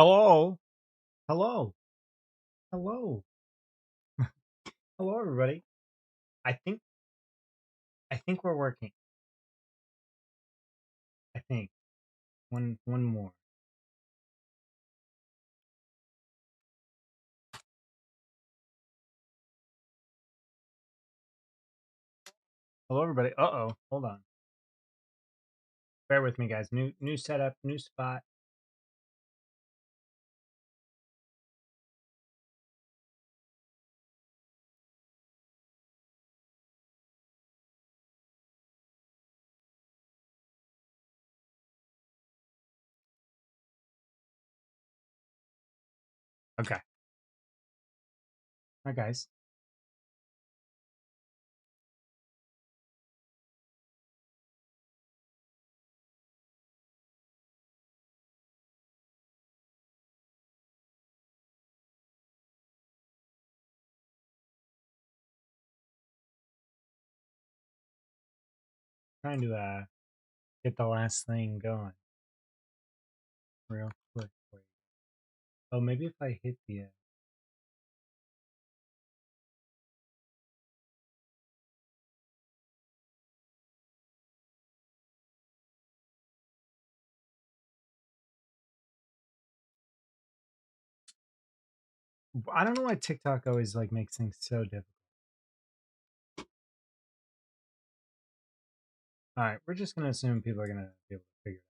Hello. Hello. Hello. Hello, everybody. I think I think we're working. I think one more. Hello, everybody. Uh-oh. Hold on. Bear with me, guys. New setup, new spot. Okay. Hi, guys. Trying to get the last thing going real quick for you. Oh, maybe if I hit the I don't know why TikTok always like makes things so difficult. All right, we're just gonna assume people are gonna be able to figure it out.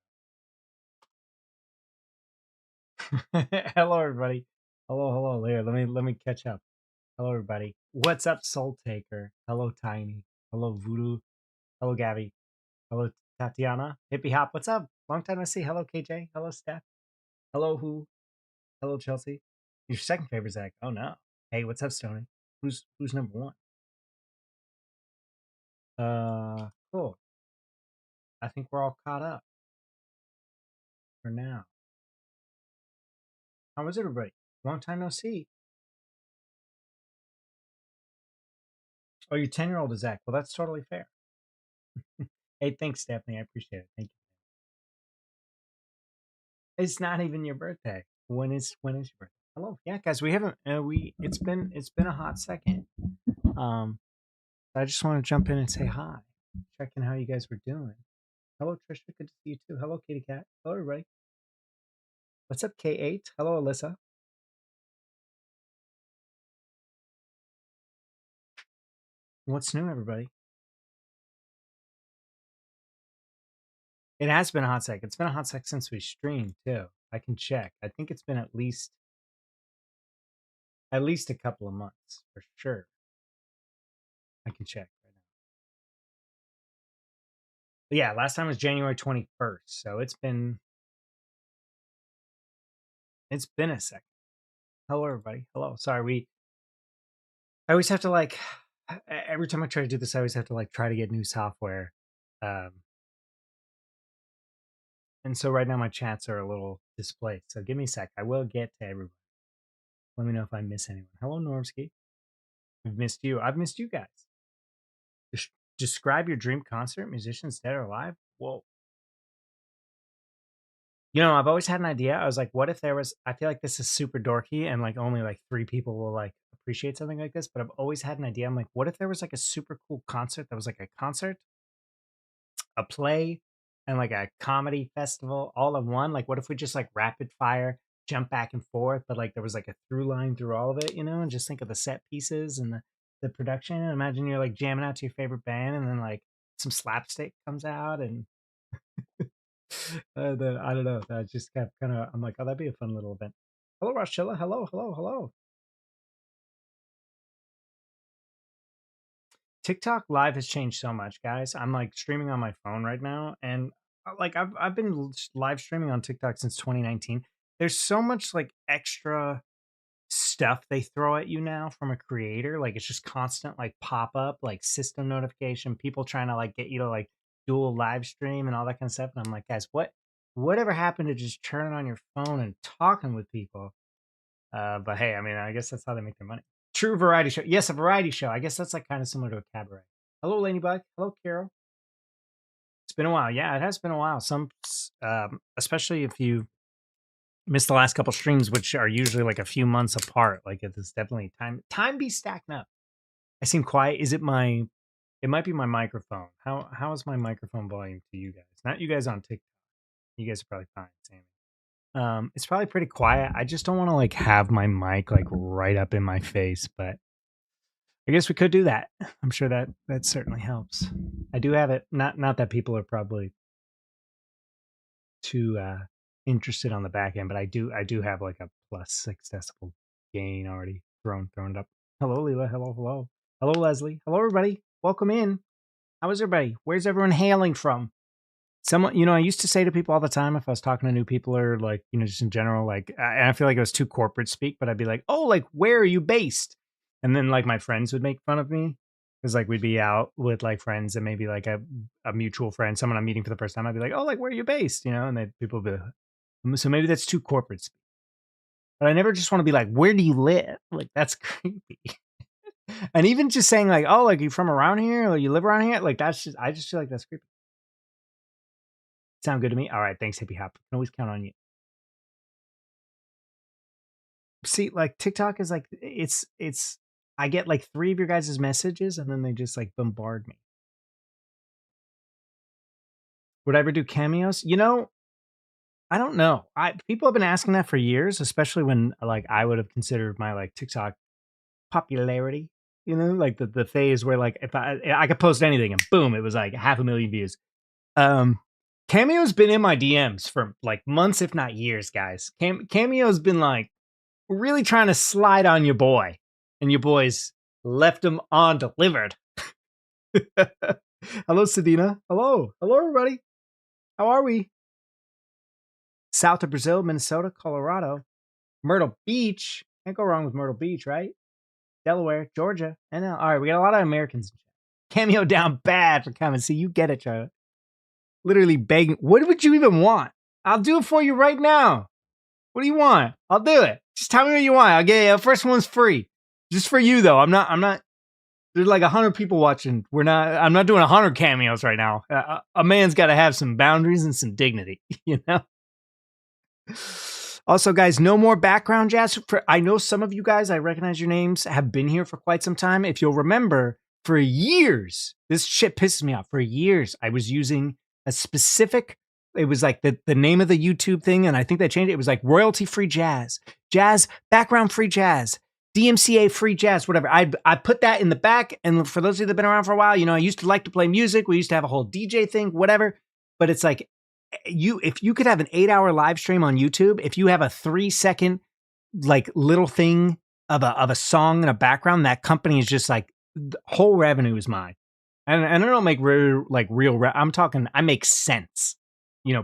Hello, everybody. Hello. Here, let me catch up. Hello, everybody. What's up, Soul Taker? Hello, Tiny. Hello, Voodoo. Hello, Gabby. Hello, Tatiana. Hippie Hop. What's up? Long time no see. Hello, KJ. Hello, Steph. Hello, Who. Hello, Chelsea. Your second favorite Zach. Oh no. Hey, what's up, Stony? Who's number one? Cool. I think we're all caught up for now. How was everybody? Long time no see. Oh, your 10-year-old is Zach. Well, that's totally fair. Hey, thanks, Stephanie. I appreciate it. Thank you. It's not even your birthday. When is your birthday? Hello, yeah, guys. We haven't. It's been a hot second. Um, I just want to jump in and say hi, checking how you guys were doing. Hello, Trisha. Good to see you too. Hello, Kitty Cat. Hello, everybody. What's up, K8? Hello, Alyssa. What's new, everybody? It has been a hot sec. It's been a hot sec since we streamed too. I can check. I think it's been at least a couple of months for sure. I can check right now. But yeah, last time was January 21st, so it's been a second. Hello, everybody. Hello. Sorry, I always have to like every time I try to do this, I always have to like try to get new software. Um, and so right now my chats are a little displaced. So give me a sec. I will get to everybody. Let me know if I miss anyone. Hello, Normski. I've missed you. I've missed you guys. Describe your dream concert, musicians dead or alive. Well, I've always had an idea. I was like, what if there was, I feel like this is super dorky and like only like 3 people will like appreciate something like this, but I've always had an idea. I'm like, what if there was like a super cool concert that was like a concert, a play, and like a comedy festival all in one? Like, what if we just like rapid fire jump back and forth, but like there was like a through line through all of it, and just think of the set pieces and the production. And imagine you're like jamming out to your favorite band, and then like some slapstick comes out, and I don't know. I just kept kind of. I'm like, oh, that'd be a fun little event. Hello, Rochella. Hello. TikTok live has changed so much, guys. I'm like streaming on my phone right now, and like I've been live streaming on TikTok since 2019. There's so much like extra stuff they throw at you now from a creator. Like it's just constant like pop up, like system notification, people trying to like get you to like dual live stream and all that kind of stuff. And I'm like, guys, whatever happened to just turning on your phone and talking with people? But hey, I mean, I guess that's how they make their money. True variety show. Yes, a variety show. I guess that's like kind of similar to a cabaret. Hello, Ladybug. Hello, Carol. It's been a while. Yeah, it has been a while. Especially if you Missed the last couple streams, which are usually like a few months apart. Like it's definitely time be stacking up. I seem quiet. Is it my? It might be my microphone. How is my microphone volume to you guys? Not you guys on TikTok. You guys are probably fine, Sammy. It's probably pretty quiet. I just don't want to like have my mic like right up in my face, but I guess we could do that. I'm sure that certainly helps. I do have it. Not that people are probably too interested on the back end, but I do have like a +6 decibel gain already thrown it up. Hello, Leela. Hello. Hello, Leslie. Hello, everybody. Welcome in. How is everybody? Where's everyone hailing from? Someone, I used to say to people all the time if I was talking to new people or like, just in general, like, and I feel like it was too corporate speak, but I'd be like, oh, like, where are you based? And then like my friends would make fun of me because like we'd be out with like friends and maybe like a mutual friend, someone I'm meeting for the first time. I'd be like, oh, like, where are you based? And then people would be like, so maybe that's too corporate speak. But I never just want to be like, where do you live? Like, that's creepy. And even just saying like, oh, like, you from around here or you live around here? Like, I just feel like that's creepy. Sound good to me? All right, thanks, Hippie Hop. Can always count on you. See, like TikTok is like it's I get like 3 of your guys' messages and then they just like bombard me. Would I ever do cameos? I don't know. People have been asking that for years, especially when like I would have considered my like TikTok popularity, like the phase where like if I could post anything and boom, it was like 500,000 views. Cameo's been in my DMs for like months, if not years, guys. Cameo's been like really trying to slide on your boy, and your boys left him undelivered. Hello, Sedina. Hello, everybody. How are we? South of Brazil, Minnesota, Colorado, Myrtle Beach. Can't go wrong with Myrtle Beach, right? Delaware, Georgia, and all right, we got a lot of Americans. Cameo down bad for coming. See, you get it, Charlie. Literally begging. What would you even want? I'll do it for you right now. What do you want? I'll do it. Just tell me what you want. I'll get you. The first one's free. Just for you, though. I'm not. There's like 100 people watching. I'm not doing 100 cameos right now. A man's got to have some boundaries and some dignity, Also, guys, no more background jazz. I know some of you guys, I recognize your names, have been here for quite some time. If you'll remember, for years, this shit pisses me off. For years, I was using a specific, it was like the name of the YouTube thing, and I think they changed it. It was like royalty-free jazz, background-free jazz, DMCA-free jazz, whatever. I put that in the back, and for those of you that have been around for a while, I used to like to play music. We used to have a whole DJ thing, whatever. But it's like, if you could have an 8-hour live stream on YouTube, if you have a 3-second like little thing of a song in a background, that company is just like the whole revenue is mine. And I don't make real. I'm talking. I make cents,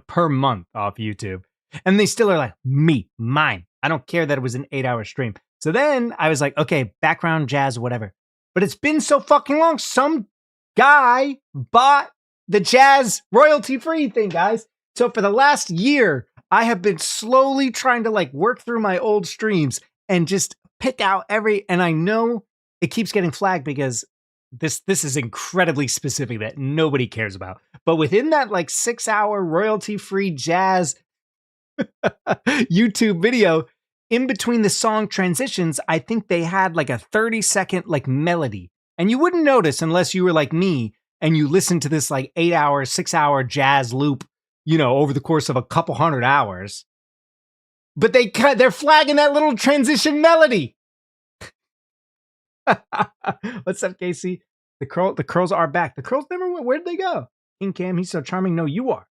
per month off YouTube, and they still are like mine. I don't care that it was an 8-hour stream. So then I was like, okay, background jazz, whatever. But it's been so fucking long. Some guy bought the jazz royalty free thing, guys. So for the last year, I have been slowly trying to like work through my old streams and just pick out and I know it keeps getting flagged because this is incredibly specific that nobody cares about. But within that like 6-hour royalty free jazz YouTube video, in between the song transitions, I think they had like a 30-second like melody. And you wouldn't notice unless you were like me and you listened to this like 8-hour, 6-hour jazz loop, over the course of a couple 100 hours. But they're flagging that little transition melody. What's up, Casey? The curls are back. The curls never went. Where'd they go? King Cam, he's so charming. No, you are.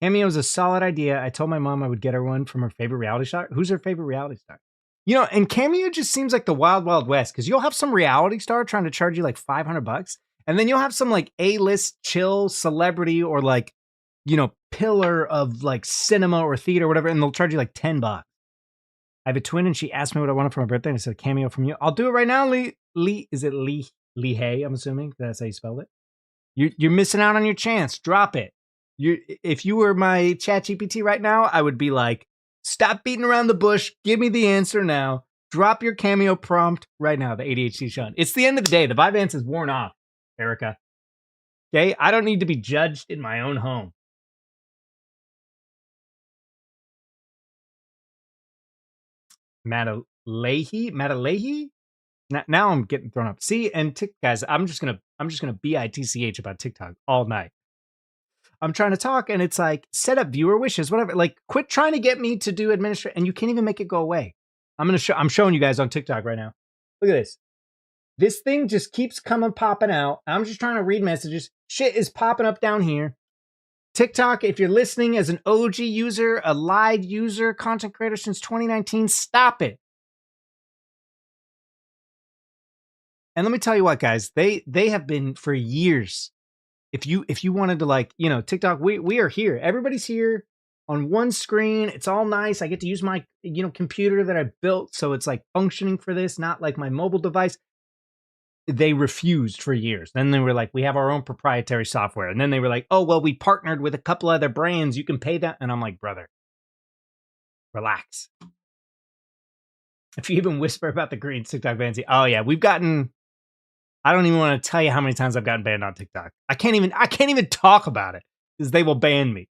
Cameo's a solid idea. I told my mom I would get her one from her favorite reality star. Who's her favorite reality star? And Cameo just seems like the wild, wild west because you'll have some reality star trying to charge you like $500, and then you'll have some like A-list chill celebrity or like, pillar of like cinema or theater or whatever, and they'll charge you like $10. I have a twin, and she asked me what I wanted for my birthday, and I said, a cameo from you. I'll do it right now, Lee. Is it Lee Hay? I'm assuming that's how you spelled it. You're missing out on your chance. Drop it. If you were my chat GPT right now, I would be like, stop beating around the bush. Give me the answer now. Drop your cameo prompt right now, the ADHD Sean. It's the end of the day. The Vyvanse is worn off, Erica. Okay? I don't need to be judged in my own home. Matalehi. Now I'm getting thrown up. See, and guys, I'm just gonna bitch about TikTok all night. I'm trying to talk, and it's like set up viewer wishes, whatever. Like, quit trying to get me to do administrative, and you can't even make it go away. I'm showing you guys on TikTok right now. Look at this. This thing just keeps popping out. I'm just trying to read messages. Shit is popping up down here. TikTok, if you're listening as an OG user, a live user, content creator since 2019, stop it. And let me tell you what, guys, they have been for years. If you wanted to, like, TikTok, we are here. Everybody's here on one screen. It's all nice. I get to use my computer that I built, so it's like functioning for this, not like my mobile device. They refused for years. Then they were like, we have our own proprietary software. And then they were like, oh, well, we partnered with a couple other brands. You can pay that. And I'm like, brother, relax. If you even whisper about the green TikTok bans, oh yeah, we've gotten. I don't even want to tell you how many times I've gotten banned on TikTok. I can't even talk about it because they will ban me.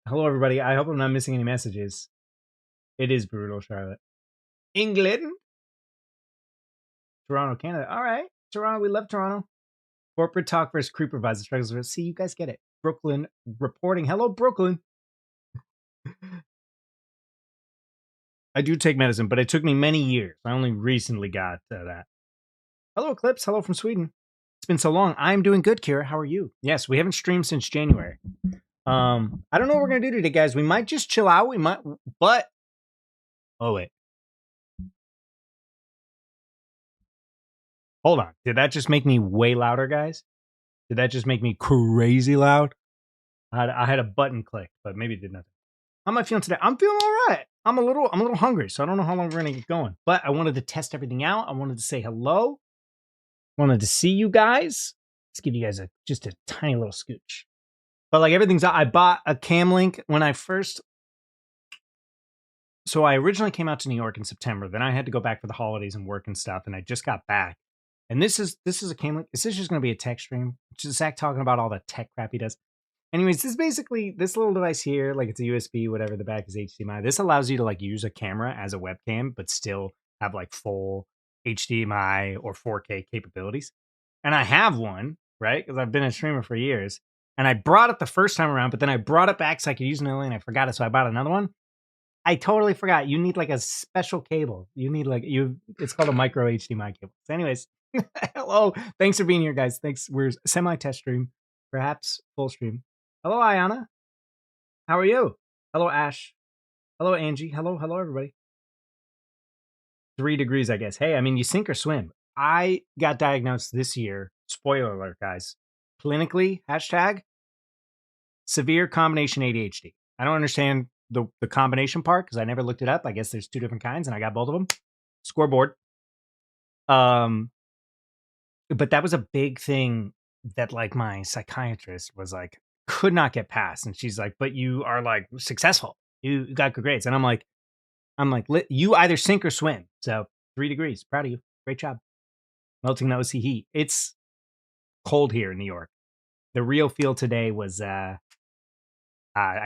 Hello, everybody. I hope I'm not missing any messages. It is brutal, Charlotte. England. Toronto, Canada. All right. Toronto, we love Toronto. Corporate talk versus creeper vibes. Struggles. See, you guys get it. Brooklyn reporting. Hello, Brooklyn. I do take medicine, but it took me many years. I only recently got that. Hello, Eclipse. Hello from Sweden. It's been so long. I'm doing good, Kira. How are you? Yes, we haven't streamed since January. I don't know what we're going to do today, guys. We might just chill out. We might, but... Oh, wait. Hold on. Did that just make me way louder, guys? Did that just make me crazy loud? I had a button click, but maybe it did nothing. How am I feeling today? I'm feeling all right. I'm a little hungry, so I don't know how long we're going to get going. But I wanted to test everything out. I wanted to say hello. Wanted to see you guys. Let's give you guys just a tiny little scooch. But like everything's, I bought a cam link when I first. So I originally came out to New York in September. Then I had to go back for the holidays and work and stuff. And I just got back. And this is a cam link. This is just going to be a tech stream. Just Zach talking about all the tech crap he does. Anyways, this is basically this little device here. Like it's a USB, whatever. The back is HDMI. This allows you to like use a camera as a webcam, but still have like full HDMI or 4K capabilities. And I have one, right? Because I've been a streamer for years. And I brought it the first time around, but then I brought it back so I could use another, and I forgot it. So I bought another one. I totally forgot. You need like a special cable. You need it's called a micro HDMI cable. So anyways, hello. Thanks for being here, guys. Thanks. We're semi-test stream, perhaps full stream. Hello, Ayana. How are you? Hello, Ash. Hello, Angie. Hello, everybody. 3 degrees, I guess. Hey, I mean, you sink or swim. I got diagnosed this year. Spoiler alert, guys. Clinically, hashtag severe combination ADHD. I don't understand the combination part because I never looked it up. I guess there's 2 different kinds, and I got both of them. Scoreboard. But that was a big thing that like my psychiatrist was like, could not get past. And she's like, but you are like successful. You got good grades. And I'm like, you either sink or swim. So 3 degrees. Proud of you. Great job. Melting the OC heat. It's cold here in New York. The real feel today was, I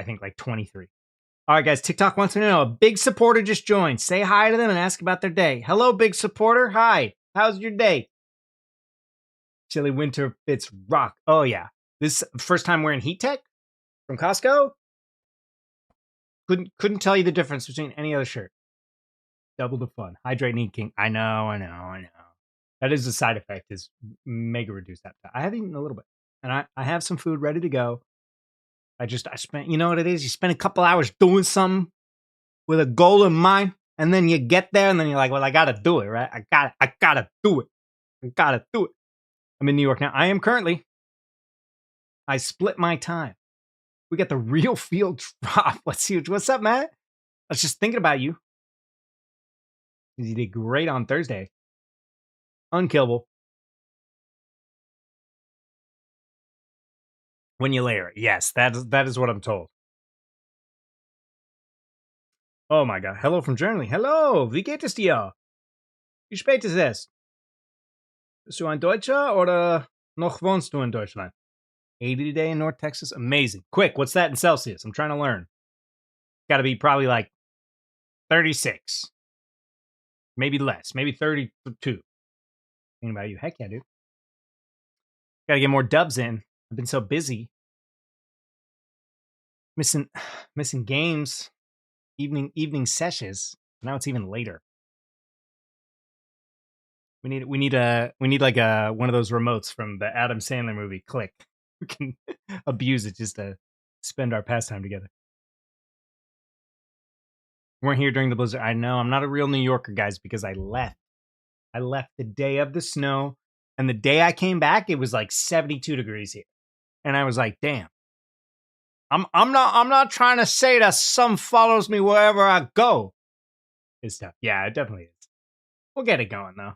think like 23. All right, guys. TikTok wants to know. A big supporter just joined. Say hi to them and ask about their day. Hello, big supporter. Hi. How's your day? Chilly winter fits rock. Oh, yeah. This first time wearing heat tech from Costco. Couldn't tell you the difference between any other shirt. Double the fun. Hydrate and eat king. I know. That is a side effect, is mega reduced appetite. I have eaten a little bit. And I have some food ready to go. I spent, you know what it is? You spend a couple hours doing something with a goal in mind. And then you get there and then you're like, well, I got to do it, right? I got to do it. I'm in New York now. I am currently. I split my time. We got the real field drop. Let's see. What's up, Matt? I was just thinking about you. You did great on Thursday. Unkillable. When you layer it. Yes, that is what I'm told. Oh my God. Hello from Germany. Hello. Wie geht es dir? Wie spät ist es? Bist du ein Deutscher oder noch wohnst du in Deutschland? 80 today in North Texas. Amazing. Quick, what's that in Celsius? I'm trying to learn. got to be probably like 36, maybe less, maybe 32. Thinking about you. Heck yeah, dude. Got to get more dubs in. I've been so busy. Missing missing games, evening sessions. Now it's even later. We need like a one of those remotes from the Adam Sandler movie Click. We can abuse it just to spend our pastime together. Weren't here during the blizzard. I know I'm not a real New Yorker, guys, because I left. I left the day of the snow, and the day I came back, it was like 72 degrees here, and I was like, "Damn, I'm not trying to say that sun follows me wherever I go." It's tough. Yeah, it definitely is. We'll get it going though.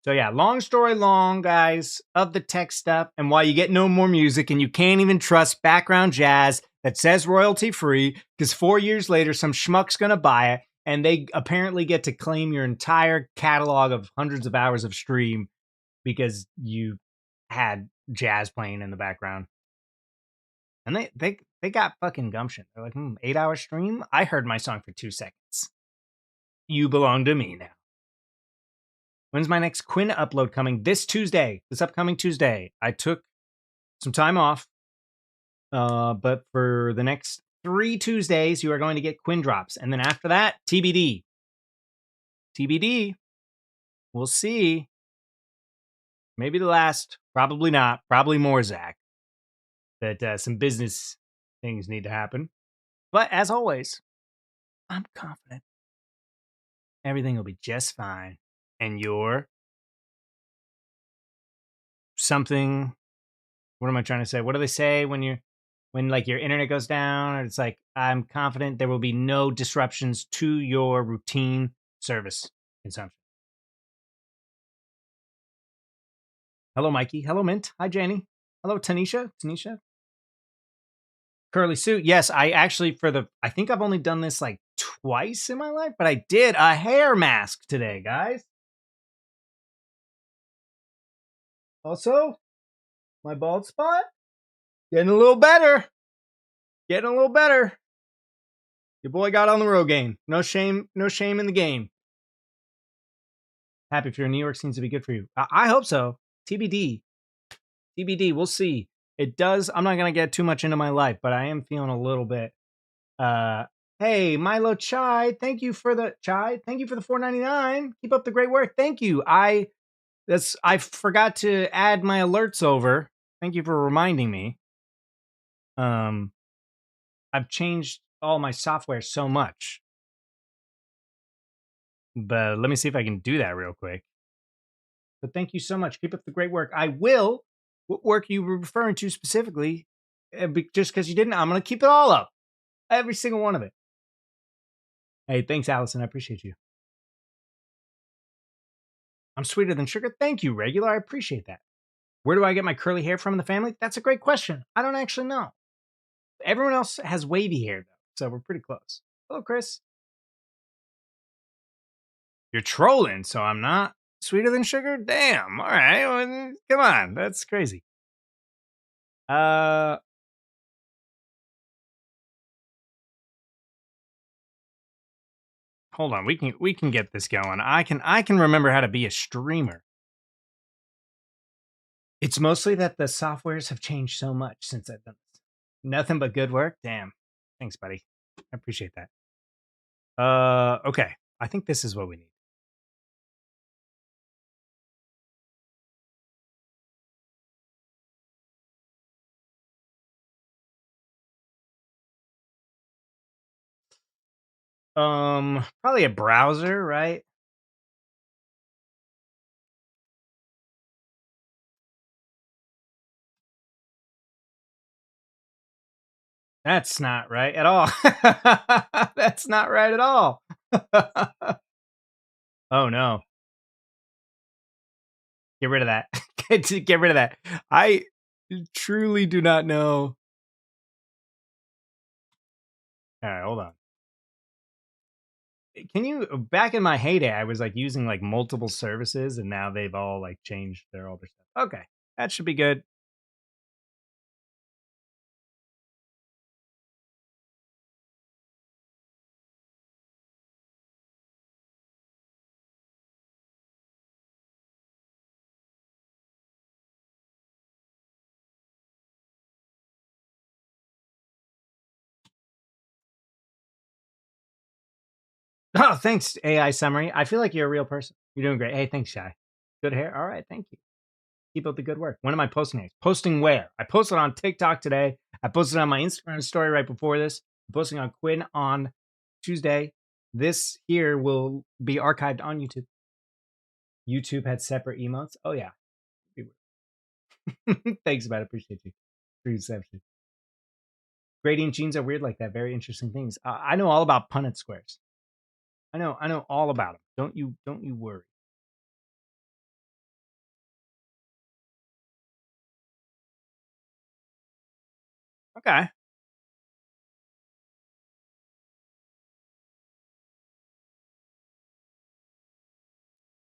So yeah, long story long, guys, of the tech stuff and why you get no more music and you can't even trust background jazz that says royalty free because 4 years later some schmuck's gonna buy it and they apparently get to claim your entire catalog of hundreds of hours of stream because you had jazz playing in the background. And they got fucking gumption. They're like, 8 hour stream? I heard my song for 2 seconds. You belong to me now. When's my next Quinn upload coming? This Tuesday. This upcoming Tuesday. I took some time off. But for the next 3 Tuesdays, you are going to get Quinn drops. And then after that, TBD. TBD. We'll see. Maybe the last. Probably not. Probably more, Zach. But some business things need to happen. But as always, I'm confident everything will be just fine. And you're something. What am I trying to say? What do they say when like your internet goes down? Or it's like, I'm confident there will be no disruptions to your routine service consumption. Hello, Mikey. Hello, Mint. Hi, Janie. Hello, Tanisha. Curly suit. Yes, I actually I think I've only done this like twice in my life, but I did a hair mask today, guys. Also, my bald spot getting a little better. Getting a little better. Your boy got on the Rogaine. No shame in the game. Happy for your New York seems to be good for you. I hope so. TBD. We'll see. It does. I'm not gonna get too much into my life, but I am feeling a little bit. Hey, Milo Chai, thank you for the $4.99. Keep up the great work. Thank you. I forgot to add my alerts over. Thank you for reminding me. I've changed all my software so much. But let me see if I can do that real quick. But thank you so much. Keep up the great work. I will. What work you were referring to specifically? Just because you didn't, I'm going to keep it all up. Every single one of it. Hey, thanks, Allison. I appreciate you. I'm sweeter than sugar. Thank you, Regular. I appreciate that. Where do I get my curly hair from in the family? That's a great question. I don't actually know. Everyone else has wavy hair, though, so we're pretty close. Hello, Chris. You're trolling, so I'm not sweeter than sugar? Damn. All right. Well, come on. That's crazy. Hold on. We can get this going. I can remember how to be a streamer. It's mostly that the softwares have changed so much since I've done this. Nothing but good work. Damn. Thanks, buddy. I appreciate that. Okay. I think this is what we need. Probably a browser, right? That's not right at all. That's not right at all. Oh no. Get rid of that. Get rid of that. I truly do not know. All right, hold on. Can you back in my heyday I was like using like multiple services and now they've all like changed all their stuff. Okay. That should be good. Oh, thanks, AI summary. I feel like you're a real person. You're doing great. Hey, thanks, Shy. Good hair. All right, thank you. Keep up the good work. When am I posting next? Posting where? I posted on TikTok today. I posted on my Instagram story right before this. I'm posting on Quinn on Tuesday. This here will be archived on YouTube. YouTube had separate emotes. Oh yeah. Thanks, man. I appreciate you. Reception. Gradient genes are weird like that. Very interesting things. I know all about Punnett squares. I know all about them. Don't you worry. Okay.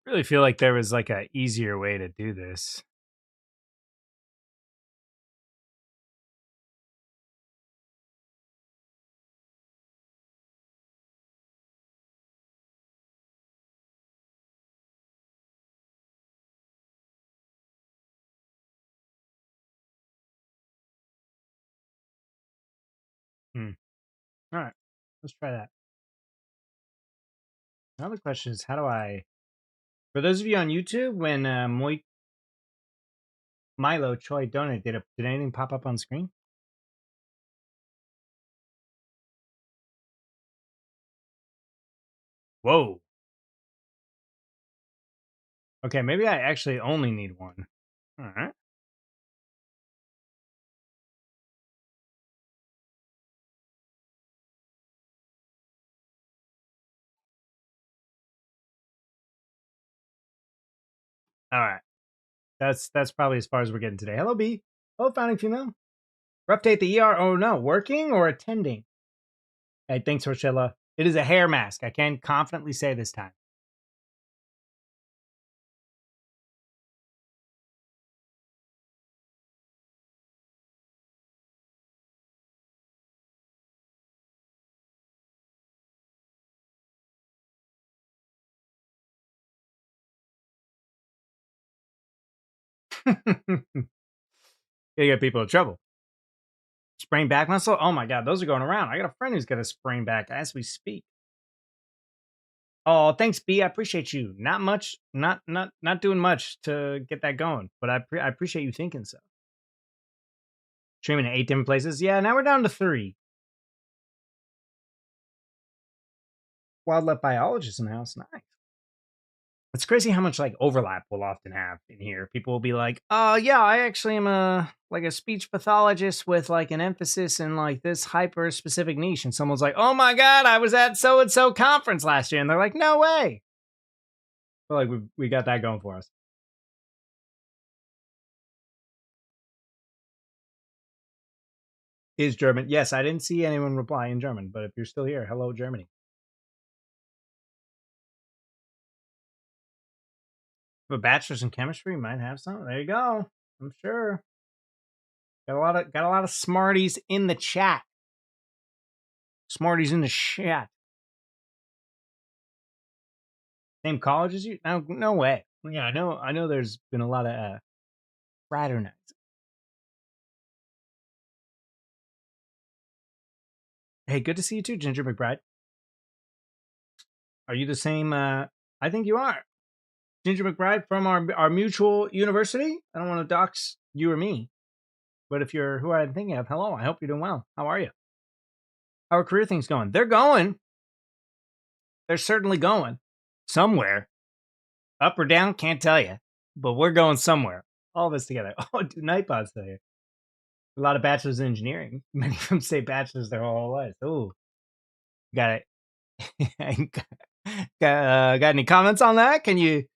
Really feel like there was like a easier way to do this. Hmm. All right. Let's try that. Another question is, how do I? For those of you on YouTube, when Milo Choi donated, did anything pop up on screen? Whoa. Okay, maybe I actually only need one. All right. All right. That's probably as far as we're getting today. Hello, B. Hello, founding female. Rough date the ER. Oh no, working or attending? Hey, thanks, Rochella. It is a hair mask. I can confidently say this time. You get people in trouble. Sprained back muscle? Oh my god, those are going around. I got a friend who's got a sprained back as we speak. Oh, thanks, B. I appreciate you. Not much, not doing much to get that going, but I appreciate you thinking so. Streaming in 8 different places. Yeah, now we're down to 3. Wildlife biologist in the house. Nice. It's crazy how much like overlap we'll often have in here. People will be like, yeah, I actually am a speech pathologist with like an emphasis in like this hyper specific niche." And someone's like, "Oh my god, I was at so and so conference last year." And they're like, "No way." But like we got that going for us. Is German. Yes, I didn't see anyone reply in German, but if you're still here, hello Germany. A bachelor's in chemistry might have some. There you go. I'm sure. Got a lot of smarties in the chat. Smarties in the chat. Same college as you? No way. Yeah, I know there's been a lot of fraternites. Hey, good to see you too, Ginger McBride. Are you the same I think you are. Ginger McBride from our mutual university. I don't want to dox you or me. But if you're who I'm thinking of, hello, I hope you're doing well. How are you? How are career things going? They're going. They're certainly going. Somewhere. Up or down, can't tell you. But we're going somewhere. All of us together. Oh, dude, Nightbot's there. A lot of bachelors in engineering. Many of them say bachelors their whole lives. Oh, got it. Got any comments on that? Can you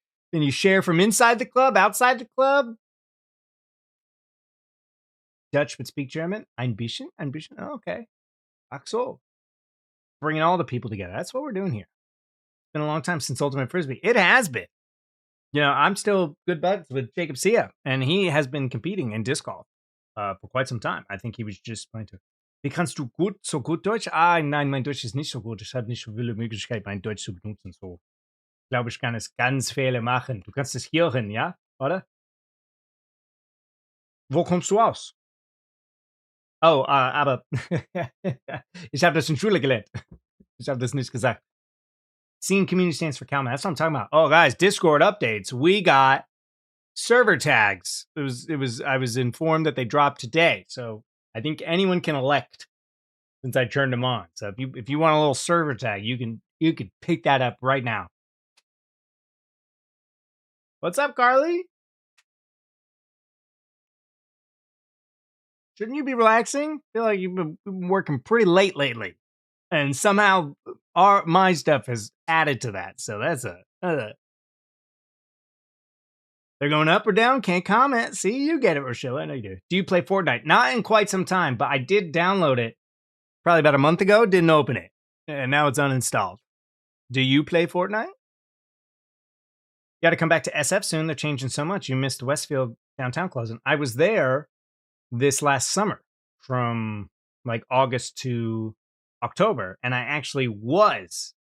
share from inside the club, outside the club? Dutch but speak German. Ein bisschen. Oh, okay. Ach so. Bringing all the people together. That's what we're doing here. It's been a long time since Ultimate Frisbee. It has been. You know, I'm still good buds with Jacob Sia, and he has been competing in disc golf for quite some time. I think he was just playing to. Wie kannst du so gut Deutsch? Ah, nein, mein Deutsch ist nicht so gut. Ich habe nicht so viele Möglichkeiten, mein Deutsch zu benutzen. So, ich glaube, ich kann es ganz viele machen. Du kannst es hören, ja? Oder? Wo kommst du aus? Oh, aber ich habe das in Schule gelernt. Ich habe das nicht gesagt. Scene community stands for Calman. That's what I'm talking about. Oh, guys, Discord updates. We got server tags. I was informed that they dropped today. So I think anyone can elect since I turned them on. So if you want a little server tag, you can pick that up right now. What's up, Carly? Shouldn't you be relaxing? I feel like you've been working pretty late lately. And somehow my stuff has added to that. So that's they're going up or down. Can't comment. See, you get it, Rochelle. I know you do. Do you play Fortnite? Not in quite some time, but I did download it probably about a month ago. Didn't open it. And now it's uninstalled. Do you play Fortnite? You got to come back to SF soon. They're changing so much. You missed Westfield downtown closing. I was there this last summer from like August to October, and I actually was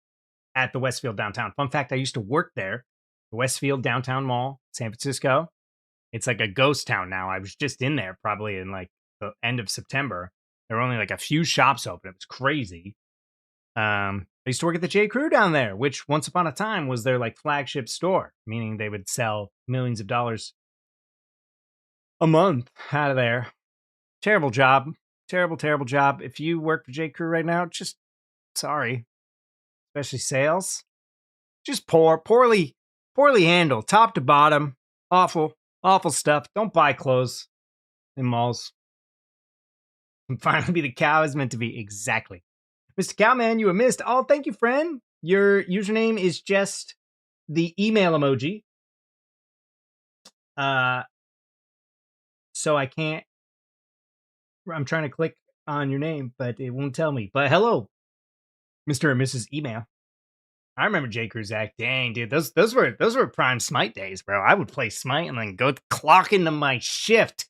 at the Westfield downtown. Fun fact, I used to work there, the Westfield downtown mall, San Francisco. It's like a ghost town now. I was just in there probably in like the end of September. There were only like a few shops open. It was crazy. I used to work at the J. Crew down there, which once upon a time was their like flagship store, meaning they would sell millions of dollars a month out of there. Terrible job. Terrible job. If you work for J. Crew right now, just sorry. Especially sales. Just poorly handled, top to bottom. Awful stuff. Don't buy clothes in malls. And finally be the cow is meant to be. Exactly. Mr. Cowman, you were missed. Oh, thank you, friend. Your username is just the email emoji. So I can't. I'm trying to click on your name, but it won't tell me. But hello, Mr. and Mrs. Email. I remember J. Cruzak. Dang, dude, those were prime Smite days, bro. I would play Smite and then go clock into my shift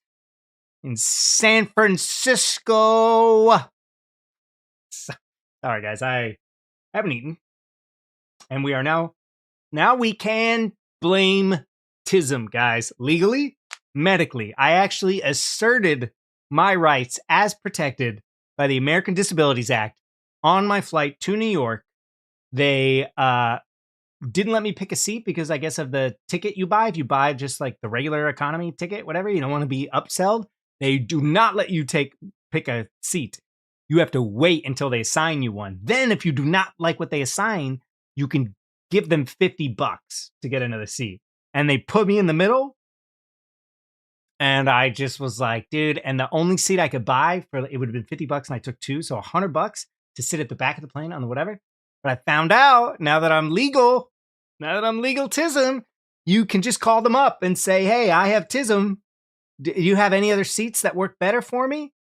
in San Francisco. Sorry, guys, I haven't eaten, and we are now we can blame TISM, guys, legally, medically. I actually asserted my rights as protected by the American Disabilities Act on my flight to New York. They didn't let me pick a seat because I guess of the ticket you buy. If you buy just like the regular economy ticket, whatever, you don't want to be upselled. They do not let you pick a seat. You have to wait until they assign you one. Then if you do not like what they assign, you can give them $50 to get another seat. And they put me in the middle. And I just was like, dude, and the only seat I could buy for it would have been $50 and I took two. So $100 to sit at the back of the plane on the whatever. But I found out now that I'm legal TISM, you can just call them up and say, hey, I have TISM. Do you have any other seats that work better for me?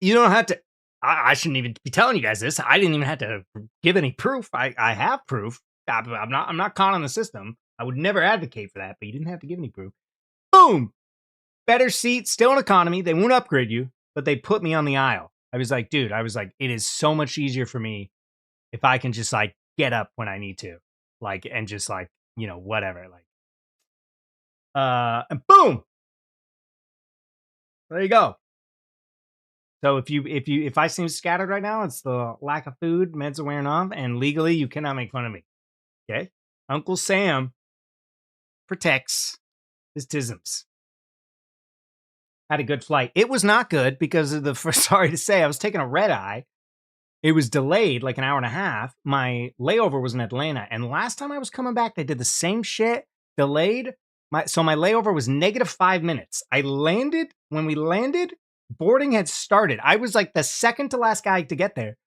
You don't have to. I shouldn't even be telling you guys this. I didn't even have to give any proof. I have proof. I'm not caught on the system. I would never advocate for that, but you didn't have to give any proof. Boom. Better seat, still an economy. They won't upgrade you, but they put me on the aisle. I was like, dude, it is so much easier for me if I can just like get up when I need to, like, and just like, you know, whatever, like, and boom, there you go. So if I seem scattered right now, it's the lack of food, meds are wearing off, and legally you cannot make fun of me. Okay, Uncle Sam protects his tisms. Had a good flight. It was not good because of sorry to say, I was taking a red eye. It was delayed like an hour and a half. My layover was in Atlanta. And last time I was coming back, they did the same shit, delayed. So my layover was -5 minutes. When we landed, boarding had started. I was like the second to last guy to get there.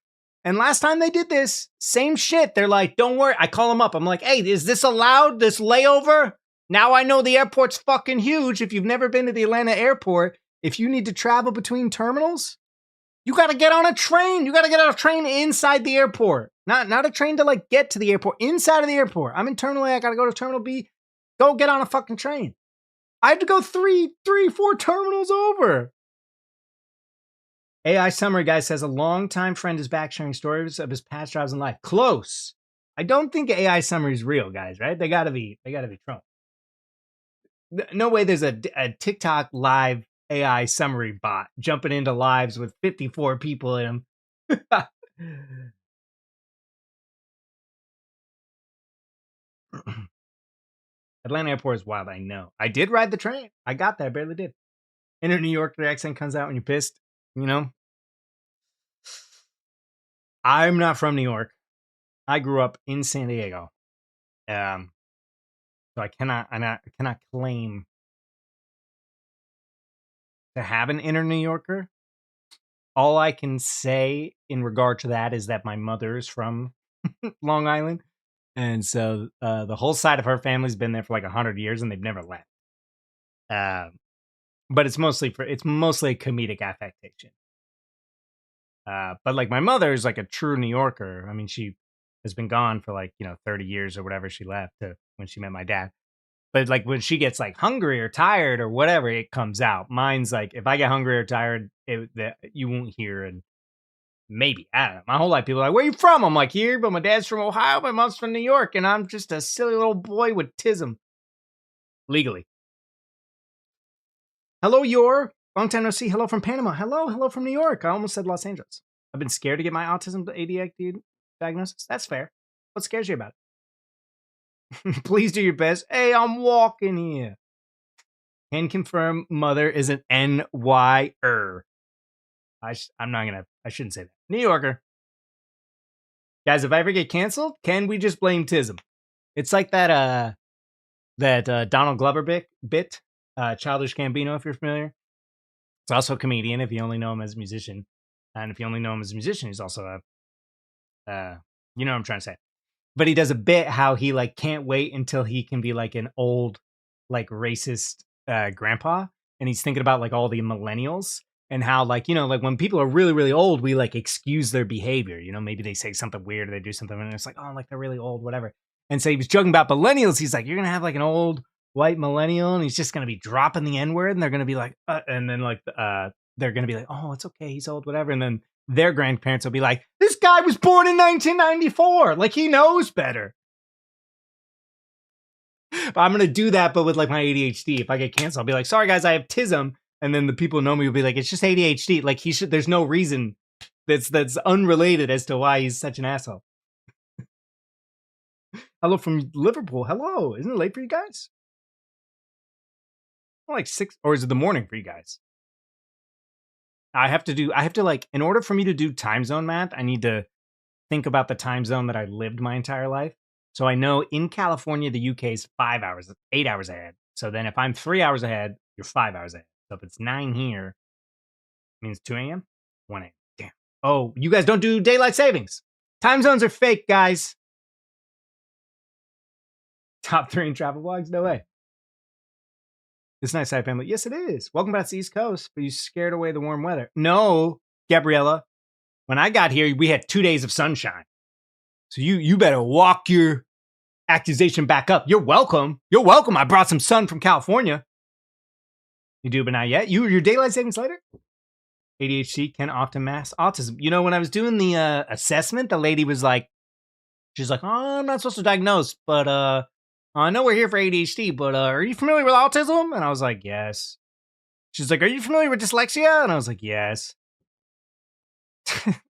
And last time they did this, same shit. They're like, don't worry. I call them up. I'm like, hey, is this allowed, this layover? Now I know the airport's fucking huge. If you've never been to the Atlanta airport, if you need to travel between terminals, you got to get on a train. You got to get on a train inside the airport. Not a train to like get to the airport, inside of the airport. I'm in Terminal A. I got to go to Terminal B. Go get on a fucking train. I had to go 4 terminals over. AI Summary Guy says a longtime friend is back sharing stories of his past jobs in life. Close. I don't think AI Summary is real, guys, right? They gotta be Trump. No way there's a TikTok live AI summary bot jumping into lives with 54 people in them. Atlanta Airport is wild. I know. I did ride the train. I got there. I barely did. Inner New Yorker accent comes out when you're pissed. You know, I'm not from New York. I grew up in San Diego. Um, so I cannot claim to have an inner New Yorker. All I can say in regard to that is that my mother is from Long Island, and so the whole side of her family's been there for like 100 years, and they've never left. But it's mostly a comedic affectation. But like my mother is like a true New Yorker. I mean, she has been gone for like 30 years or whatever. She left when she met my dad. But like when she gets like hungry or tired or whatever, it comes out. Mine's like if I get hungry or tired, you won't hear. And maybe I don't know. My whole life, people are like, "Where you from?" I'm like, "Here," but my dad's from Ohio, my mom's from New York, and I'm just a silly little boy with tism legally. Hello, long time no see. Hello from Panama. Hello from New York. I almost said Los Angeles. I've been scared to get my autism ADHD diagnosis. That's fair. What scares you about it? Please do your best. Hey, I'm walking here. Can confirm mother is an NY-er. I'm not gonna. I shouldn't say that. New Yorker. Guys, if I ever get canceled, can we just blame Tism? It's like that Donald Glover bit, Childish Gambino, if you're familiar. It's also a comedian if you only know him as a musician. And if you only know him as a musician, he's also you know what I'm trying to say. But he does a bit how he like can't wait until he can be like an old, like racist grandpa. And he's thinking about like all the millennials and how like, like when people are really, really old, we like excuse their behavior. Maybe they say something weird or they do something and it's like, oh, like they're really old, whatever. And so he was joking about millennials. He's like, you're going to have like an old white millennial and he's just going to be dropping the N word and they're going to be like, and then like, they're going to be like, oh, it's okay. He's old, whatever. And then their grandparents will be like, this guy was born in 1994. Like he knows better. But I'm going to do that, but with like my ADHD. If I get canceled, I'll be like, sorry guys, I have tism. And then the people who know me will be like, it's just ADHD. Like there's no reason that's unrelated as to why he's such an asshole. Hello from Liverpool. Hello. Isn't it late for you guys? Like 6, or is it the morning for you guys? I have to like, in order for me to do time zone math, I need to think about the time zone that I lived my entire life. So I know in California, the UK is 8 hours ahead. So then if I'm 3 hours ahead, you're 5 hours ahead. So if it's 9 here, it means 2 a.m., 1 a.m. Damn. Oh, you guys don't do daylight savings. Time zones are fake, guys. Top 3 in travel vlogs? No way. It's nice to have family. Yes, it is. Welcome back to the East Coast, but you scared away the warm weather. No, Gabriella. When I got here, we had 2 days of sunshine. So you better walk your accusation back up. You're welcome. You're welcome. I brought some sun from California. You do, but not yet. Your daylight savings later? ADHD can often mask autism. When I was doing the assessment, the lady was like, she's like, oh, I'm not supposed to diagnose, but I know we're here for ADHD, but are you familiar with autism? And I was like, yes. She's like, are you familiar with dyslexia? And I was like, yes.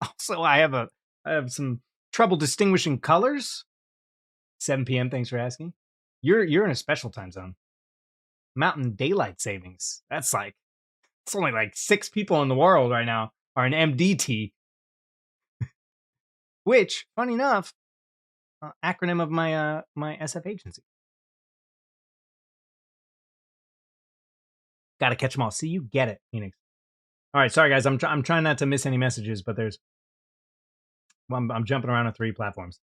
Also, I have some trouble distinguishing colors. 7 p.m. Thanks for asking. You're in a special time zone. Mountain daylight savings. It's only like 6 people in the world right now are an MDT. Which, funny enough, acronym of my my SF agency. Got to catch them all. See, you get it, Phoenix. All right, sorry guys. I'm trying not to miss any messages, but I'm jumping around on 3 platforms.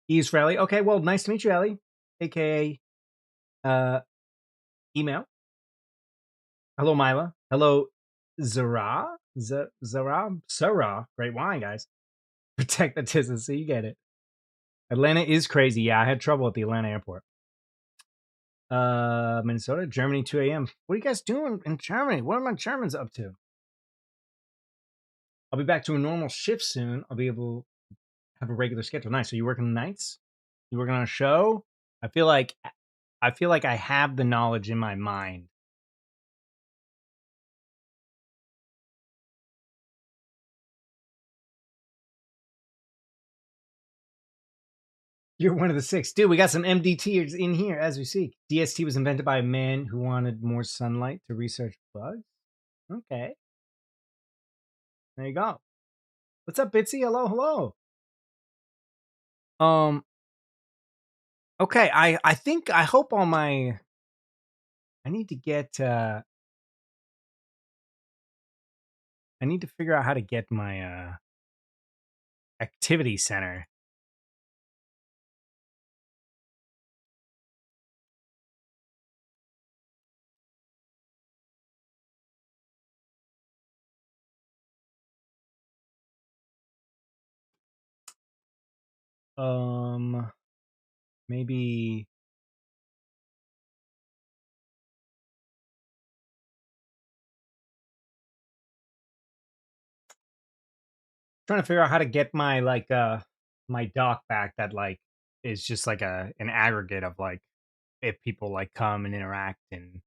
E is for Ellie. Okay, well, nice to meet you, Ellie, aka email. Hello, Mila. Hello, Zara. Zara. Great wine, guys. Protect the tism, so you get it. Atlanta is crazy. Yeah, I had trouble at the Atlanta airport. Minnesota, Germany, 2 a.m. What are you guys doing in Germany? What are my Germans up to? I'll be back to a normal shift soon. I'll be able to have a regular schedule. Nice. So you working nights? You working on a show? I feel like I have the knowledge in my mind. You're one of the six. Dude, we got some MDTers in here as we speak. DST was invented by a man who wanted more sunlight to research bugs. Okay. There you go. What's up, Bitsy? Hello, hello. Okay, I think I hope all my I need to get I need to figure out how to get my activity center. Maybe trying to figure out how to get my my doc back that like is just like an aggregate of like if people like come and interact and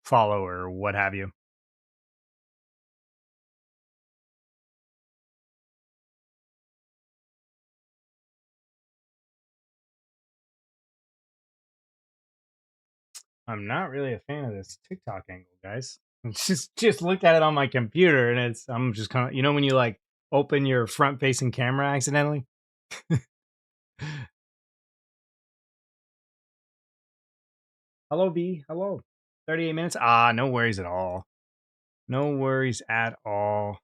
follow or what have you. I'm not really a fan of this TikTok angle, guys. Just look at it on my computer and it's I'm just kind of when you like open your front facing camera accidentally. Hello V, hello. 38 minutes. Ah, no worries at all. No worries at all.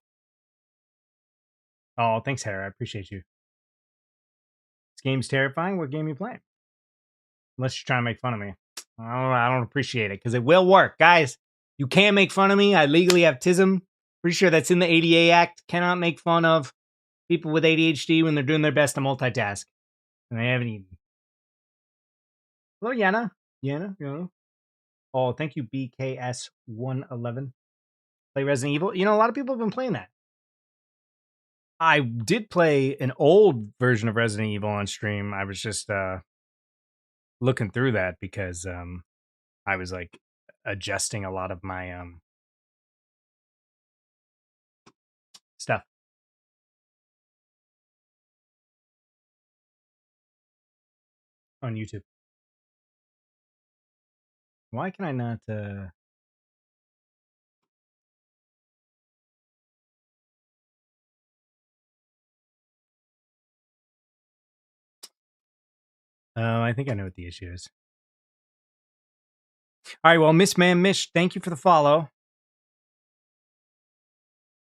Oh, thanks, Harry. I appreciate you. This game's terrifying. What game are you playing? Unless you're trying to make fun of me. I don't appreciate it because it will work. Guys, you can't make fun of me. I legally have TISM. Pretty sure that's in the ADA Act. Cannot make fun of people with ADHD when they're doing their best to multitask. And they haven't eaten. Hello, Yana. Yana. Oh, thank you, BKS111. Play Resident Evil. A lot of people have been playing that. I did play an old version of Resident Evil on stream. I was just looking through that because I was like adjusting a lot of my stuff on YouTube. Why can I not Oh, I think I know what the issue is. All right, well, Miss Man Mish, thank you for the follow.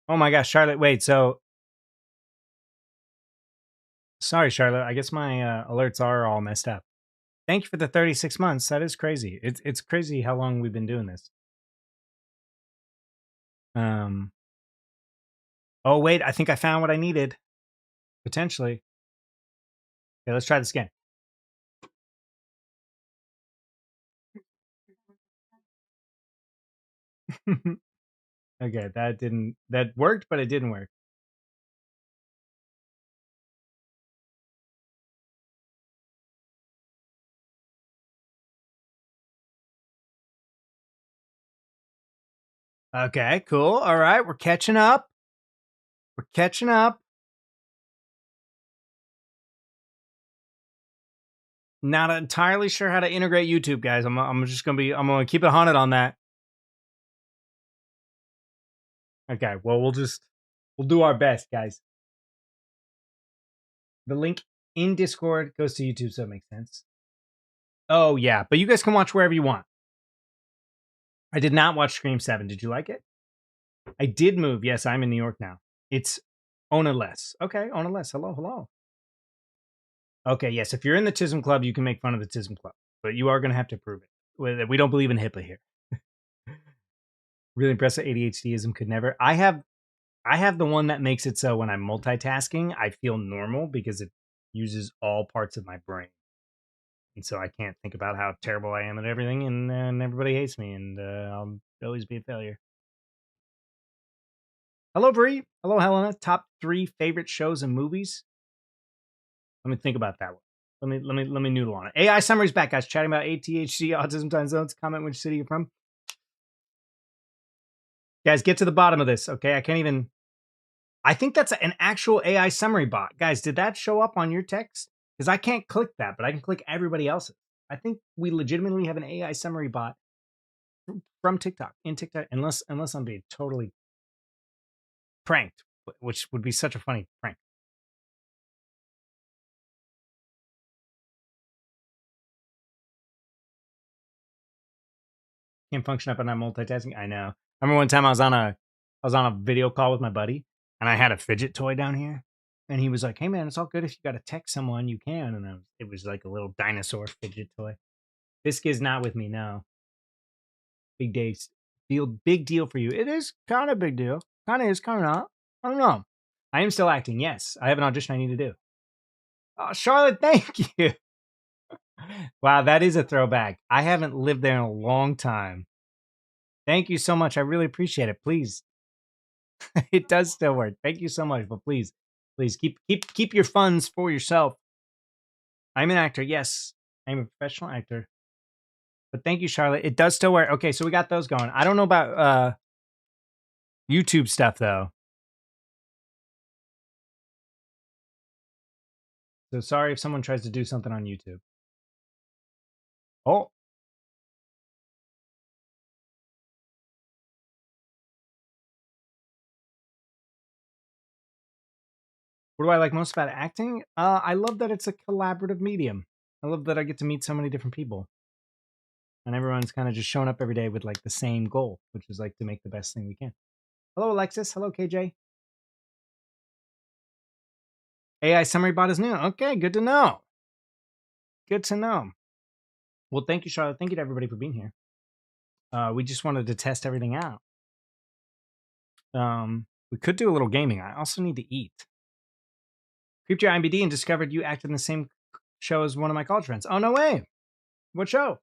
Oh my gosh, Charlotte, wait, so sorry, Charlotte. I guess my alerts are all messed up. Thank you for the 36 months. That is crazy. It's crazy how long we've been doing this. Oh wait, I think I found what I needed. Potentially. Okay, let's try this again. Okay, that worked, but it didn't work. Okay, cool. All right, we're catching up. We're catching up. Not entirely sure how to integrate YouTube, guys. I'm just gonna I'm gonna keep it haunted on that. Okay, well we'll do our best, guys. The link in Discord goes to YouTube, so it makes sense. Oh yeah, but you guys can watch wherever you want. I did not watch Scream 7. Did you like it? I did move. Yes, I'm in New York now. It's Ona Less. Okay, Ona Less. Hello, hello. Okay, yes. If you're in the TISM Club, you can make fun of the TISM Club, but you are going to have to prove it. We don't believe in HIPAA here. Really impressive. ADHDism could never. I have the one that makes it so when I'm multitasking, I feel normal because it uses all parts of my brain, and so I can't think about how terrible I am at everything, and everybody hates me, and I'll always be a failure. Hello, Bree. Hello, Helena. Top 3 favorite shows and movies. Let me think about that one. Let me noodle on it. AI summaries back, guys. Chatting about ADHD, autism, time zones. Comment which city you're from. Guys, get to the bottom of this, okay? I can't even. I think that's an actual AI summary bot, guys. Did that show up on your text? because I can't click that, but I can click everybody else's. I think we legitimately have an AI summary bot from TikTok in TikTok, unless I'm being totally pranked, which would be such a funny prank. Can't function up and I'm multitasking. I know. I remember one time I was on a video call with my buddy, and I had a fidget toy down here, and he was like, "Hey man, it's all good if you got to text someone, you can." And it was like a little dinosaur fidget toy. This kid's not with me now. Big days, big deal for you. It is kind of big deal. Kind of is, kind of not. I don't know. I am still acting. Yes, I have an audition I need to do. Oh, Charlotte, thank you. Wow, that is a throwback. I haven't lived there in a long time. Thank you so much. I really appreciate it. Please, it does still work. Thank you so much. But please keep your funds for yourself. I'm an actor. Yes, I'm a professional actor. But thank you, Charlotte. It does still work. Okay, so we got those going. I don't know about YouTube stuff though. So sorry if someone tries to do something on YouTube. Oh. What do I like most about acting? I love that it's a collaborative medium. I love that I get to meet so many different people. And everyone's kind of just showing up every day with like the same goal, which is like to make the best thing we can. Hello, Alexis. Hello, KJ. AI summary bot is new. Okay, good to know. Good to know. Well, thank you, Charlotte. Thank you to everybody for being here. We just wanted to test everything out. We could do a little gaming. I also need to eat. Creeped your IMBD and discovered you acted in the same show as one of my college friends. Oh, no way. What show?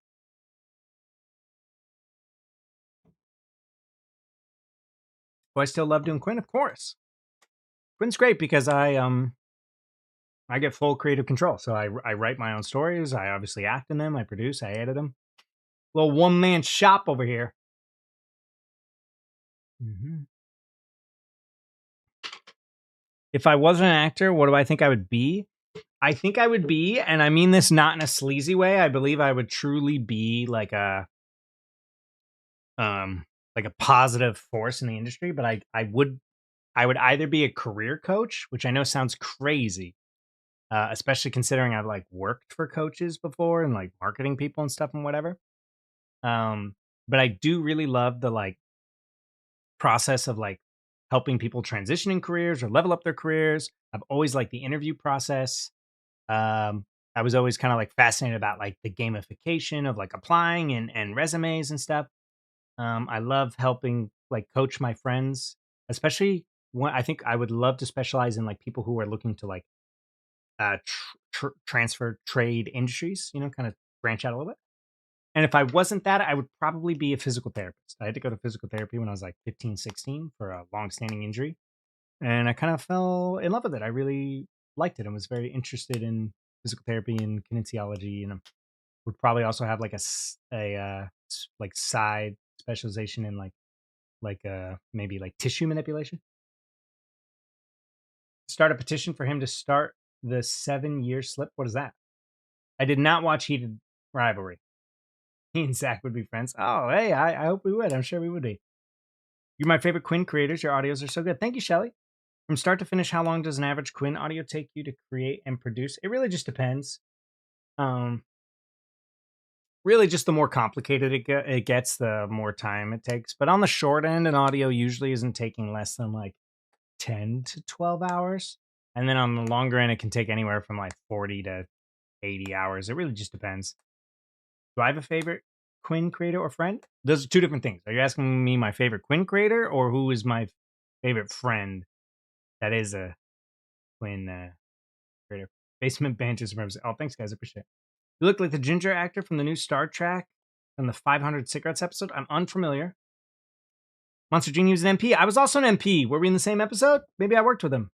Do I still love doing Quinn? Of course. Quinn's great because I get full creative control. So I write my own stories. I obviously act in them. I produce. I edit them. Little one-man shop over here. Mm-hmm. If I wasn't an actor, what do I think I would be? I think I would be, and I mean this not in a sleazy way, I believe I would truly be like a positive force in the industry, but I would either be a career coach, which I know sounds crazy, especially considering I've like worked for coaches before and like marketing people and stuff and whatever. But I do really love the like process of like helping people transition in careers or level up their careers. I've always liked the interview process. I was always kind of like fascinated about like the gamification of like applying and resumes and stuff. I love helping like coach my friends, especially when I think I would love to specialize in like people who are looking to like transfer trade industries, kind of branch out a little bit. And if I wasn't that, I would probably be a physical therapist. I had to go to physical therapy when I was like 15, 16 for a long-standing injury. And I kind of fell in love with it. I really liked it and was very interested in physical therapy and kinesiology. And I would probably also have like like side specialization in maybe like tissue manipulation. Start a petition for him to start the 7-year slip. What is that? I did not watch Heated Rivalry. He and Zach would be friends. Oh, hey, I hope we would. I'm sure we would be. You're my favorite Quinn creators. Your audios are so good. Thank you, Shelly. From start to finish, how long does an average Quinn audio take you to create and produce? It really just depends. Really, just the more complicated it gets, the more time it takes. But on the short end, an audio usually isn't taking less than like 10 to 12 hours. And then on the longer end, it can take anywhere from like 40 to 80 hours. It really just depends. Do I have a favorite Quinn creator or friend? Those are two different things. Are you asking me my favorite Quinn creator or who is my favorite friend that is a Quinn creator? Basement Banjos represent. Oh, thanks, guys. I appreciate it. You look like the ginger actor from the new Star Trek and the 500 Cigarettes episode. I'm unfamiliar. Monster Genie was an MP. I was also an MP. Were we in the same episode? Maybe I worked with him.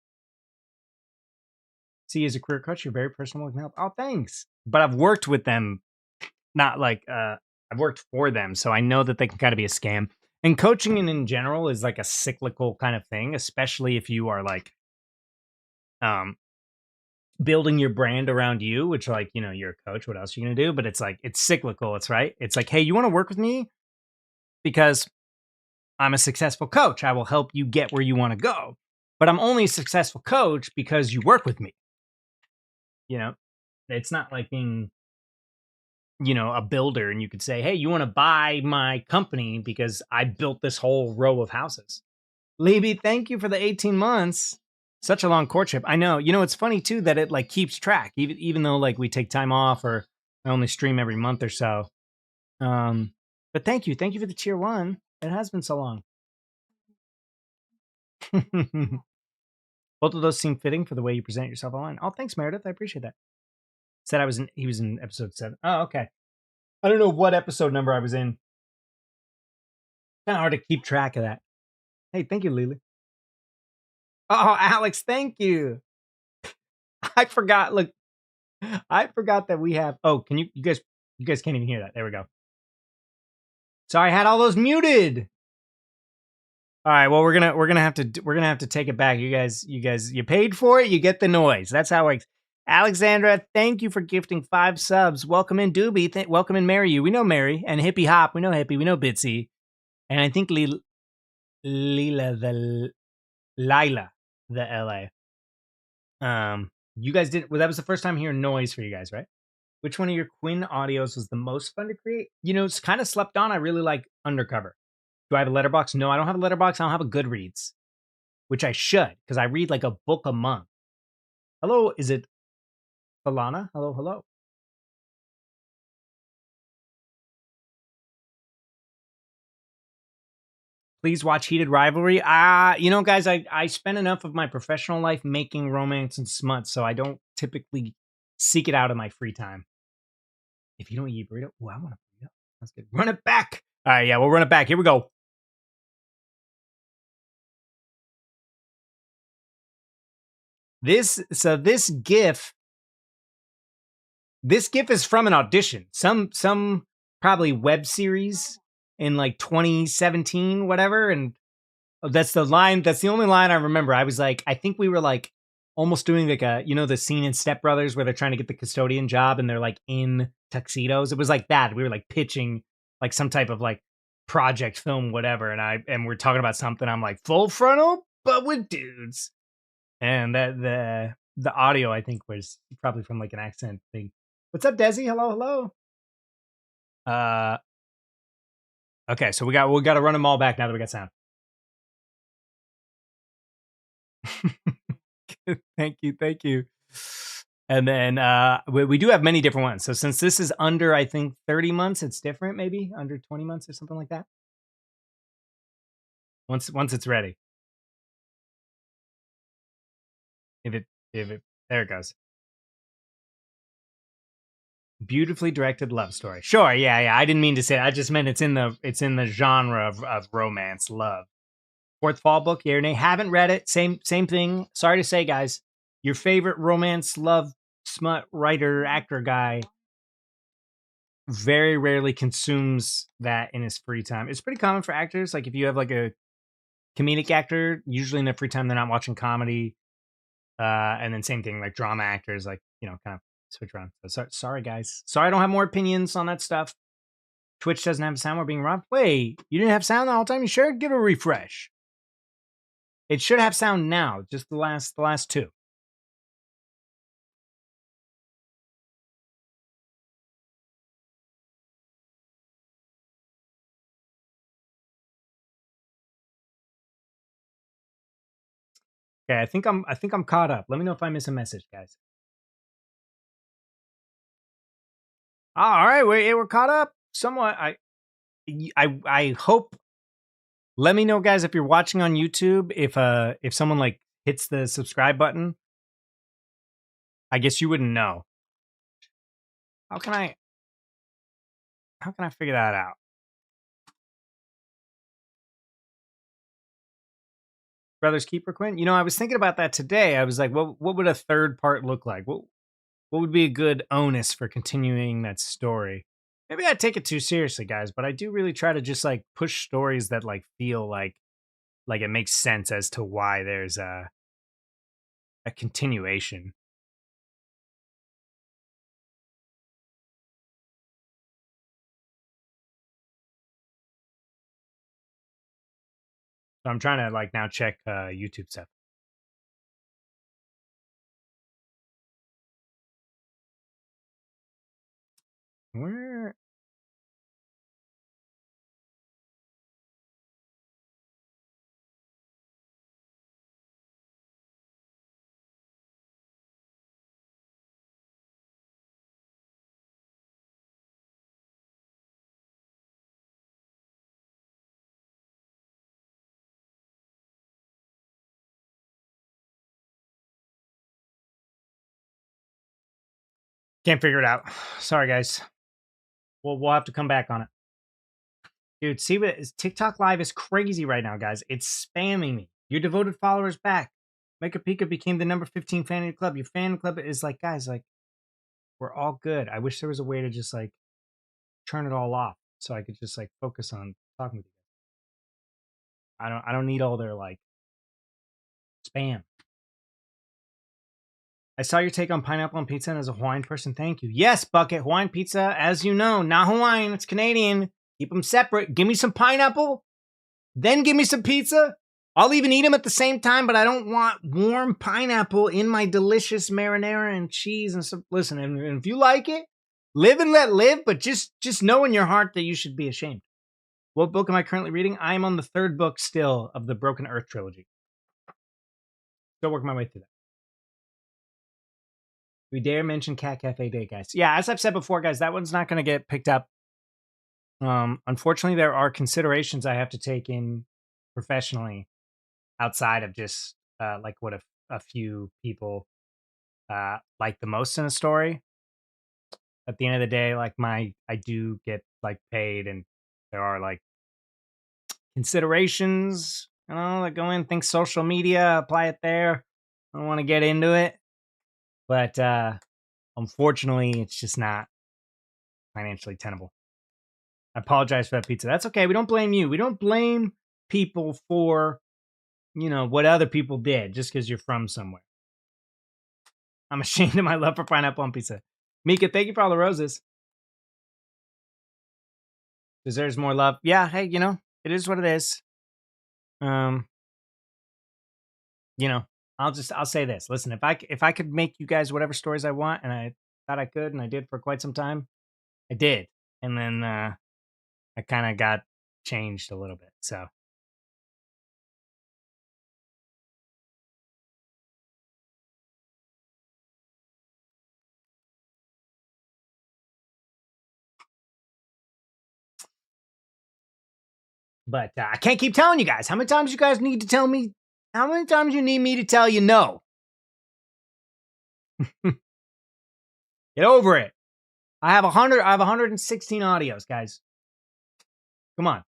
See, as a career coach, you're very personal and help. Oh, thanks. But I've worked with them, not like I've worked for them, so I know that they can kind of be a scam. And coaching in general is like a cyclical kind of thing, especially if you are like building your brand around you, which like, you're a coach. What else are you going to do? But it's like, it's cyclical. It's right. It's like, hey, you want to work with me because I'm a successful coach. I will help you get where you want to go. But I'm only a successful coach because you work with me. It's not like being, a builder and you could say, hey, you want to buy my company because I built this whole row of houses. Libby, thank you for the 18 months. Such a long courtship. I know. It's funny too that it like keeps track, even though like we take time off or I only stream every month or so. But thank you for the tier 1. It has been so long. Both of those seem fitting for the way you present yourself online. Oh, thanks, Meredith. I appreciate that. Said he was in episode 7. Oh, okay. I don't know what episode number I was in. Kind of hard to keep track of that. Hey, thank you, Lily. Oh, Alex, thank you. I forgot. Look, I forgot that we have. Oh, can you guys can't even hear that. There we go. Sorry, I had all those muted. All right, well, we're gonna have to take it back. You guys, you paid for it. You get the noise. That's how it works. Alexandra, thank you for gifting 5 subs. Welcome in, Doobie. Welcome in, Mary. We know Mary and Hippie Hop. We know Hippie. We know Bitsy, and I think Lila the LA. You guys did. Well, that was the first time hearing noise for you guys, right? Which one of your Quinn audios was the most fun to create? It's kind of slept on. I really like Undercover. Do I have a letterbox? No, I don't have a letterbox. I don't have a Goodreads, which I should because I read like a book a month. Hello, is it Alana? Hello. Please watch Heated Rivalry. Guys, I spend enough of my professional life making romance and smut, so I don't typically seek it out in my free time. If you don't eat burrito, I want a burrito. That's good. Run it back. All right, yeah, we'll run it back. Here we go. This GIF is from an audition. Some probably web series in like 2017, whatever. And that's the line. That's the only line I remember. I was like, I think we were like almost doing like the scene in Step Brothers where they're trying to get the custodian job and they're like in tuxedos. It was like that. We were like pitching like some type of like project film, whatever. And we're talking about something. I'm like full frontal, but with dudes. And that the audio I think was probably from like an accent thing. What's up, Desi? Hello. Okay, so we got to run them all back now that we got sound. Thank you. And then we do have many different ones. So since this is under, I think 30 months, it's different. Maybe under 20 months or something like that. Once it's ready. If it there it goes. Beautifully directed love story. Sure, yeah. I didn't mean to say it. I just meant it's in the genre of romance love. Fourth Fall book, yeah or nay? Haven't read it. Same thing. Sorry to say, guys. Your favorite romance love smut writer actor guy very rarely consumes that in his free time. It's pretty common for actors. Like if you have like a comedic actor, usually in their free time they're not watching comedy. And then same thing like drama actors, like kind of switch around. So sorry guys. Sorry I don't have more opinions on that stuff. Twitch doesn't have sound. We're being robbed. Wait, you didn't have sound the whole time? You sure? Give it a refresh. It should have sound now. Just the last 2. Okay, I think I'm caught up. Let me know if I miss a message, guys. All right, we're caught up somewhat. I hope. Let me know, guys, if you're watching on YouTube. If someone like hits the subscribe button, I guess you wouldn't know. How can I figure that out? Brothers Keeper Quinn. I was thinking about that today. I was like, what would a third part look like? What would be a good onus for continuing that story? Maybe I take it too seriously, guys, but I do really try to just like push stories that like feel like it makes sense as to why there's a continuation. So I'm trying to like now check YouTube stuff. Where? Can't figure it out. Sorry, guys. We'll have to come back on it. Dude, see what TikTok Live is crazy right now, guys. It's spamming me. Your devoted followers back. Mega Pika became the number 15 fan of your club. Your fan club is like, guys, like, we're all good. I wish there was a way to just like turn it all off so I could just like focus on talking with you. I don't need all their like spam. I saw your take on pineapple on pizza, and as a Hawaiian person, thank you. Yes, Bucket, Hawaiian pizza, as you know, not Hawaiian, it's Canadian. Keep them separate. Give me some pineapple, then give me some pizza. I'll even eat them at the same time, but I don't want warm pineapple in my delicious marinara and cheese and stuff. Listen, and if you like it, live and let live, but just know in your heart that you should be ashamed. What book am I currently reading? I am on the 3rd book still of the Broken Earth trilogy. Still working my way through that. We dare mention Cat Cafe Day, guys. Yeah, as I've said before, guys, that one's not going to get picked up. Unfortunately, there are considerations I have to take in professionally outside of just like what a few people like the most in a story. At the end of the day, like I do get like paid, and there are like considerations, that go in. Think social media, apply it there. I don't want to get into it, but unfortunately, it's just not financially tenable. I apologize for that pizza. That's okay. We don't blame you. We don't blame people for, what other people did just because you're from somewhere. I'm ashamed of my love for pineapple on pizza. Mika, thank you for all the roses. Deserves more love. Yeah, hey, it is what it is. I'll say this. Listen, if I could make you guys whatever stories I want, and I thought I could, and I did for quite some time, I did. And then I kind of got changed a little bit. So but I can't keep telling you guys. How many times you guys need to tell me? How many times you need me to tell you no? Get over it. I have 116 audios, guys. Come on.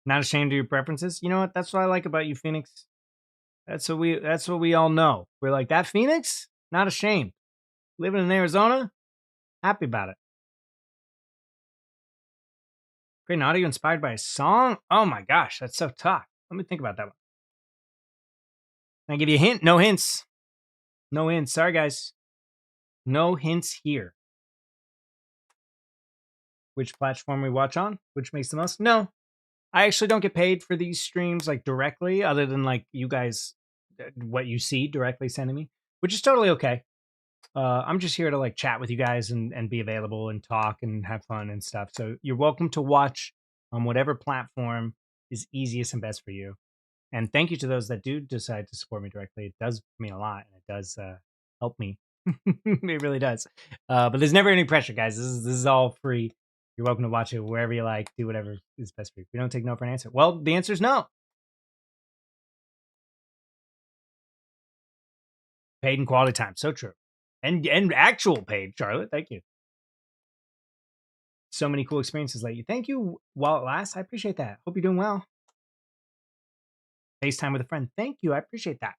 Not ashamed of your preferences. You know what? That's what I like about you, Phoenix. That's what we all know. We're like, that Phoenix, not ashamed. Living in Arizona, happy about it. Great an audio inspired by a song. Oh my gosh, that's so tough. Let me think about that one. Can I give you a hint? No hints. No hints. Sorry, guys. No hints here. Which platform we watch on? Which makes the most? No. I actually don't get paid for these streams like directly, other than like you guys, what you see directly sending me, which is totally okay. I'm just here to like chat with you guys and be available and talk and have fun and stuff. So you're welcome to watch on whatever platform is easiest and best for you. And thank you to those that do decide to support me directly. It does mean a lot, and it does help me. It really does. But there's never any pressure, guys. This is all free. You're welcome to watch it wherever you like. Do whatever is best for you. We don't take no for an answer. Well, the answer is no. Paid and quality time. So true. And actual paid, Charlotte. Thank you. So many cool experiences lately. Thank you while it lasts. I appreciate that. Hope you're doing well. FaceTime with a friend. Thank you. I appreciate that.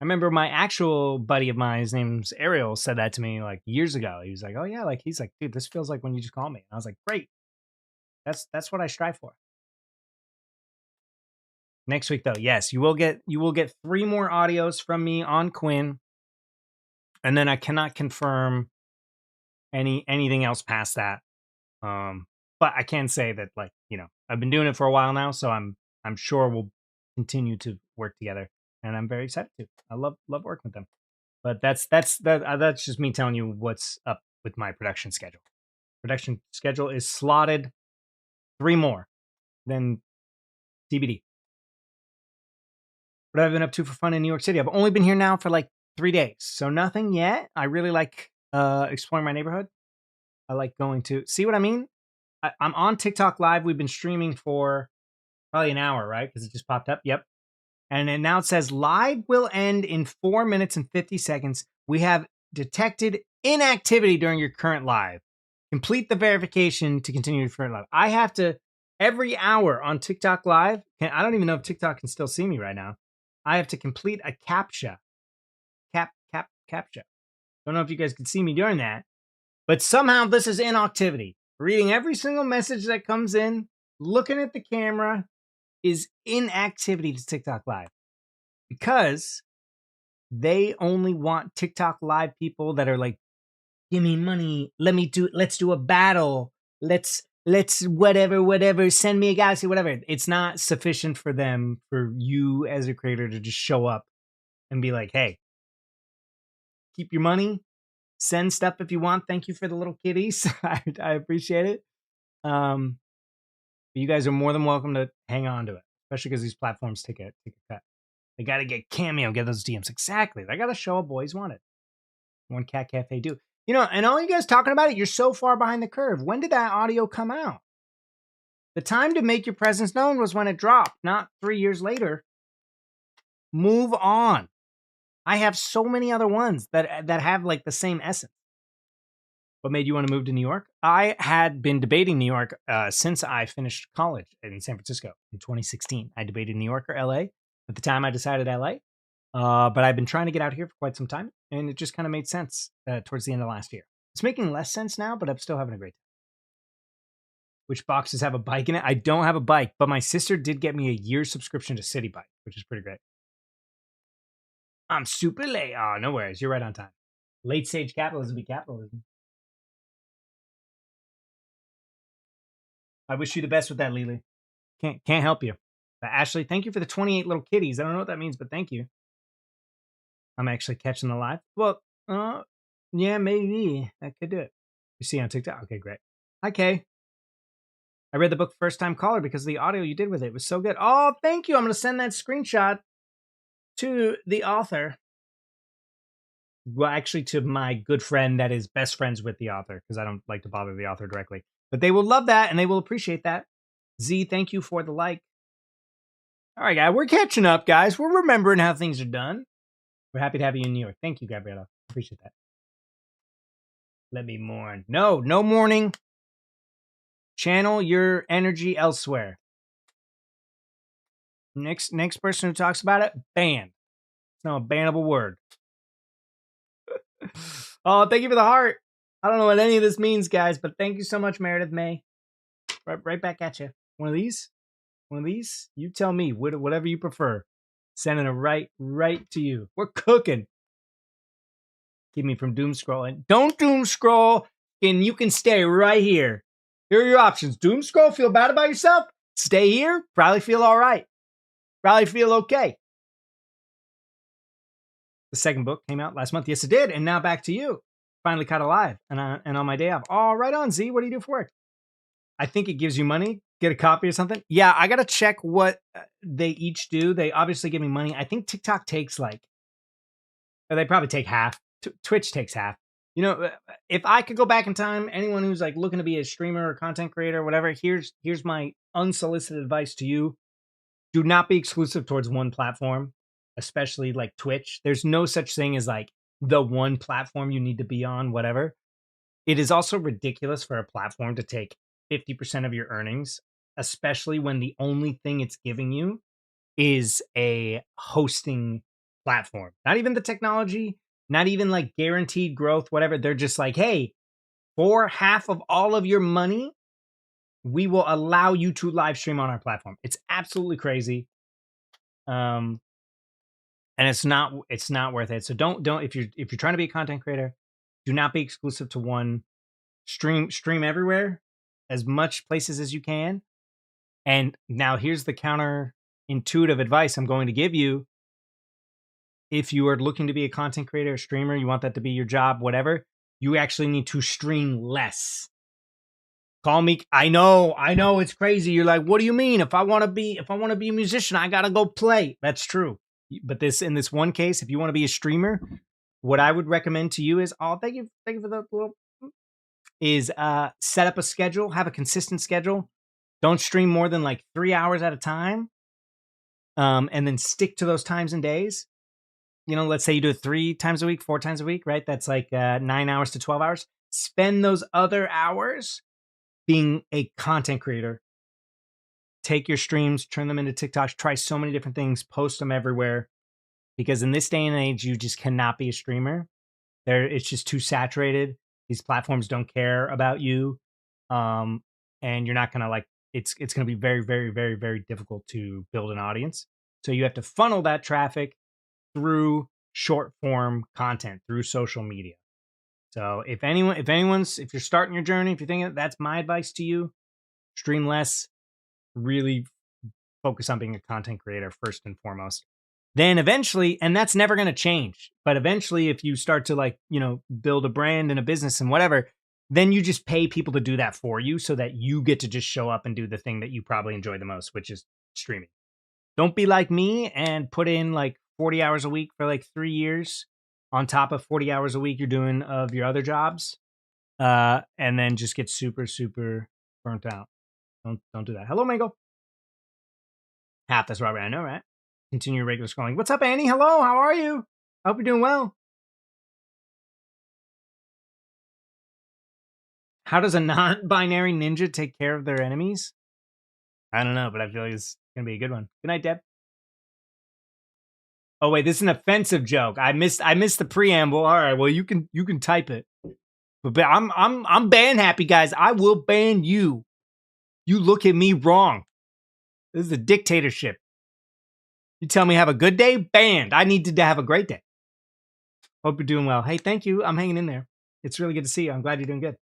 I remember my actual buddy of mine, his name's Ariel, said that to me like years ago. He was like, "Oh yeah," like he's like, "Dude, this feels like when you just call me." And I was like, "Great, that's what I strive for." Next week, though, yes, you will get 3 more audios from me on Quinn, and then I cannot confirm anything else past that. but I can say that, like, I've been doing it for a while now, so I'm sure we'll continue to work together, and I'm very excited to. I love working with them. But that's just me telling you what's up with my production schedule. Production schedule is slotted 3 more, then TBD. What have I been up to for fun in New York City? I've only been here now for like 3 days, so nothing yet. I really like exploring my neighborhood. I like going to see what I mean. I'm on TikTok live. We've been streaming for probably an hour, right? Because it just popped up. Yep. And then now it says live will end in 4 minutes and 50 seconds. We have detected inactivity during your current live. Complete the verification to continue your current live. I have to every hour on TikTok live. I don't even know if TikTok can still see me right now. I have to complete a CAPTCHA. CAPTCHA. Don't know if you guys can see me doing that, but somehow this is inactivity. Reading every single message that comes in, looking at the camera is inactivity to TikTok live because they only want TikTok live people that are like, give me money. Let's do a battle. Let's whatever, send me a galaxy, whatever. It's not sufficient for them, for you as a creator to just show up and be like, hey, keep your money, send stuff if you want. Thank you for the little kitties. I appreciate it. But you guys are more than welcome to hang on to it, especially because these platforms take a cut. They got to get Cameo, get those DMs. Exactly. They got to show up boys want it. One Cat Cafe do. And all you guys talking about it, you're so far behind the curve. When did that audio come out? The time to make your presence known was when it dropped, not 3 years later. Move on. I have so many other ones that have like the same essence. What made you want to move to New York? I had been debating New York since I finished college in San Francisco in 2016. I debated New York or LA. At the time, I decided LA. But I've been trying to get out here for quite some time, and it just kind of made sense towards the end of last year. It's making less sense now, but I'm still having a great time. Which boxes have a bike in it? I don't have a bike, but my sister did get me a year's subscription to City Bike, which is pretty great. I'm super late. Oh, no worries. You're right on time. Late stage capitalism be capitalism. I wish you the best with that, Lily. Can't help you. But Ashley, thank you for the 28 little kitties. I don't know what that means, but thank you. I'm actually catching the live. Well, yeah, maybe I could do it. You see on TikTok? Okay, great. Hi, Kay. I read the book First Time Caller because of the audio you did with it. It was so good. Oh, thank you. I'm going to send that screenshot to the author. Well, actually, to my good friend that is best friends with the author, because I don't like to bother the author directly. But they will love that, and they will appreciate that. Z, thank you for the like. All right, guys, we're catching up, guys. We're remembering how things are done. We're happy to have you in New York. Thank you, Gabriella. Appreciate that. Let me mourn. No mourning. Channel your energy elsewhere. Next person who talks about it, banned. It's not a bannable word. Oh, thank you for the heart. I don't know what any of this means, guys, but thank you so much, Meredith May. Right back at you. One of these? One of these? You tell me, whatever you prefer. Sending it right to you. We're cooking. Keep me from doom scrolling. Don't doom scroll, and you can stay right here. Here are your options. Doom scroll, feel bad about yourself. Stay here, probably feel all right. Probably feel okay. The second book came out last month. Yes, it did. And now back to you. Finally caught alive and on my day off. Oh, right on, Z. What do you do for work? I think it gives you money. Get a copy or something. Yeah, I got to check what they each do. They obviously give me money. I think TikTok takes they probably take half. Twitch takes half. If I could go back in time, anyone who's like looking to be a streamer or content creator or whatever, here's my unsolicited advice to you. Do not be exclusive towards one platform, especially like Twitch. There's no such thing as like the one platform you need to be on, whatever. It is also ridiculous for a platform to take 50% of your earnings, especially when the only thing it's giving you is a hosting platform. Not even the technology, not even like guaranteed growth, whatever. They're just like, hey, for half of all of your money, we will allow you to live stream on our platform. It's absolutely crazy. And it's not worth it. So don't if you're trying to be a content creator, do not be exclusive to one stream everywhere. as much places as you can. And now here's the counterintuitive advice I'm going to give you. If you are looking to be a content creator, a streamer, you want that to be your job, whatever, you actually need to stream less. Call me. I know it's crazy. You're like, what do you mean? If I want to be a musician, I got to go play. That's true. But in this one case, if you want to be a streamer, what I would recommend to you is, thank you for the little, is set up a schedule, have a consistent schedule. Don't stream more than like 3 hours at a time. And then stick to those times and days. Let's say you do it 3 times a week, 4 times a week, right? That's like 9 hours to 12 hours. Spend those other hours being a content creator. Take your streams, turn them into TikToks, try so many different things, post them everywhere. Because in this day and age, you just cannot be a streamer. It's just too saturated. These platforms don't care about you. And you're not going to it's going to be very, very, very, very difficult to build an audience. So you have to funnel that traffic through short form content, through social media. So if you're starting your journey, if you're thinking, that's my advice to you, stream less, really focus on being a content creator first and foremost. Then eventually, and that's never going to change, but eventually if you start to build a brand and a business and whatever, then you just pay people to do that for you so that you get to just show up and do the thing that you probably enjoy the most, which is streaming. Don't be like me and put in 40 hours a week for 3 years on top of 40 hours a week you're doing of your other jobs, and then just get super, super burnt out. Don't do that. Hello, Mango. That's Robert. I know, right? Continue regular scrolling. What's up, Annie? Hello, how are you? I hope you're doing well. How does a non-binary ninja take care of their enemies? I don't know, but I feel like it's going to be a good one. Good night, Deb. Oh wait, this is an offensive joke. I missed the preamble. All right, well you can type it. But I'm ban happy, guys. I will ban you. You look at me wrong. This is a dictatorship. You tell me have a good day, banned. I need to have a great day. Hope you're doing well. Hey, thank you. I'm hanging in there. It's really good to see you. I'm glad you're doing good.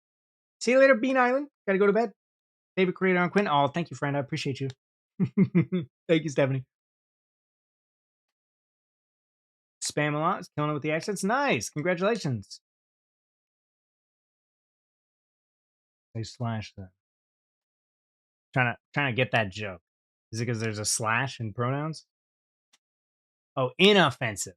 See you later, Bean Island. Gotta go to bed. Favorite creator on Quinn. Oh, thank you, friend. I appreciate you. Thank you, Stephanie. Spam a lot. It's killing it with the accents. Nice. Congratulations. They slash that. Trying to get that joke. Is it because there's a slash in pronouns? Oh, inoffensive.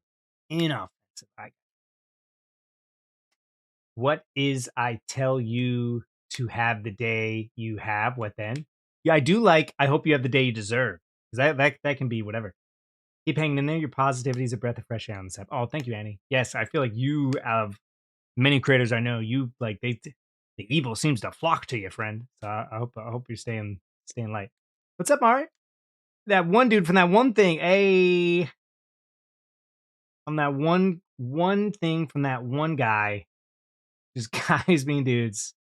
What is I tell you to have the day you have? What then? Yeah, I do I hope you have the day you deserve. Because that can be whatever. Keep hanging in there. Your positivity is a breath of fresh air on this app. Oh, thank you, Annie. Yes, I feel like you, out of many creators I know, you the evil seems to flock to you, friend. So I hope you're staying light. What's up, Mari? That one dude from that one thing. Hey, from that one thing from that one guy. Just guys being dudes.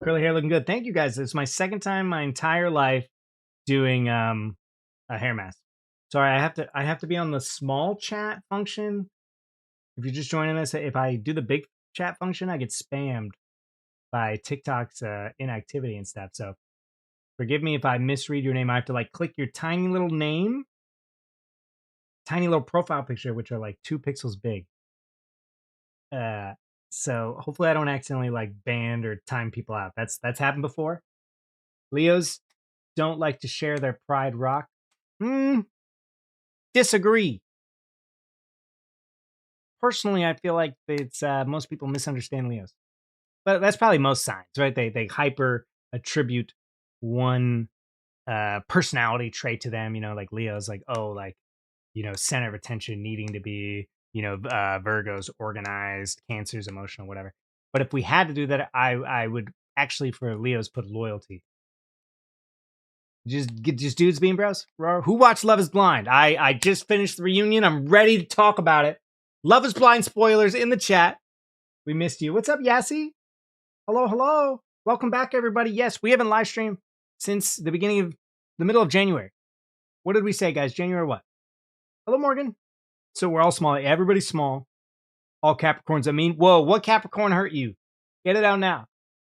Curly hair looking good. Thank you, guys. It's my second time my entire life doing a hair mask. Sorry, I have to be on the small chat function. If you're just joining us, if I do the big chat function, I get spammed by TikTok's inactivity and stuff. So forgive me if I misread your name. I have to click your tiny little name, tiny little profile picture, which are 2 pixels big. So hopefully I don't accidentally ban or time people out. That's happened before. Leos don't like to share their pride rock. Disagree. Personally, I feel like it's most people misunderstand Leos. But that's probably most signs, right? They hyper attribute one personality trait to them, like Leo's center of attention, needing to be, Virgo's organized, Cancer's emotional, whatever. But if we had to do that, I would actually, for Leo's, put loyalty. Just dudes being bros. Who watched Love is Blind? I just finished the reunion. I'm ready to talk about it. Love is Blind spoilers in the chat. We missed you. What's up, Yassi? Hello. Welcome back, everybody. Yes, we haven't live streamed since the middle of January. What did we say, guys? January what? Hello, Morgan. So we're all small. Everybody's small. All Capricorns. I mean, whoa, what Capricorn hurt you? Get it out now.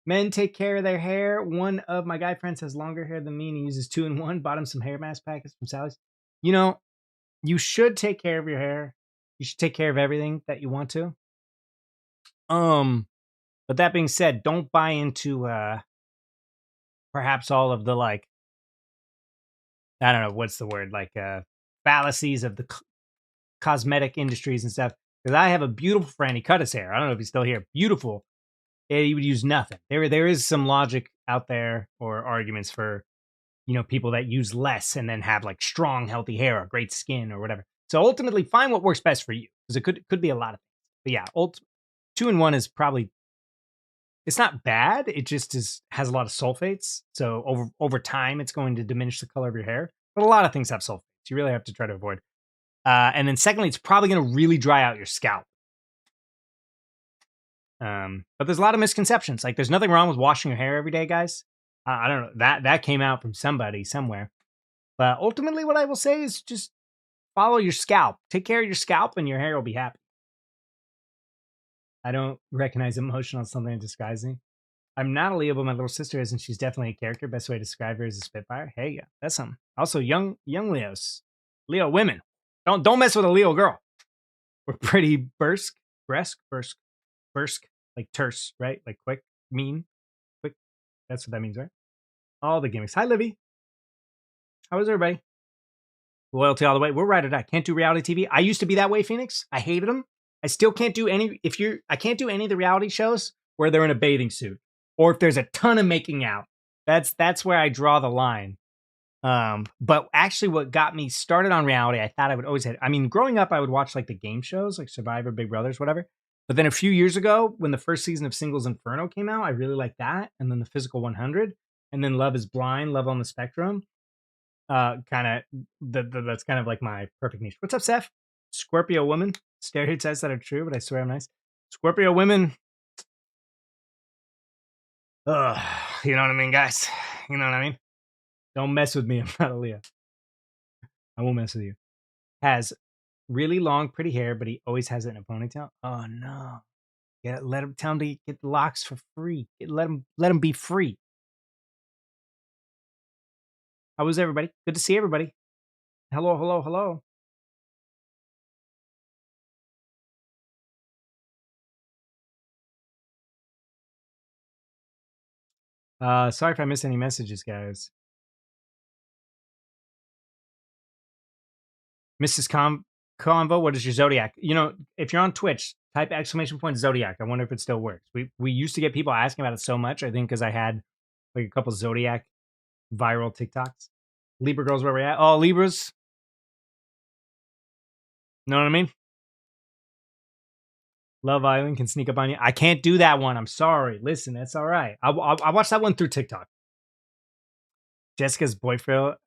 Men take care of their hair. One of my guy friends has longer hair than me and he uses 2-in-1. Bought him some hair mask packets from Sally's. You know, you should take care of your hair. You should take care of everything that you want to. But that being said, don't buy into perhaps all of the like, I don't know what's the word, like fallacies of the cosmetic industries and stuff. Because I have a beautiful friend. He cut his hair. I don't know if he's still here. Beautiful. He would use nothing. There is some logic out there or arguments for, you know, people that use less and then have like strong, healthy hair or great skin or whatever. So ultimately, find what works best for you because it could be a lot of things. But yeah, 2-in-1 is probably, it's not bad. It just has a lot of sulfates. So over time, it's going to diminish the color of your hair. But a lot of things have sulfates. You really have to try to avoid. And then secondly, it's probably going to really dry out your scalp. But there's a lot of misconceptions. Like there's nothing wrong with washing your hair every day, guys. I don't know. That came out from somebody somewhere. But ultimately, what I will say is just follow your scalp. Take care of your scalp and your hair will be happy. I don't recognize emotion on something that describes me. I'm not a Leo, but my little sister is, and she's definitely a character. Best way to describe her is a Spitfire. Hey, yeah, that's something. Also, young Leos, Leo women. Don't mess with a Leo girl. We're pretty brusque, like terse, right? Like quick, mean, quick. That's what that means, right? All the gimmicks. Hi, Livy. How is everybody? Loyalty all the way. We're right or die. Can't do reality TV. I used to be that way, Phoenix. I hated them. I still can't do any. I can't do any of the reality shows where they're in a bathing suit or if there's a ton of making out. That's where I draw the line. But actually, what got me started on reality, I thought I would always have. I mean, growing up, I would watch like the game shows, like Survivor, Big Brothers, whatever. But then a few years ago, when the first season of Singles Inferno came out, I really liked that. And then the Physical 100, and then Love is Blind, Love on the Spectrum. Kind of that's kind of like my perfect niche. What's up, Seth? Scorpio woman. Stereotypes that are true, but I swear I'm nice. Scorpio women. Ugh, you know what I mean, guys? You know what I mean? Don't mess with me. I'm not a Leo. I won't mess with you. Has really long, pretty hair, but he always has it in a ponytail. Oh no! Yeah, tell him to get the locks for free. Let him be free. How was everybody? Good to see everybody. Hello. Sorry if I missed any messages, guys. Mrs. Convo, what is your zodiac? You know, if you're on Twitch, type !! Zodiac. I wonder if it still works. We used to get people asking about it so much. I think because I had like a couple zodiac viral TikToks. Libra girls, where we at? Oh, Libras. Know what I mean? Love Island can sneak up on you. I can't do that one. I'm sorry. Listen, that's all right. I watched that one through TikTok. Jessica's boyfriend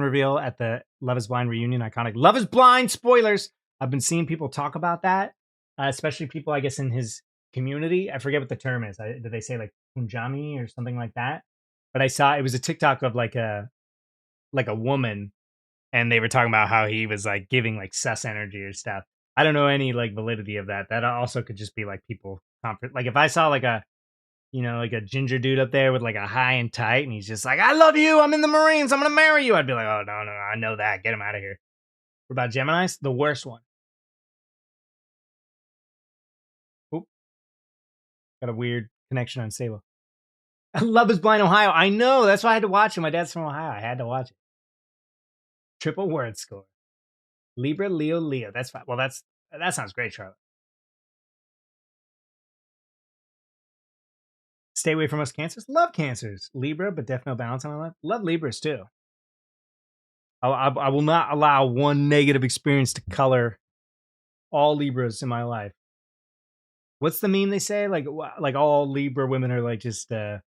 reveal at the Love is Blind reunion. Iconic. Love is Blind spoilers. I've been seeing people talk about that, especially people, I guess, in his community. I forget what the term is. Did they say like Punjami or something like that? But I saw it was a TikTok of like a woman, and they were talking about how he was like giving like sus energy or stuff. I don't know any like validity of that. That also could just be like people comfort. Like if I saw like a, you know, like a ginger dude up there with like a high and tight, and he's just like, "I love you. I'm in the Marines. I'm gonna marry you." I'd be like, "Oh no, I know that. Get him out of here." What about Gemini's? The worst one. Oop, got a weird connection unstable. Love is Blind, Ohio. I know. That's why I had to watch it. My dad's from Ohio. I had to watch it. Triple word score. Libra, Leo. That's fine. Well, that sounds great, Charlotte. Stay away from us cancers. Love cancers. Libra, but definitely no balance in my life. Love Libras too. I will not allow one negative experience to color all Libras in my life. What's the meme they say? Like all Libra women are like just I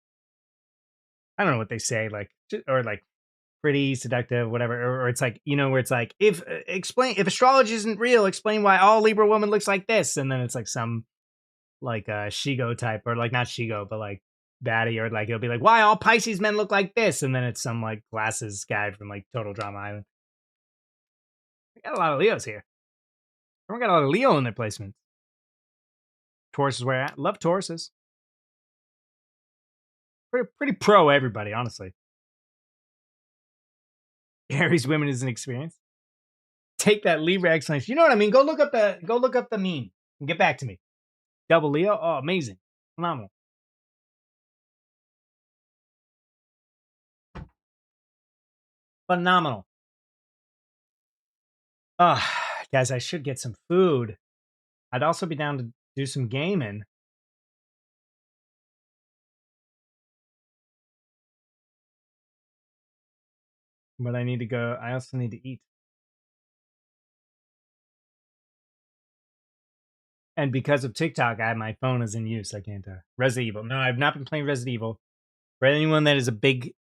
don't know what they say, like or like pretty seductive, whatever. Or it's like, you know, where it's like if astrology isn't real, explain why all Libra woman looks like this, and then it's like some like Shigo type, or like not Shigo, but like baddie, or like it'll be like why all Pisces men look like this, and then it's some like glasses guy from like Total Drama Island. We got a lot of Leos here. We got a lot of Leo in their placements. Taurus is where I love Tauruses. pretty pro everybody, honestly. Harry's women is an experience. Take that Libra explanation. You know what I mean? Go look up the meme and get back to me. Double Leo. Oh, amazing. Phenomenal. Phenomenal. Guys, I should get some food. I'd also be down to do some gaming. But I need to go. I also need to eat. And because of TikTok, my phone is in use. I can't. Resident Evil. No, I've not been playing Resident Evil. For anyone that is a big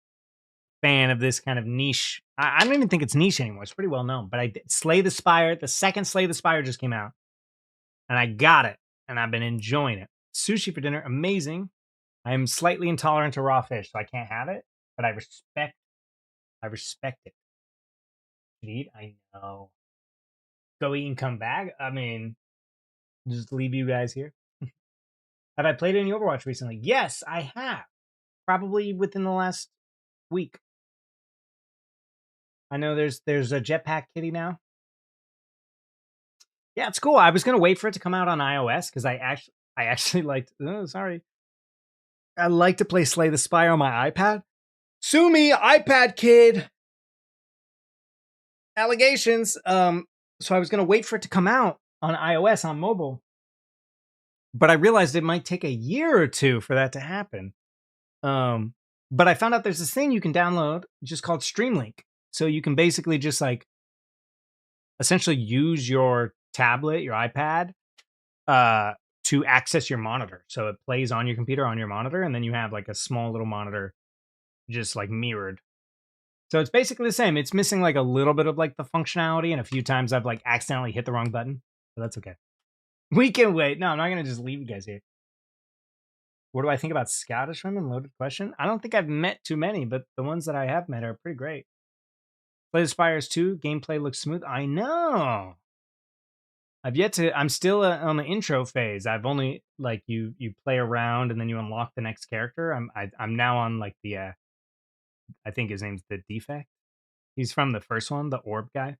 fan of this kind of niche, I don't even think it's niche anymore. It's pretty well known. But I did Slay the Spire. The second Slay the Spire just came out, and I got it, and I've been enjoying it. Sushi for dinner, amazing. I am slightly intolerant to raw fish, so I can't have it. But I respect it. Eat, I know. Go eat and come back. I mean, just leave you guys here. Have I played any Overwatch recently? Yes, I have. Probably within the last week. I know there's a jetpack kitty now. Yeah, it's cool. I was gonna wait for it to come out on iOS because I actually liked. Oh, sorry. I like to play Slay the Spire on my iPad. Sue me, iPad kid. Allegations. So I was gonna wait for it to come out on iOS on mobile, but I realized it might take a year or two for that to happen. But I found out there's this thing you can download just called Streamlink. So you can basically just like essentially use your tablet, your iPad, to access your monitor. So it plays on your computer on your monitor, and then you have like a small little monitor just like mirrored. So it's basically the same. It's missing like a little bit of like the functionality, and a few times I've like accidentally hit the wrong button. But that's okay. We can wait. No, I'm not gonna just leave you guys here. What do I think about Scottish women? Loaded question. I don't think I've met too many, but the ones that I have met are pretty great. Play the Spires 2. Gameplay looks smooth. I know. I've yet to. I'm still on the intro phase. I've only like you play around and then you unlock the next character. I'm now on like the. I think his name's the Defect. He's from the first one, the orb guy.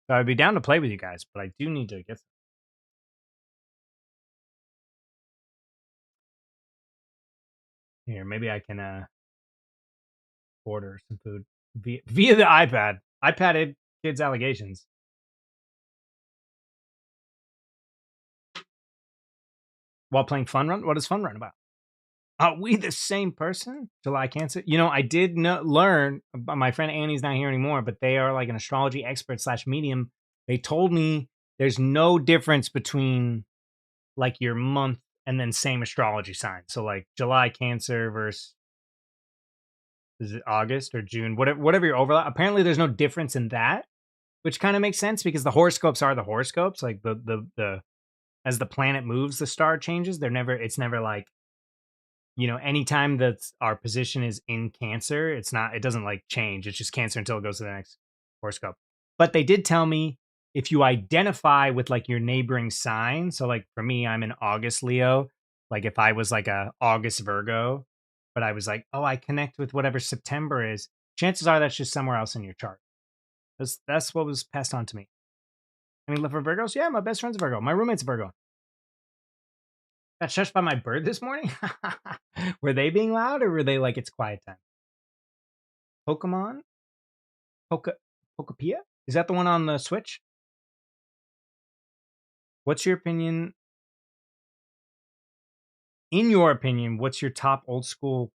So I'd be down to play with you guys, but I do need to get. Here, maybe I can order some food via the iPad. iPad kids allegations. While playing Fun Run? What is Fun Run about? Are we the same person? July Cancer? You know, I did learn, my friend Annie's not here anymore, but they are like an astrology expert / medium. They told me there's no difference between like your month and then same astrology sign. So like July Cancer versus is it August or June? Whatever your overlap. Apparently there's no difference in that, which kind of makes sense because the horoscopes are the horoscopes. Like the as the planet moves, the star changes. It's never like, you know, anytime that our position is in Cancer, it doesn't like change. It's just Cancer until it goes to the next horoscope. But they did tell me if you identify with like your neighboring sign, so like for me, I'm an August Leo. Like if I was like a August Virgo, but I was like, oh, I connect with whatever September is, chances are that's just somewhere else in your chart. That's what was passed on to me. I mean, for Virgos, yeah, my best friend's a Virgo. My roommate's a Virgo. Got shushed by my bird this morning? Were they being loud or were they like it's quiet time? Pokemon? Pokapia? Is that the one on the Switch? What's your opinion? In your opinion, what's your top old school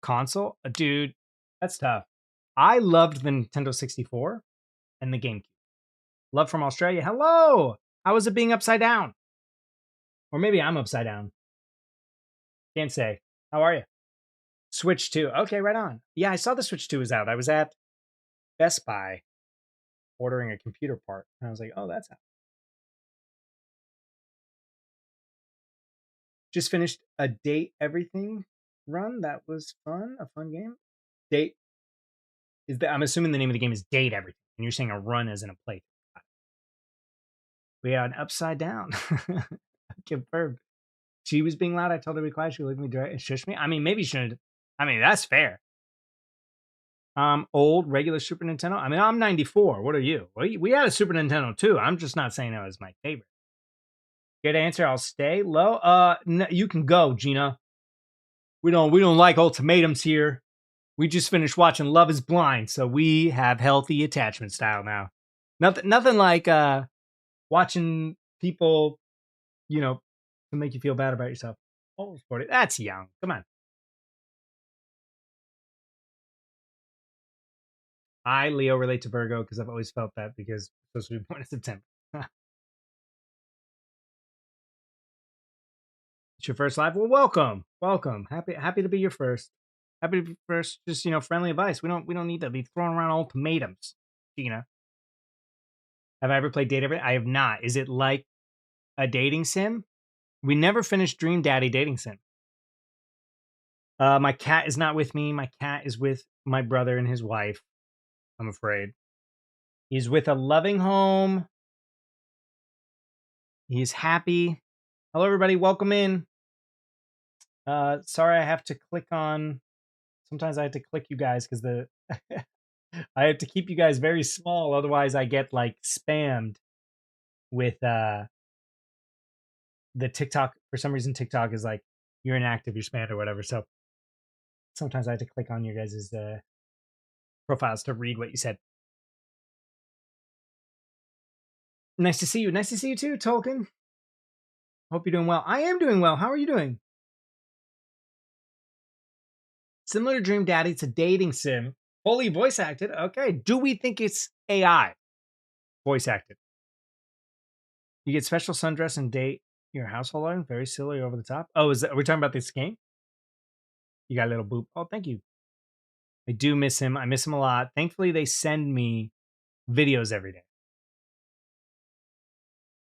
console? Dude, that's tough. I loved the Nintendo 64 and the GameCube. Love from Australia. Hello! How is it being upside down? Or maybe I'm upside down. Can't say. How are you? Switch 2. Okay, right on. Yeah, I saw the Switch 2 was out. I was at Best Buy ordering a computer part. And I was like, oh, that's out. Just finished a Date Everything run. That was fun. A fun game. Date is I'm assuming the name of the game is Date Everything. And you're saying a run as in a play. We are an upside down. Confirmed. She was being loud. I told her to be quiet. She looked at me direct and shushed me. I mean, maybe she shouldn't. I mean, that's fair. Old regular Super Nintendo. I mean, I'm 94. What are you? We had a Super Nintendo too. I'm just not saying that was my favorite. Good answer. I'll stay. Low. You can go, Gina. We don't like ultimatums here. We just finished watching Love Is Blind, so we have healthy attachment style now. Nothing like watching people, to make you feel bad about yourself. Oh, 40. That's young. Come on. I, Leo, relate to Virgo because I've always felt that because I'm supposed to be born in September. It's your first live. Well, welcome. Happy to be your first. Happy to be first. Just friendly advice. We don't need to be throwing around ultimatums. Have I ever played Date Every? I have not. Is it like a dating sim? We never finished Dream Daddy dating sim. My cat is not with me. My cat is with my brother and his wife. I'm afraid. He's with a loving home. He's happy. Hello, everybody. Welcome in. Sorry, I have to click on. Sometimes I have to click you guys because I have to keep you guys very small. Otherwise, I get spammed with the TikTok. For some reason, TikTok is like, you're inactive, you're spammed or whatever. So sometimes I have to click on your guys' profiles to read what you said. Nice to see you. Nice to see you too, Tolkien. Hope you're doing well. I am doing well. How are you doing? Similar to Dream Daddy, it's a dating sim. Fully voice acted. Okay. Do we think it's AI? Voice acted. You get special sundress and date your household item. Very silly, over the top. Oh, are we talking about this game? You got a little boop. Oh, thank you. I do miss him. I miss him a lot. Thankfully, they send me videos every day.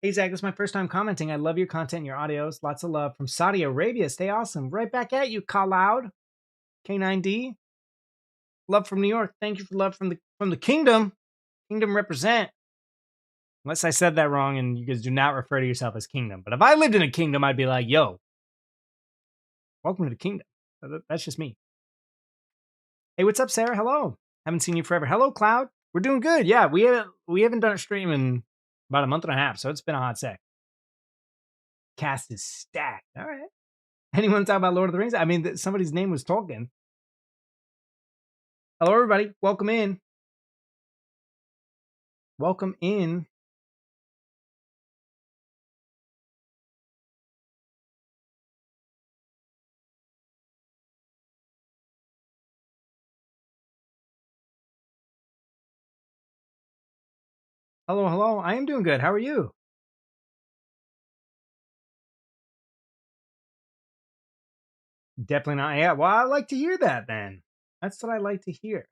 Hey, Zach, this is my first time commenting. I love your content and your audios. Lots of love from Saudi Arabia. Stay awesome. Right back at you, Cloud. K9D. Love from New York. Thank you for love from the kingdom. Kingdom represent. Unless I said that wrong and you guys do not refer to yourself as kingdom. But if I lived in a kingdom, I'd be like, yo, welcome to the kingdom. That's just me. Hey, what's up, Sarah? Hello. Haven't seen you forever. Hello, Cloud. We're doing good. Yeah, we haven't done a stream in about a month and a half, so it's been a hot sec. Cast is stacked. All right. Anyone talk about Lord of the Rings? I mean, somebody's name was Tolkien. Hello, everybody. Welcome in. Welcome in. Hello. I am doing good. How are you? Definitely not. Yeah, well, I like to hear that then. That's what I like to hear.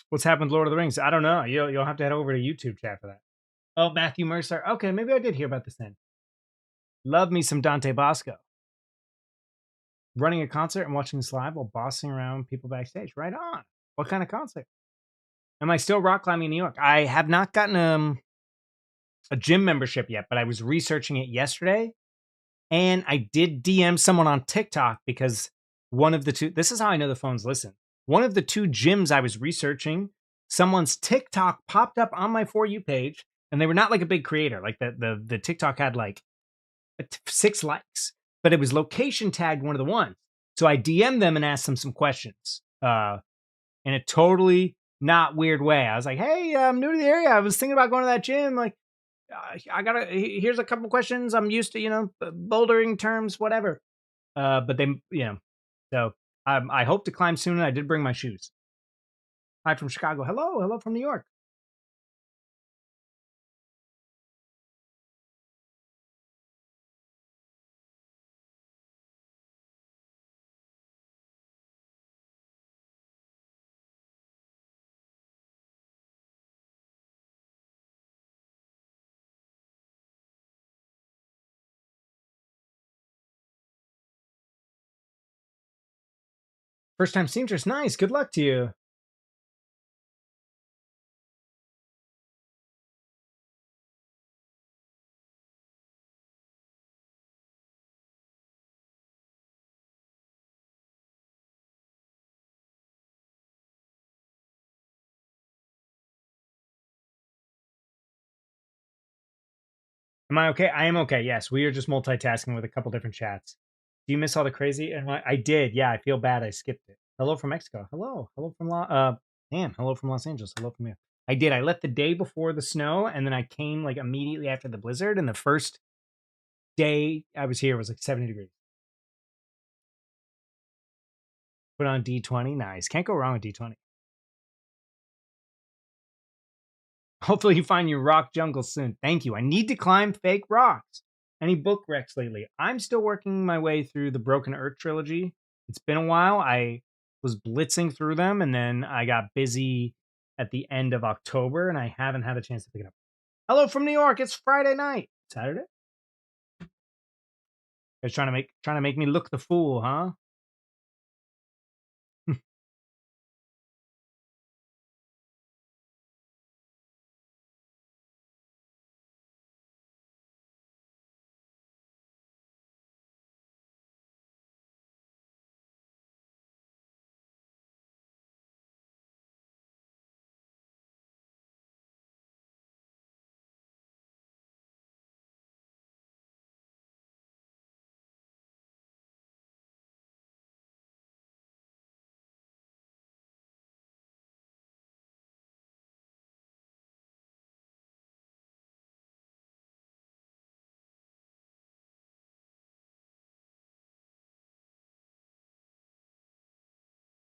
What's happened with Lord of the Rings? I don't know. You'll have to head over to YouTube chat for that. Oh, Matthew Mercer. Okay, maybe I did hear about this then. Love me some Dante Bosco. Running a concert and watching this live while bossing around people backstage. Right on. What kind of concert? Am I still rock climbing in New York? I have not gotten a gym membership yet, but I was researching it yesterday. And I did DM someone on TikTok because one of the two, this is how I know the phones listen. One of the two gyms I was researching, someone's TikTok popped up on my For You page, and they were not like a big creator. Like the TikTok had like 6 likes, but it was location tagged one of the ones. So I DM'd them and asked them some questions in a totally not weird way. I was like, hey, I'm new to the area. I was thinking about going to that gym. Like, here's a couple questions. I'm used to, bouldering terms, whatever. But they, so I hope to climb soon. And I did bring my shoes. Hi from Chicago. Hello from New York. First time seamstress. Nice. Good luck to you. Am I okay? I am okay. Yes, we are just multitasking with a couple different chats. Do you miss all the crazy? And I did. Yeah, I feel bad. I skipped it. Hello from Mexico. Hello. Hello from Hello from Los Angeles. Hello from here. I did. I left the day before the snow, and then I came like immediately after the blizzard. And the first day I was here was like 70 degrees. Put on D20. Nice. Can't go wrong with D20. Hopefully you find your rock jungle soon. Thank you. I need to climb fake rocks. Any book wrecks lately? I'm still working my way through the Broken Earth trilogy. It's been a while. I was blitzing through them, and then I got busy at the end of October, and I haven't had a chance to pick it up. Hello from New York. It's Friday night. Saturday. Guys trying to make me look the fool, huh?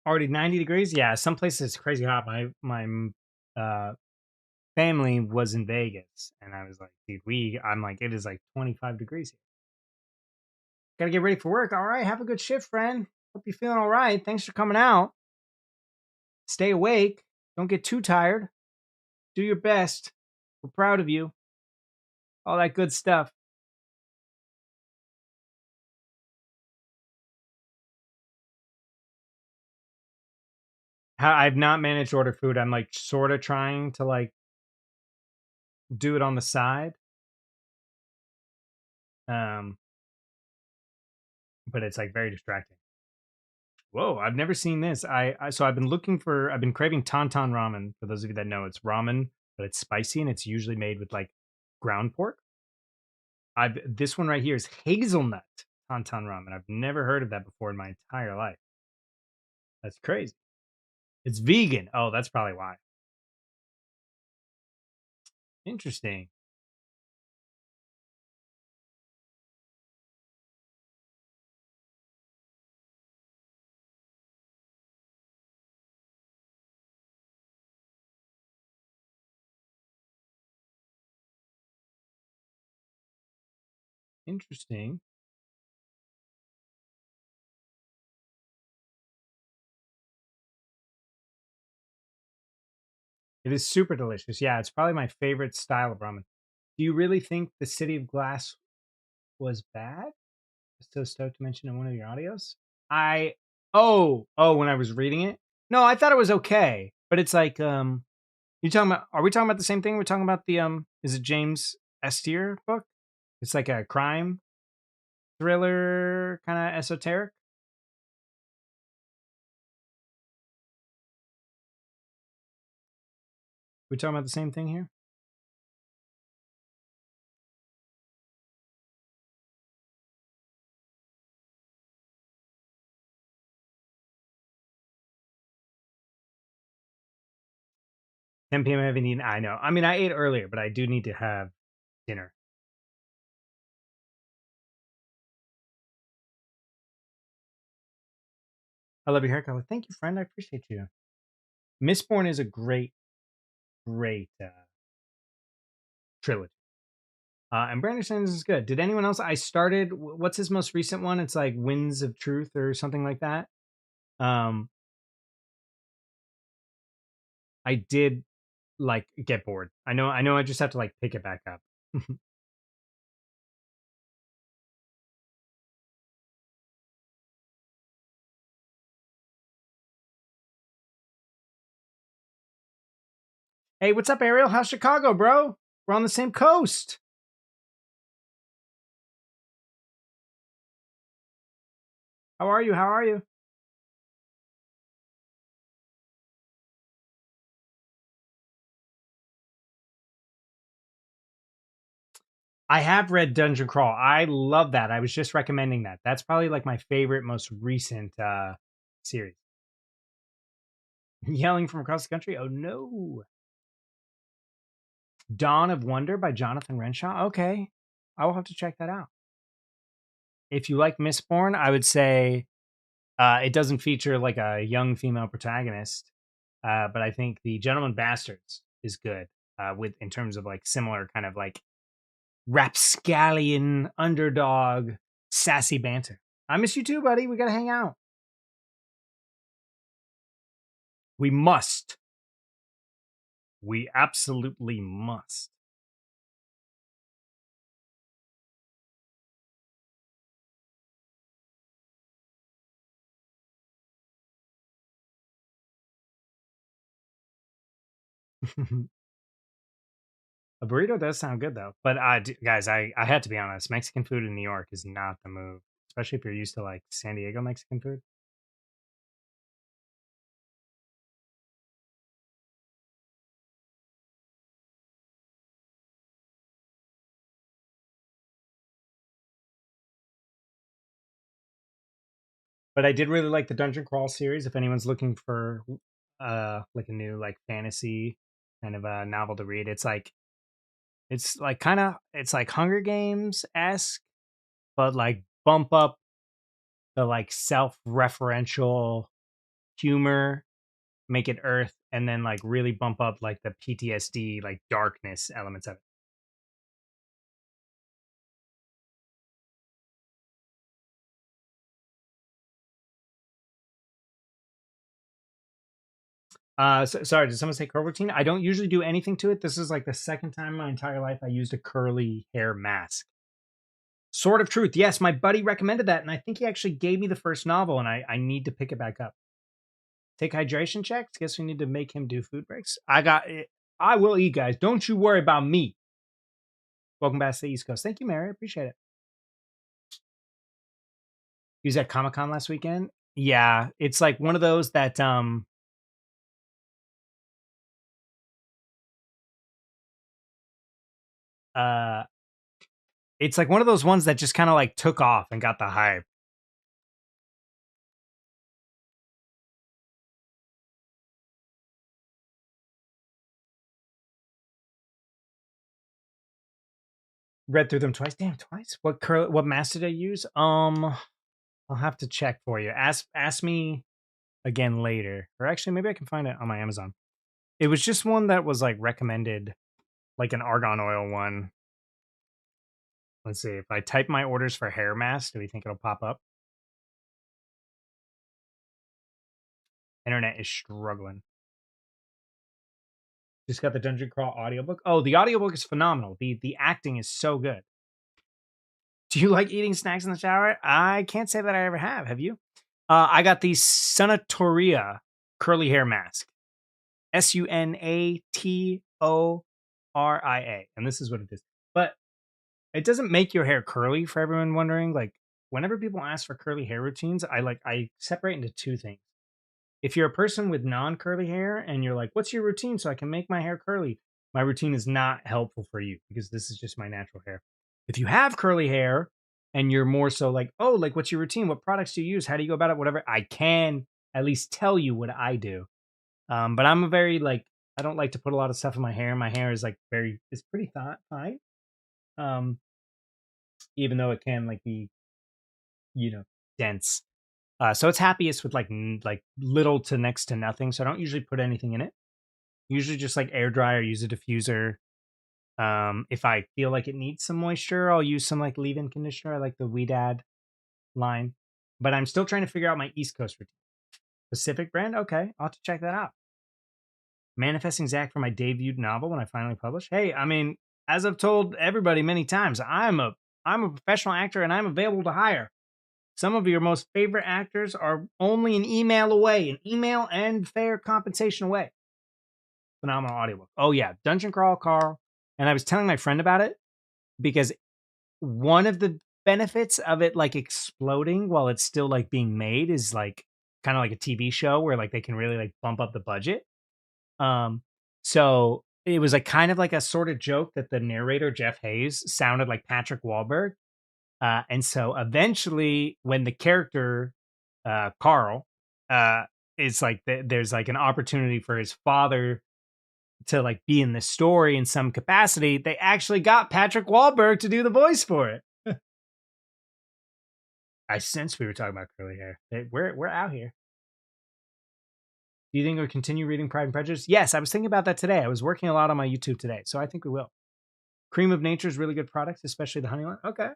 Already 90 degrees. Yeah, some places it's crazy hot. My uh family was in Vegas, and I was like, dude, I'm like, it is like 25 degrees here. Gotta get ready for work. All right, have a good shift, friend. Hope you're feeling all right. Thanks for coming out. Stay awake. Don't get too tired. Do your best. We're proud of you. All that good stuff. I've not managed to order food. I'm like sort of trying to like do it on the side. Um, but it's like very distracting. Whoa, I've never seen this. So I've been craving Tantan ramen. For those of you that know, it's ramen, but it's spicy and it's usually made with like ground pork. I've This one right here is hazelnut Tantan ramen. I've never heard of that before in my entire life. That's crazy. It's vegan. Oh, that's probably why. Interesting. Interesting. It is super delicious. Yeah, it's probably my favorite style of ramen. Do you really think the City of Glass was bad? So stoked to mention in one of your audios. I when I was reading it. No, I thought it was okay, but it's like you talking about? Are we talking about the same thing? We're talking about the is it James Estier book? It's like a crime thriller, kind of esoteric. We talking about the same thing here? 10 p.m. I haven't eaten. I know. I mean, I ate earlier, but I do need to have dinner. I love your haircut. Well, thank you, friend. I appreciate you. Mistborn is a great trilogy. And Brandon Sands is good. Did anyone else? I started. What's his most recent one? It's like Winds of Truth or something like that. Um, I did like get bored. I know. I know. I just have to like pick it back up. Hey, what's up, Ariel? How's Chicago, bro? We're on the same coast. How are you? How are you? I have read Dungeon Crawl. I love that. I was just recommending that. That's probably like my favorite, most recent series. Yelling from across the country? Oh no. Dawn of Wonder by Jonathan Renshaw. Okay. I will have to check that out. If you like Mistborn, I would say it doesn't feature like a young female protagonist, but I think The Gentleman Bastards is good with in terms of like similar kind of like rapscallion underdog sassy banter. I miss you too, buddy. We gotta hang out. We must. We absolutely must. A burrito does sound good though, but guys, I had to be honest. Mexican food in New York is not the move, especially if you're used to like San Diego Mexican food. But I did really like the Dungeon Crawl series. If anyone's looking for like a new like fantasy kind of a novel to read, it's like kind of it's like Hunger Games esque, but like bump up the like self-referential humor, make it earth, and then like really bump up like the PTSD, like darkness elements of it. Sorry, did someone say curl routine? I don't usually do anything to it. This is like the second time in my entire life I used a curly hair mask. Sword of Truth. Yes, my buddy recommended that, and I think he actually gave me the first novel, and I need to pick it back up. Take hydration checks. Guess we need to make him do food breaks. I got it. I will eat, guys. Don't you worry about me. Welcome back to the East Coast. Thank you, Mary. I appreciate it. He was at Comic Con last weekend. Yeah, it's like one of those that uh it's like one of those ones that just kind of like took off and got the hype. Read through them twice. Damn, twice. What mask did I use? I'll have to check for you. Ask me again later. Or actually maybe I can find it on my Amazon. It was just one that was like recommended, like an argan oil one. Let's see. If I type my orders for hair mask, do we think it'll pop up? Internet is struggling. Just got the Dungeon Crawl audiobook. Oh, the audiobook is phenomenal. The acting is so good. Do you like eating snacks in the shower? I can't say that I ever have. Have you? I got the Sunatoria curly hair mask. Sunatoria. And this is what it is. But it doesn't make your hair curly, for everyone wondering. Like, whenever people ask for curly hair routines, I separate into two things. If you're a person with non-curly hair and you're like, what's your routine so I can make my hair curly? My routine is not helpful for you because this is just my natural hair. If you have curly hair and you're more so like, oh, like what's your routine? What products do you use? How do you go about it? Whatever. I can at least tell you what I do. But I'm a very like, I don't like to put a lot of stuff in my hair. My hair is like it's pretty fine. Um, even though it can like be, dense. So it's happiest with like like little to next to nothing. So I don't usually put anything in it. Usually just like air dry or use a diffuser. If I feel like it needs some moisture, I'll use some like leave-in conditioner. I like the Weedad line, but I'm still trying to figure out my East Coast routine. Pacific brand, okay, I'll have to check that out. Manifesting Zach for my debut novel when I finally publish. Hey, I mean, as I've told everybody many times, I'm a professional actor and I'm available to hire. Some of your most favorite actors are only an email away, an email and fair compensation away. phenomenal audiobook. Oh yeah, Dungeon Crawl, Carl. And I was telling my friend about it because one of the benefits of it like exploding while it's still like being made is like kind of like a TV show where like they can really like bump up the budget. Um, so it was like kind of like a sort of joke that the narrator Jeff Hayes sounded like Patrick Wahlberg. And so eventually, when the character Carl is like there's like an opportunity for his father to like be in the story in some capacity, they actually got Patrick Wahlberg to do the voice for it. I sense we were talking about curly hair. We're out here. Do you think we'll continue reading Pride and Prejudice? Yes, I was thinking about that today. I was working a lot on my YouTube today, so I think we will. Cream of Nature is really good products, especially the honey one. Okay.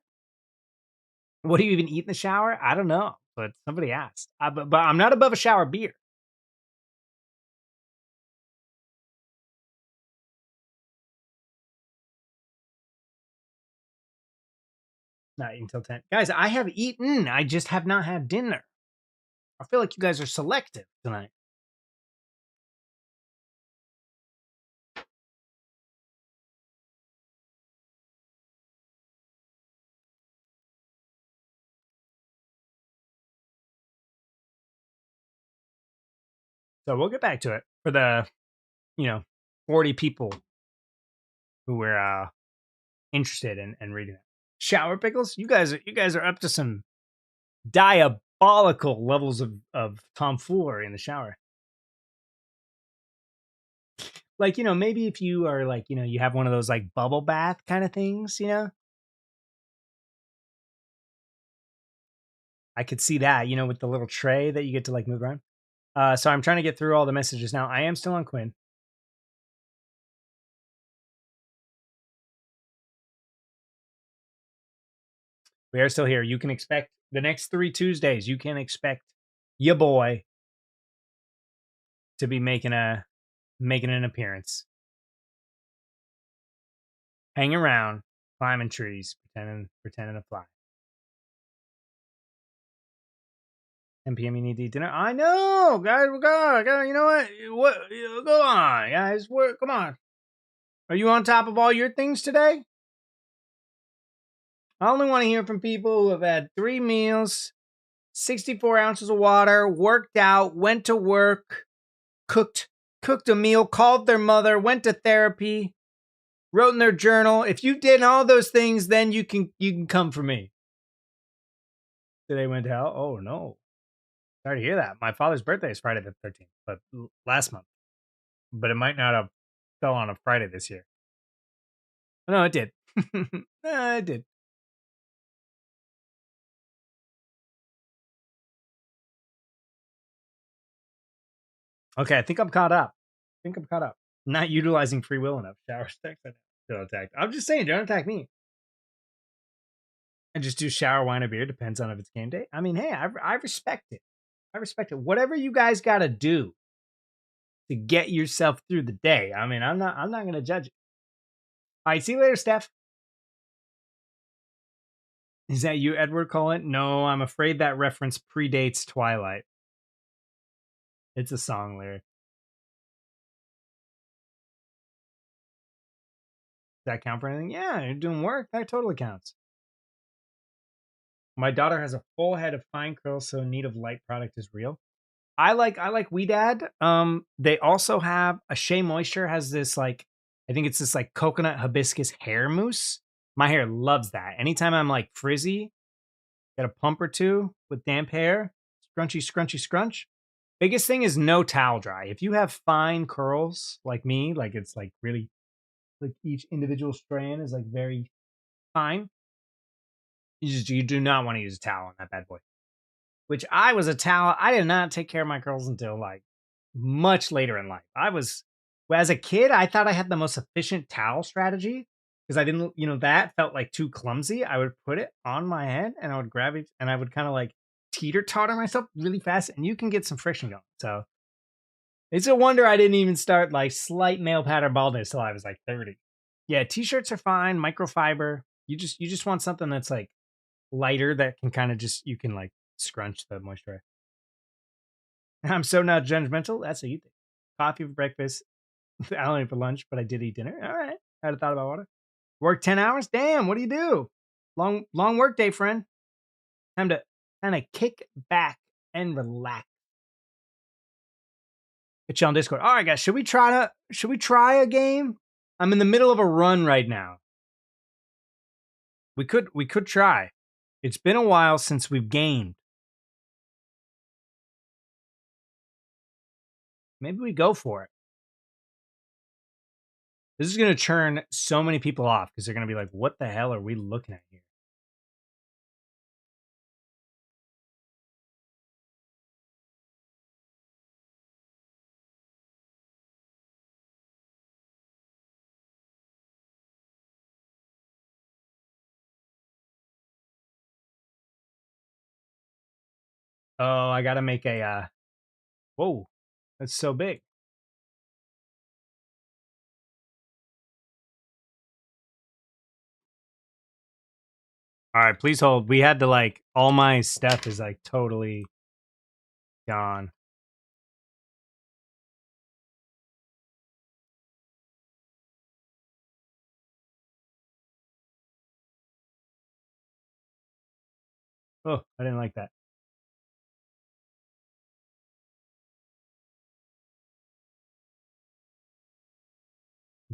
What do you even eat in the shower? I don't know, but somebody asked. But I'm not above a shower beer. Not until 10. Guys, I have eaten. I just have not had dinner. I feel like you guys are selective tonight. So we'll get back to it for the, 40 people who were interested in reading it. Shower pickles? You guys are up to some diabolical levels of tomfoolery in the shower. Like, maybe if you are like, you have one of those like bubble bath kind of things, I could see that, with the little tray that you get to like move around. So I'm trying to get through all the messages now. I am still on Quinn. We are still here. You can expect the next 3 Tuesdays. You can expect your boy to be making an appearance, hanging around, climbing trees, pretending to fly. 10 p.m. You need to eat dinner. I know, guys. God, you know what? Go on, guys. Come on. Are you on top of all your things today? I only want to hear from people who have had 3 meals, 64 ounces of water, worked out, went to work, cooked a meal, called their mother, went to therapy, wrote in their journal. If you did all those things, then you can come for me. Today went to hell. Oh no. Sorry to hear that. My father's birthday is Friday the 13th, but last month. But it might not have fell on a Friday this year. No, it did. It did. Okay, I think I'm caught up. Not utilizing free will enough. Shower sex. I feel attacked. I'm just saying, don't attack me. And just do shower, wine, or beer. Depends on if it's game day. I mean, hey, I respect it. Whatever you guys got to do to get yourself through the day. I mean, I'm not going to judge it. All right, see you later, Steph. Is that you, Edward Cullen? No, I'm afraid that reference predates Twilight. It's a song lyric. Does that count for anything? Yeah, you're doing work. That totally counts. My daughter has a full head of fine curls, so need of light product is real. I like Weedad. They also have a Shea Moisture has this like, I think it's this like coconut hibiscus hair mousse. My hair loves that. Anytime I'm like frizzy, get a pump or two with damp hair, scrunchy scrunch. Biggest thing is no towel dry. If you have fine curls like me, like it's like really like each individual strand is like very fine. You do not want to use a towel on that bad boy. Which I was a towel. I did not take care of my curls until like much later in life. As a kid, I thought I had the most efficient towel strategy because I didn't, that felt like too clumsy. I would put it on my head and I would grab it and I would kind of like teeter totter myself really fast and you can get some friction going. So it's a wonder I didn't even start like slight male pattern baldness till I was like 30. Yeah, t-shirts are fine, microfiber. You just want something that's like lighter that can kind of just you can like scrunch the moisture. I'm so not judgmental. That's what you think. Coffee for breakfast. I don't eat for lunch, but I did eat dinner. All right. I had a thought about water. Work 10 hours? Damn, what do you do? Long work day, friend. Time to kind of kick back and relax. Get you on Discord. All right, guys. Should we try a game? I'm in the middle of a run right now. We could try. It's been a while since we've gamed. Maybe we go for it. This is going to turn so many people off because they're going to be like, what the hell are we looking at here? Oh, I got to make a, whoa, that's so big. All right, please hold. We had to like, all my stuff is like totally gone. Oh, I didn't like that.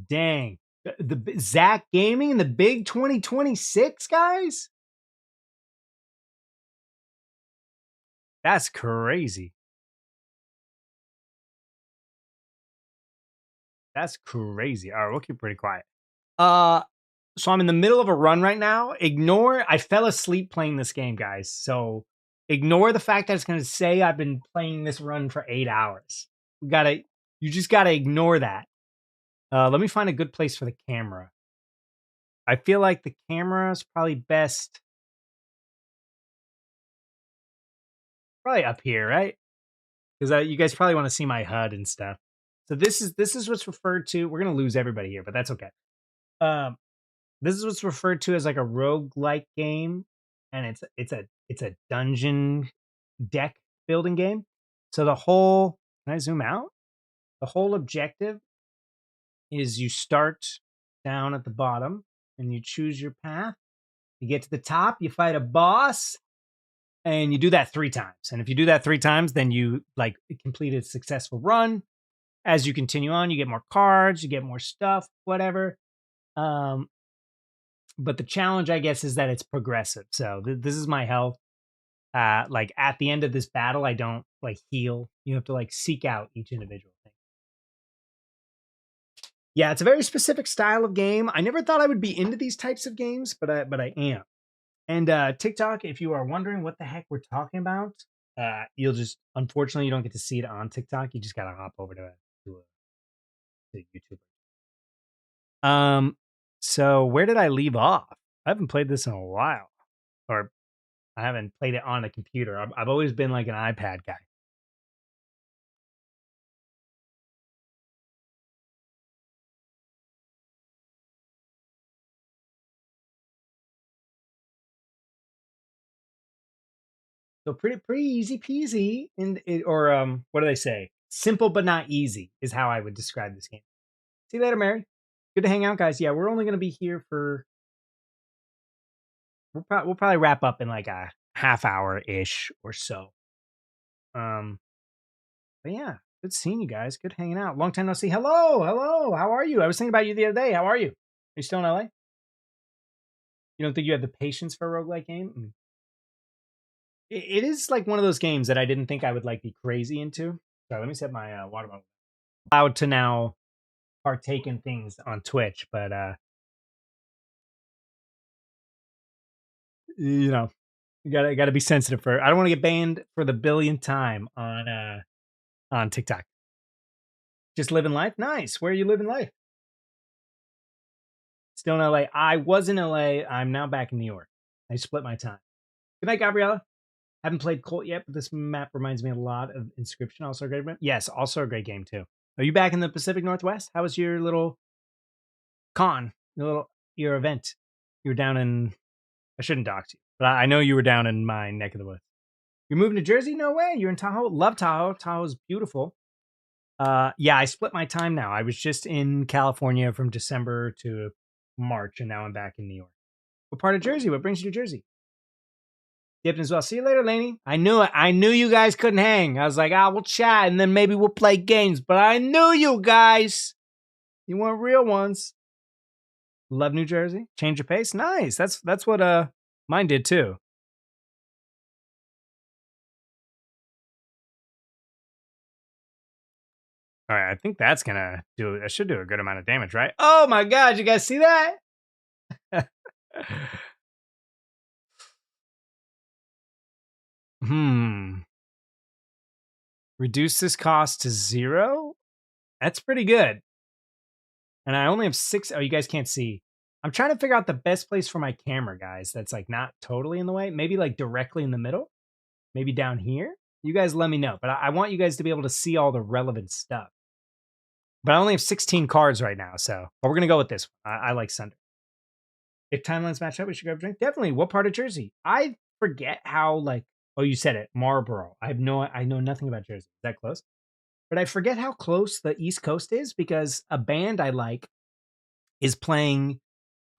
Dang. The Zach Gaming, the big 2026 guys? That's crazy. That's crazy. All right, we'll keep pretty quiet. So I'm in the middle of a run right now. I fell asleep playing this game, guys. So ignore the fact that it's going to say I've been playing this run for 8 hours. You just gotta ignore that. Let me find a good place for the camera. I feel like the camera is probably best. Probably up here, right? Because you guys probably want to see my HUD and stuff. So this is what's referred to. We're gonna lose everybody here, but that's okay. This is what's referred to as like a roguelike game, and it's a dungeon deck building game. So can I zoom out? The whole objective is you start down at the bottom and you choose your path. You get to the top, you fight a boss, and you do that 3 times. And if you do that 3 times, then you like complete a successful run. As you continue on, you get more cards, you get more stuff, whatever. But the challenge, I guess, is that it's progressive. So this is my health. Like at the end of this battle, I don't like heal. You have to like seek out each individual thing. Yeah, it's a very specific style of game. I never thought I would be into these types of games, but I am. And TikTok, if you are wondering what the heck we're talking about, you'll just unfortunately you don't get to see it on TikTok. You just gotta hop over to YouTube. So where did I leave off? I haven't played this in a while, or I haven't played it on a computer. I've always been like an iPad guy. So pretty easy peasy, or what do they say? Simple but not easy is how I would describe this game. See you later, Mary. Good to hang out, guys. Yeah, we're only gonna be here for. We'll probably wrap up in like a half hour ish or so. But yeah, good seeing you guys. Good hanging out. Long time no see. Hello. How are you? I was thinking about you the other day. How are you? Are you still in LA? You don't think you have the patience for a roguelike game? It is like one of those games that I didn't think I would like be crazy into. Sorry, let me set my water bottle. Allowed to now partake in things on Twitch, but you know, you gotta be sensitive for. I don't want to get banned for the billionth time on TikTok. Just living life. Nice. Where are you living life? Still in LA. I was in LA. I'm now back in New York. I split my time. Good night, Gabriella. Haven't played Colt yet, but this map reminds me a lot of Inscription. Also a great game. Yes, also a great game too. Are you back in the Pacific Northwest? How was your little con? Your event? You were down in. I shouldn't dox you, but I know you were down in my neck of the woods. You're moving to Jersey? No way. You're in Tahoe. Love Tahoe. Tahoe's beautiful. Yeah, I split my time now. I was just in California from December to March, and now I'm back in New York. What part of Jersey? What brings you to Jersey? Dipping as well. See you later, Laney. I knew it. I knew you guys couldn't hang. I was like, we'll chat and then maybe we'll play games. But I knew you guys. You weren't real ones. Love New Jersey. Change your pace. Nice. That's what mine did too. All right, I think that's gonna do. I should do a good amount of damage, right? Oh my god, you guys see that? Reduce this cost to 0? That's pretty good. And I only have 6. Oh, you guys can't see. I'm trying to figure out the best place for my camera, guys. That's like not totally in the way. Maybe like directly in the middle. Maybe down here. You guys let me know. But I want you guys to be able to see all the relevant stuff. But I only have 16 cards right now. But we're going to go with this one. I like Sunder. If timelines match up, we should grab a drink. Definitely. What part of Jersey? I forget how oh, you said it. Marlboro. I know nothing about Jersey. Is that close? But I forget how close the East Coast is because a band I like is playing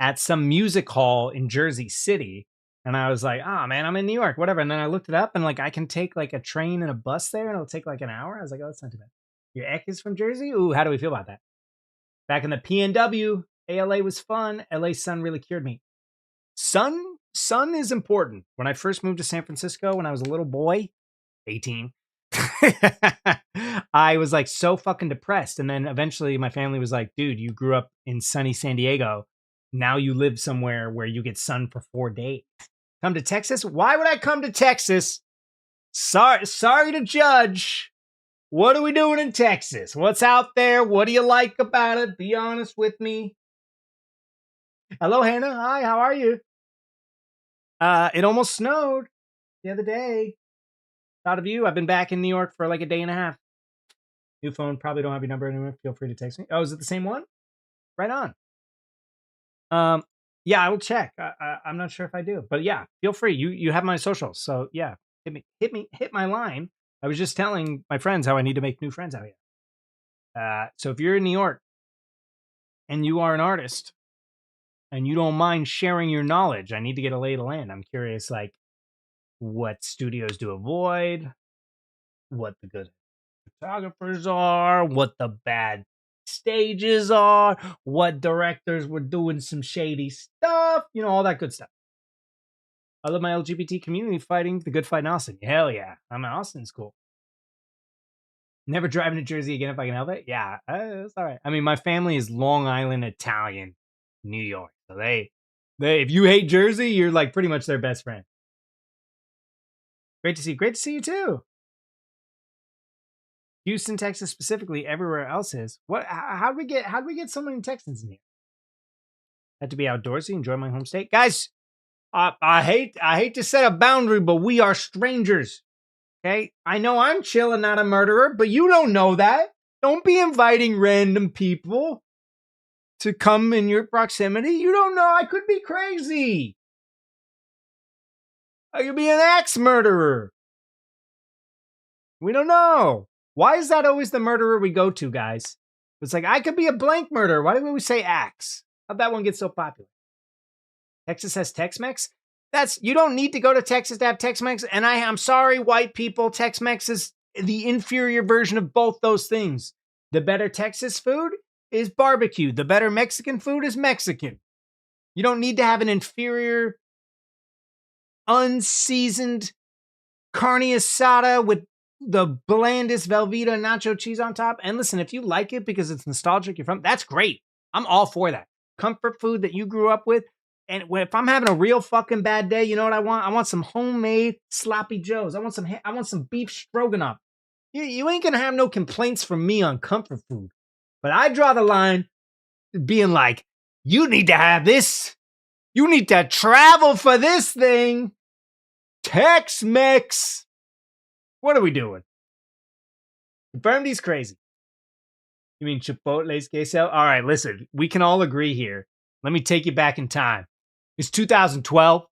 at some music hall in Jersey City. And I was like, man, I'm in New York, whatever. And then I looked it up and I can take like a train and a bus there and it'll take like an hour. I was like, oh, that's not too bad. Your ex is from Jersey? Ooh, how do we feel about that? Back in the PNW, ALA was fun. LA sun really cured me. Sun is important. When I first moved to San Francisco when I was a little boy, 18, I was like so fucking depressed. And then eventually my family was like, dude, you grew up in sunny San Diego. Now you live somewhere where you get sun for 4 days. Come to Texas? Why would I come to Texas? Sorry to judge. What are we doing in Texas? What's out there? What do you like about it? Be honest with me. Hello, Hannah. Hi, how are you? It almost snowed the other day. Thought of you. I've been back in New York for like a day and a half. New phone, probably don't have your number anymore. Feel free to text me. Oh, is it the same one? Right on. Yeah, I will check. I'm not sure if I do, but yeah, feel free. You have my socials, so yeah, hit my line. I was just telling my friends how I need to make new friends out here. So if you're in New York and you are an artist and you don't mind sharing your knowledge, I need to get a lay of the land. I'm curious, like what studios to avoid, what the good photographers are, what the bad stages are, what directors were doing some shady stuff, all that good stuff. I love my LGBT community fighting the good fight in Austin. Hell yeah. I'm in Austin's cool. Never driving to Jersey again if I can help it. Yeah, it's all right. I mean, my family is Long Island Italian, New York. So they if you hate Jersey, you're like pretty much their best friend. Great to see you. Great to see you too. Houston, Texas specifically, everywhere else is. How'd we get so many Texans in here? Had to be outdoorsy, enjoy my home state. Guys, I hate to set a boundary, but we are strangers. Okay? I know I'm chill and not a murderer, but you don't know that. Don't be inviting random people to come in your proximity. You don't know. I could be crazy. I could be an axe murderer. We don't know. Why is that always the murderer we go to, guys? It's like, I could be a blank murderer. Why do we say axe? How'd that one get so popular? Texas has Tex-Mex? You don't need to go to Texas to have Tex-Mex. And I'm sorry, white people, Tex-Mex is the inferior version of both those things. The better Texas food is barbecue. The better Mexican food is Mexican. You don't need to have an inferior, unseasoned carne asada with the blandest Velveeta nacho cheese on top. And listen, if you like it because it's nostalgic, you're from, that's great. I'm all for that. Comfort food that you grew up with. And if I'm having a real fucking bad day, you know what I want? I want some homemade sloppy joes. I want some beef stroganoff. You ain't gonna have no complaints from me on comfort food. But I draw the line being like, you need to have this. You need to travel for this thing. Tex-Mex. What are we doing? Confirmed he's crazy. You mean Chipotle's queso? All right, listen, we can all agree here. Let me take you back in time. It's 2012.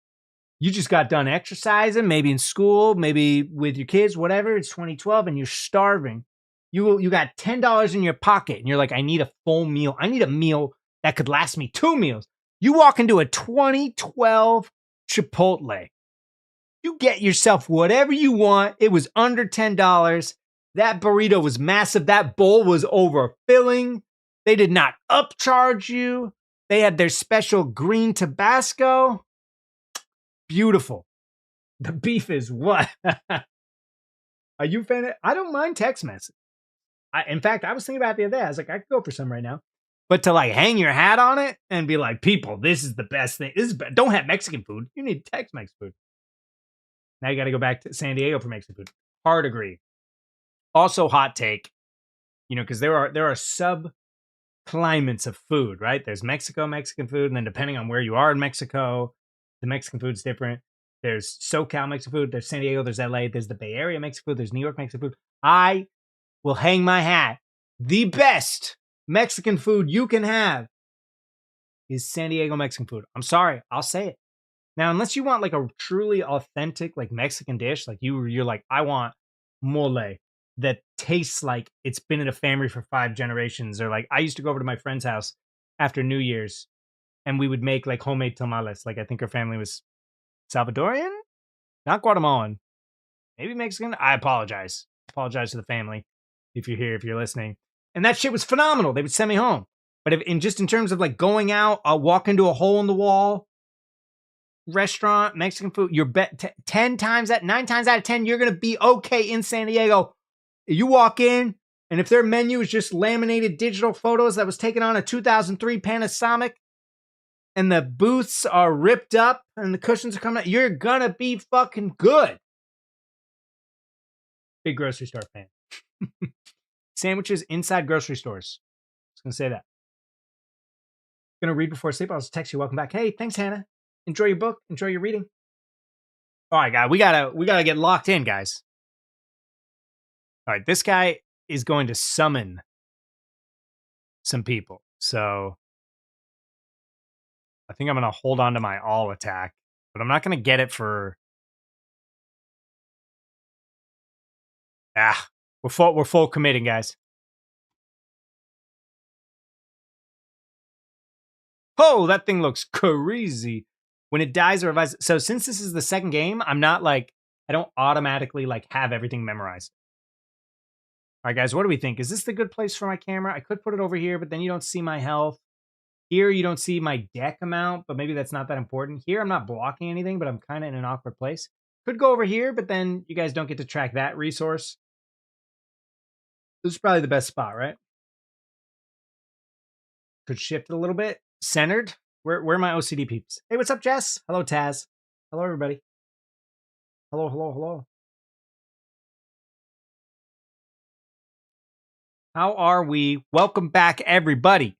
You just got done exercising, maybe in school, maybe with your kids, whatever. It's 2012 and you're starving. You got $10 in your pocket and you're like, I need a full meal. I need a meal that could last me 2 meals. You walk into a 2012 Chipotle. You get yourself whatever you want. It was under $10. That burrito was massive. That bowl was overfilling. They did not upcharge you. They had their special green Tabasco. Beautiful. The beef is what? Are you a fan of? I don't mind Tex Mex. In fact, I was thinking about it the other day. I was like, I could go for some right now. But to like hang your hat on it and be like, people, this is the best thing. Don't have Mexican food. You need Tex-Mex food. Now you got to go back to San Diego for Mexican food. Hard agree. Also, hot take. Because there are sub climates of food, right? There's Mexican food, and then depending on where you are in Mexico, the Mexican food's different. There's SoCal Mexican food. There's San Diego. There's LA. There's the Bay Area Mexican food. There's New York Mexican food. I will hang my hat. The best Mexican food you can have is San Diego Mexican food. I'm sorry, I'll say it. Now, unless you want like a truly authentic like Mexican dish, like you're like, I want mole that tastes like it's been in a family for 5 generations, or like I used to go over to my friend's house after New Year's and we would make like homemade tamales. Like I think her family was Salvadorian, not Guatemalan, maybe Mexican. I apologize to the family if you're here, if you're listening. And that shit was phenomenal. They would send me home. But if in terms of like going out, I'll walk into a hole in the wall restaurant, Mexican food, you're 9 times out of 10, you're going to be okay in San Diego. You walk in, and if their menu is just laminated digital photos that was taken on a 2003 Panasonic, and the booths are ripped up and the cushions are coming out, you're going to be fucking good. Big grocery store fan. Sandwiches inside grocery stores. I was going to say that. Going to read before sleep. I'll just text you. Welcome back. Hey, thanks, Hannah. Enjoy your book. Enjoy your reading. All right, guys. We gotta get locked in, guys. All right, this guy is going to summon some people. So I think I'm going to hold on to my all attack, but I'm not going to get it for... We're full committing, guys. Oh, that thing looks crazy. When it dies or revives. So since this is the second game, I'm not like, I don't automatically like have everything memorized. All right, guys, what do we think? Is this the good place for my camera? I could put it over here, but then you don't see my health. Here, you don't see my deck amount, but maybe that's not that important. Here, I'm not blocking anything, but I'm kind of in an awkward place. Could go over here, but then you guys don't get to track that resource. This is probably the best spot, right? Could shift it a little bit. Centered. Where are my OCD peeps? Hey, what's up, Jess? Hello, Taz. Hello, everybody. Hello. How are we? Welcome back, everybody.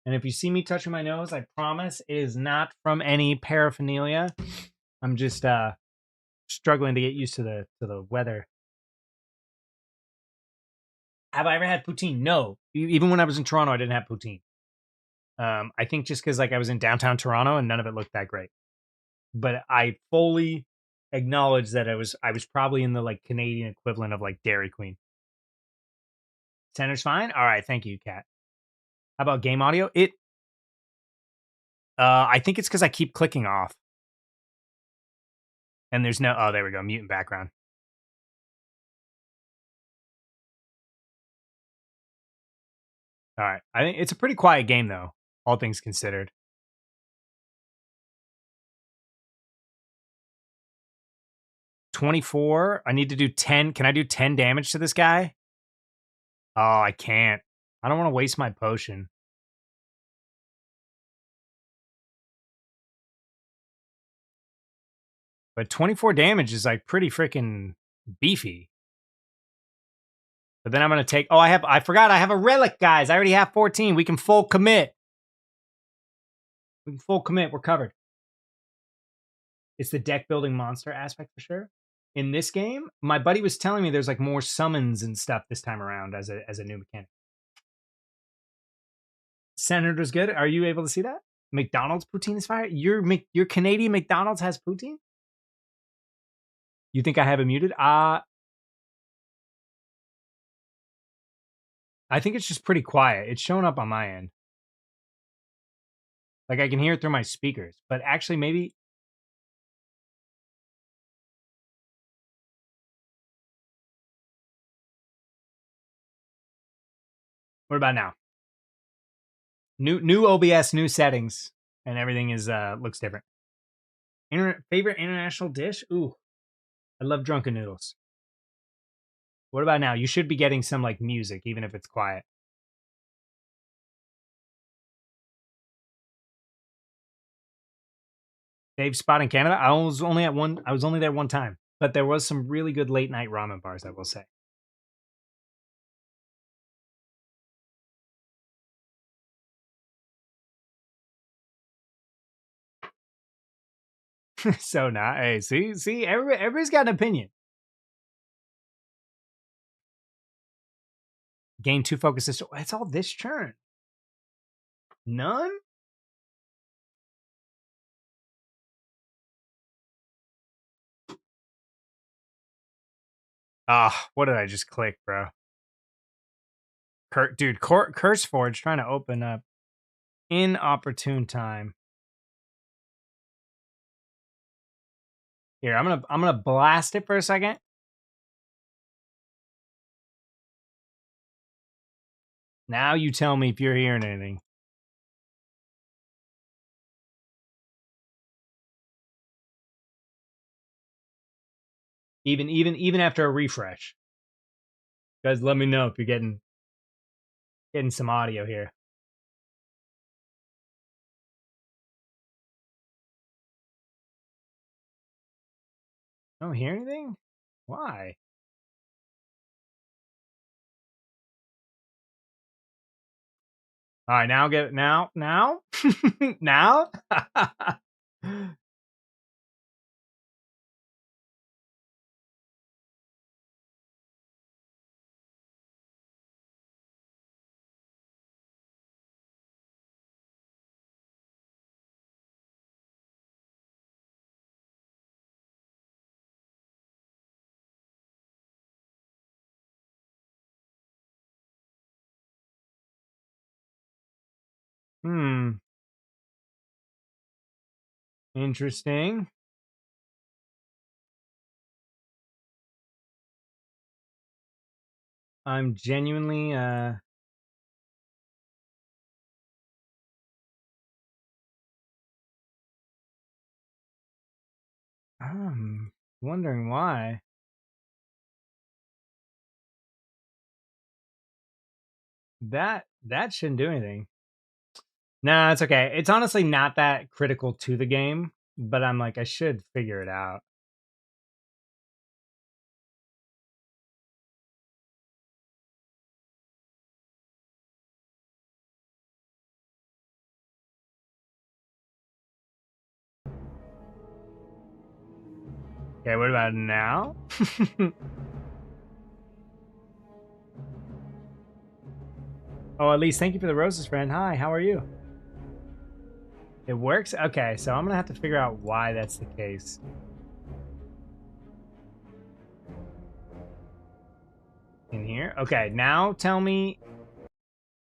And if you see me touching my nose, I promise it is not from any paraphernalia. I'm just struggling to get used to the weather. Have I ever had poutine? No. Even when I was in Toronto, I didn't have poutine. I think just because like I was in downtown Toronto and none of it looked that great. But I fully acknowledge that I was probably in the like Canadian equivalent of like Dairy Queen. Center's fine? All right, thank you, Kat. How about game audio? I think it's because I keep clicking off. And there's no, oh, there we go, mute in background. All right, I think it's a pretty quiet game though, all things considered. $24. I need to do 10. Can I do 10 damage to this guy? Oh, I can't. I don't want to waste my potion. But 24 damage is like pretty freaking beefy. But then I'm going to take... Oh, I forgot I have a relic, guys. I already have 14. We can full commit. We're covered. It's the deck building monster aspect for sure. In this game, my buddy was telling me there's like more summons and stuff this time around as a new mechanic. Senator's good. Are you able to see that? McDonald's poutine is fire. Your Canadian McDonald's has poutine? You think I have it muted? I think it's just pretty quiet. It's showing up on my end. Like I can hear it through my speakers, but actually maybe. What about now? New OBS, new settings, and everything is looks different. Favorite international dish? Ooh, I love drunken noodles. What about now? You should be getting some like music, even if it's quiet. Dave's spot in Canada. I was only there one time, but there was some really good late night ramen bars, I will say. So now, hey, see, everybody's got an opinion. Gain 2 focuses. It's all this turn. None? Ah, what did I just click, bro? Dude, Curse Forge trying to open up inopportune time. Here, I'm gonna blast it for a second. Now you tell me if you're hearing anything. Even after a refresh. Guys, let me know if you're getting some audio here. Don't hear anything? Why? All right, now get it. Now? Now? Interesting. I'm genuinely I'm wondering why. That shouldn't do anything. Nah, it's okay. It's honestly not that critical to the game, but I'm like, I should figure it out. Okay, what about now? Oh, at least thank you for the roses, friend. Hi, how are you? It works? Okay, so I'm gonna have to figure out why that's the case. In here? Okay, now tell me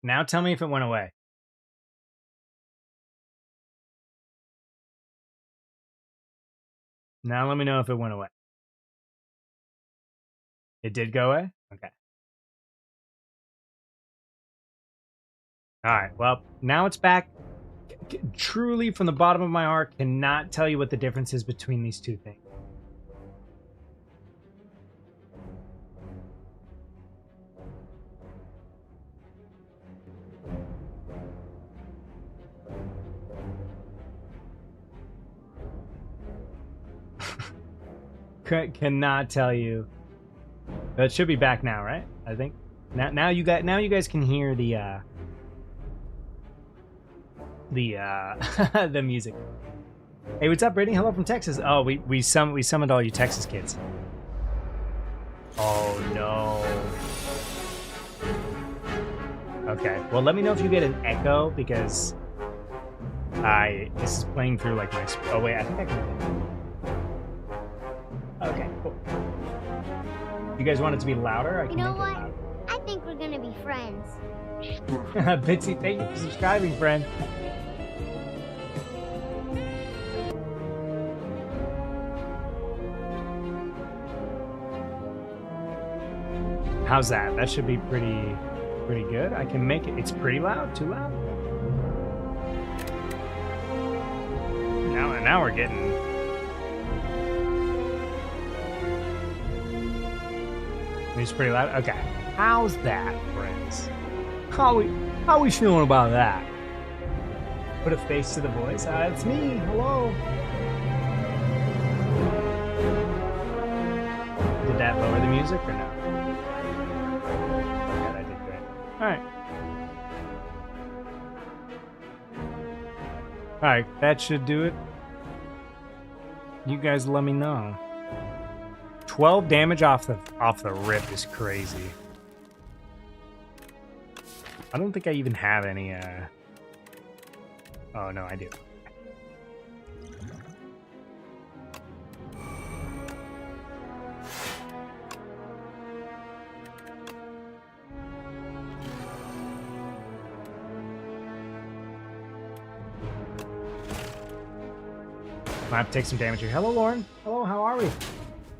if it went away. Now let me know if it went away. It did go away? Okay. Alright, well, now it's back. Truly, from the bottom of my heart, cannot tell you what the difference is between these two things. Cannot tell you. But it should be back now, right? I think. Now you guys can hear the the music. Hey, what's up, Brittany? Hello from Texas. Oh, we summoned all you Texas kids. Oh no. Okay. Well, let me know if you get an echo because this is playing through like my. Oh wait, I think I can. Okay, cool. You guys want it to be louder? I can make it louder. I think we're gonna be friends. Bitsy, thank you for subscribing, friend. How's that? That should be pretty good. I can make it. It's pretty loud. Too loud? Now we're getting... It's pretty loud. Okay. How's that, friends? How we feeling about that? Put a face to the voice. It's me. Hello. Did that lower the music or no? Yeah, I did great. All right, that should do it. You guys let me know. 12 damage off the rip is crazy. I don't think I even have any Oh no, I do. I have to take some damage here. Hello, Lauren. Hello, how are we?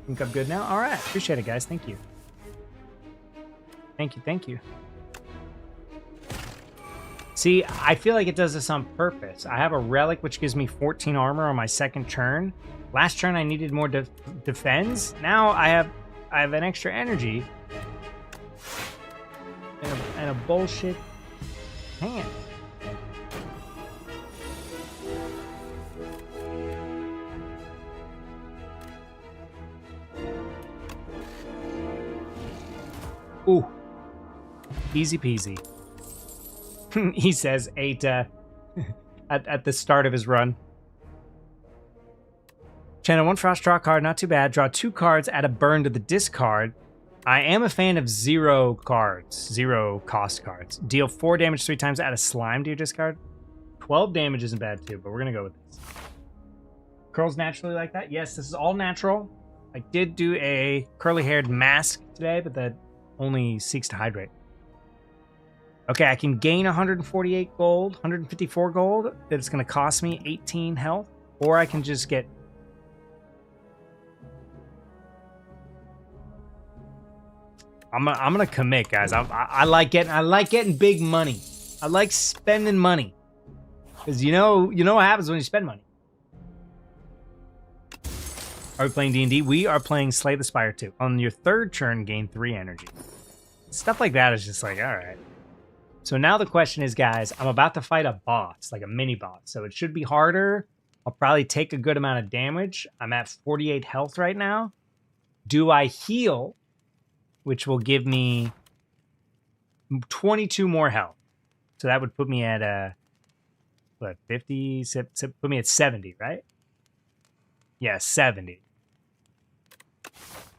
Think I'm good now? All right. Appreciate it, guys. Thank you. Thank you. See, I feel like it does this on purpose. I have a relic which gives me 14 armor on my second turn. Last turn I needed more defense. Now I have an extra energy and a bullshit hand. Ooh, easy peasy. He says 8 at the start of his run. Channel 1 frost, draw a card, not too bad. Draw 2 cards, add a burn to the discard. I am a fan of 0 cards, 0 cost cards. Deal 4 damage 3 times, add a slime to your discard. 12 damage isn't bad too, but we're gonna go with this. Curls naturally like that? Yes, this is all natural. I did do a curly-haired mask today, but that only seeks to hydrate. Okay, I can gain 148 gold, 154 gold. It's going to cost me 18 health, or I can just get... I'm gonna commit, guys. I like getting big money. I like spending money, because you know what happens when you spend money. Are we playing D&D? We are playing Slay the Spire 2. On your third turn, gain 3 energy. Stuff like that is just like, all right. So now the question is, guys, I'm about to fight a boss, like a mini boss. So it should be harder. I'll probably take a good amount of damage. I'm at 48 health right now. Do I heal, which will give me 22 more health? So that would put me at, what, 50? Put me at 70, right? Yeah, 70.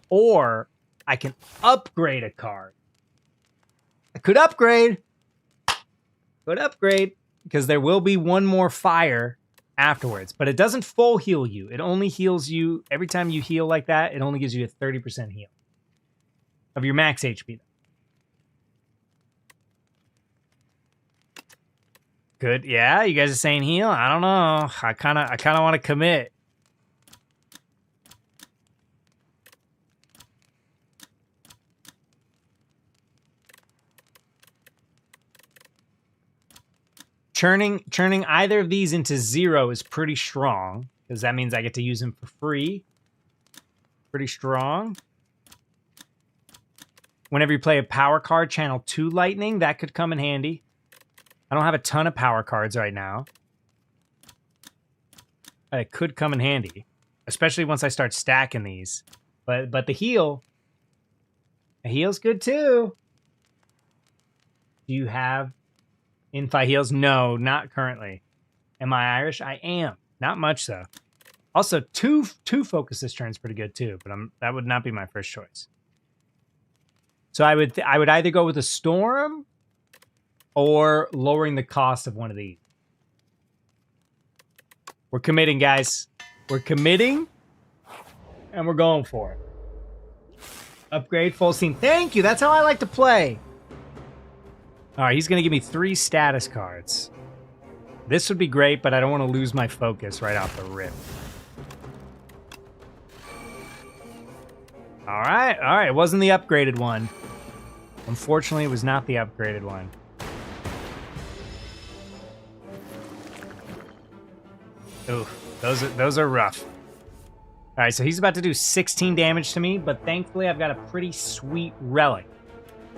Or I can upgrade a card. I could upgrade. Because there will be one more fire afterwards. But it doesn't full heal you. It only heals you. Every time you heal like that, it only gives you a 30% heal of your max HP. Good. Yeah, you guys are saying heal? I don't know. I kind of want to commit. Turning either of these into 0 is pretty strong, because that means I get to use them for free. Pretty strong. Whenever you play a power card, channel 2 lightning, that could come in handy. I don't have a ton of power cards right now. It could come in handy, especially once I start stacking these. But the heal's good too. Do you have in-fight heals? No, not currently. Am I Irish? I am. Not much, though. Also, two focus this turn is pretty good, too. But that would not be my first choice. So I would either go with a storm or lowering the cost of one of these. We're committing, guys. We're committing, and we're going for it. Upgrade full scene. Thank you. That's how I like to play. All right, he's going to give me 3 status cards. This would be great, but I don't want to lose my focus right off the rip. All right. It wasn't the upgraded one. Unfortunately, it was not the upgraded one. Ooh, those are rough. All right, so he's about to do 16 damage to me, but thankfully I've got a pretty sweet relic.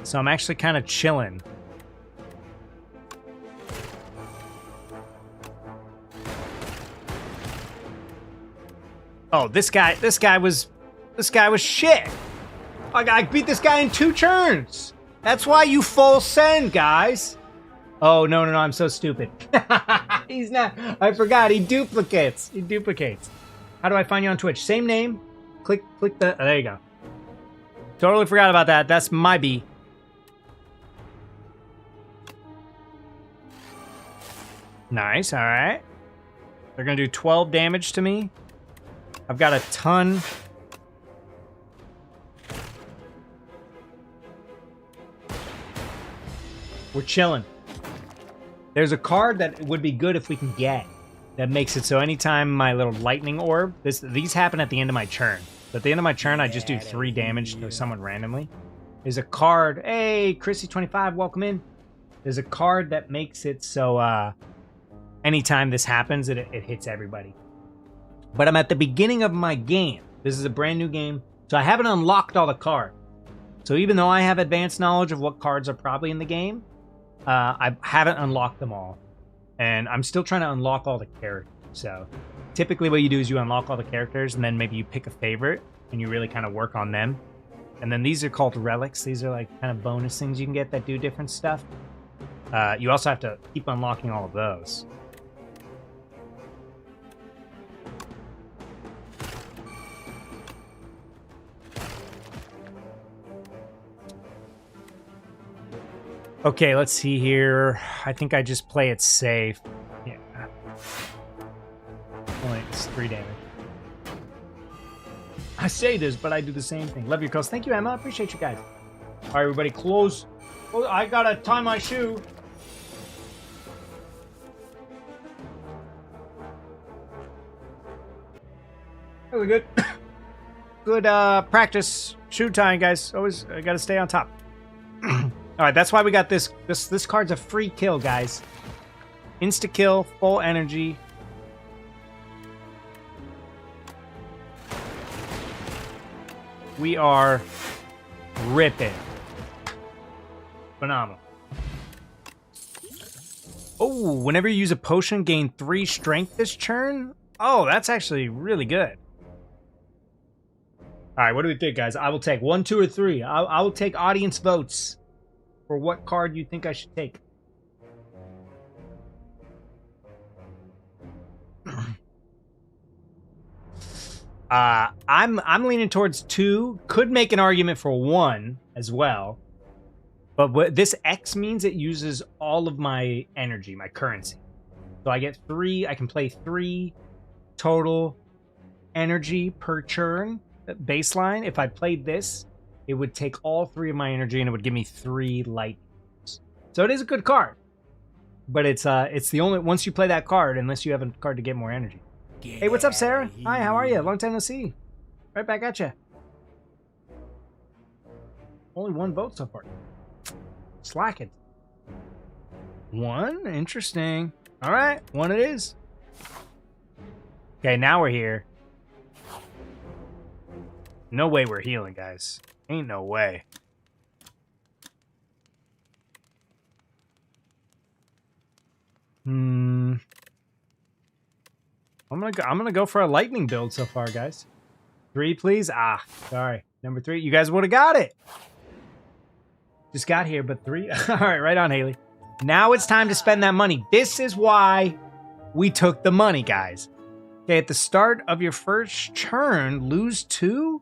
So I'm actually kind of chilling. Oh, this guy was shit. I beat this guy in 2 turns. That's why you full send, guys. Oh, no, I'm so stupid. He's not. I forgot. He duplicates. How do I find you on Twitch? Same name. Click the. Oh, there you go. Totally forgot about that. That's my B. Nice. All right. They're going to do 12 damage to me. I've got a ton. We're chilling. There's a card that would be good if we can get that makes it so anytime my little lightning orb, these happen at the end of my turn. But at the end of my turn, I just do 3 damage to someone randomly. There's a card. Hey, Chrissy25, welcome in. There's a card that makes it so anytime this happens, it hits everybody. But I'm at the beginning of my game. This is a brand new game, so I haven't unlocked all the cards. So even though I have advanced knowledge of what cards are probably in the game, I haven't unlocked them all. And I'm still trying to unlock all the characters. So typically what you do is you unlock all the characters and then maybe you pick a favorite and you really kind of work on them. And then these are called relics. These are like kind of bonus things you can get that do different stuff. You also have to keep unlocking all of those. Okay, let's see here. I think I just play it safe. Yeah. Only it's 3 damage. I say this, but I do the same thing. Love your calls. Thank you, Emma. Appreciate you guys. All right, everybody, close. Oh, I gotta tie my shoe. Really good. Good practice shoe tying, guys. Always gotta stay on top. All right, that's why we got this. This card's a free kill, guys. Insta kill, full energy. We are ripping. Phenomenal. Oh, whenever you use a potion, gain 3 strength this turn. Oh, that's actually really good. All right, what do we think, guys? I will take 1, 2, or 3. I will take audience votes for what card you think I should take. I'm leaning towards 2. Could make an argument for 1 as well. But what this X means, it uses all of my energy, my currency. So I get 3. I can play 3 total energy per turn baseline. If I played this, it would take all 3 of my energy and it would give me 3 light. So it is a good card. But it's the only, once you play that card, unless you have a card to get more energy. Hey, what's up, Sarah? Hi, how are you? Long time no see. Right back at you. Only 1 vote so far. Slacking. 1? Interesting. All right, 1 it is. Okay, now we're here. No way we're healing, guys. Ain't no way. I'm gonna go for a lightning build so far, guys. 3, please. Ah, sorry. Number 3. You guys would have got it. Just got here, but 3. All right, right on, Haley. Now it's time to spend that money. This is why we took the money, guys. Okay, at the start of your first turn, lose 2.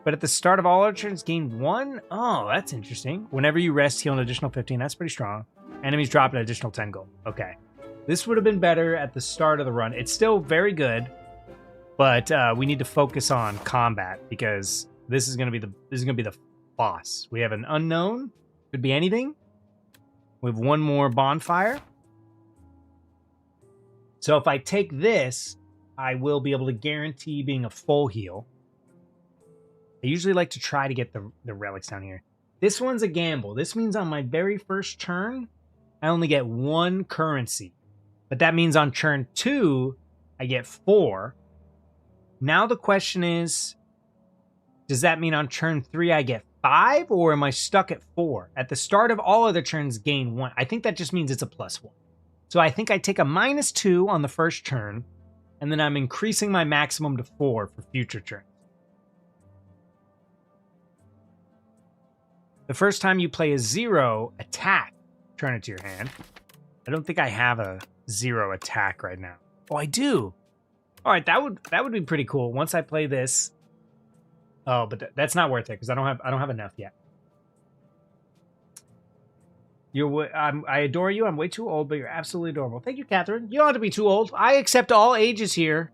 But at the start of all our turns, gain 1? Oh, that's interesting. Whenever you rest, heal an additional 15. That's pretty strong. Enemies drop an additional 10 gold. Okay. This would have been better at the start of the run. It's still very good, but we need to focus on combat because This is gonna be the boss. We have an unknown. Could be anything. We have one more bonfire. So if I take this, I will be able to guarantee being a full heal. I usually like to try to get the relics down here. This one's a gamble. This means on my very first turn, I only get 1 currency. But that means on turn 2, I get 4. Now the question is, does that mean on turn 3 I get 5, or am I stuck at 4? At the start of all other turns, gain 1. I think that just means it's a +1. So I think I take a -2 on the first turn, and then I'm increasing my maximum to 4 for future turns. The first time you play a 0 attack, turn it to your hand. I don't think I have a 0 attack right now. Oh, I do. All right, that would be pretty cool. Once I play this. Oh, but that's not worth it because I don't have enough yet. I adore you. I'm way too old, but you're absolutely adorable. Thank you, Catherine. You don't have to be too old. I accept all ages here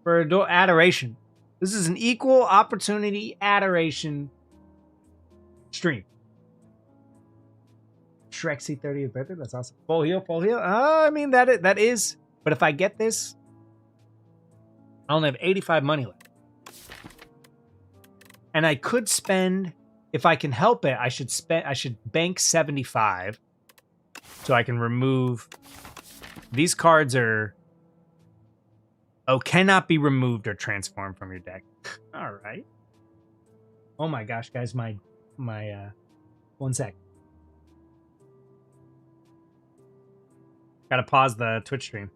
for adoration. This is an equal opportunity adoration stream. Shrek C30th birthday. That's awesome. Full heal, full heal. I mean that is. But if I get this, I only have 85 money left, and I could spend. If I can help it, I should bank 75 so I can remove. These cards are cannot be removed or transformed from your deck. All right. Oh my gosh, guys, my 1 sec. Gotta pause the Twitch stream.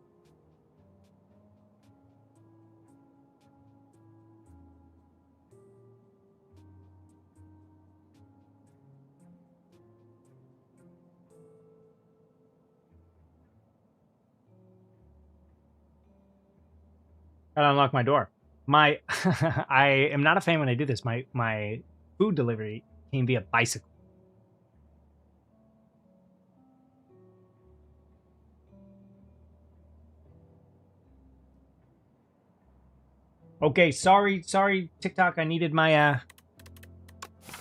Gotta unlock my door. I am not a fan when I do this. My food delivery came via bicycle. Okay, sorry, TikTok. I needed my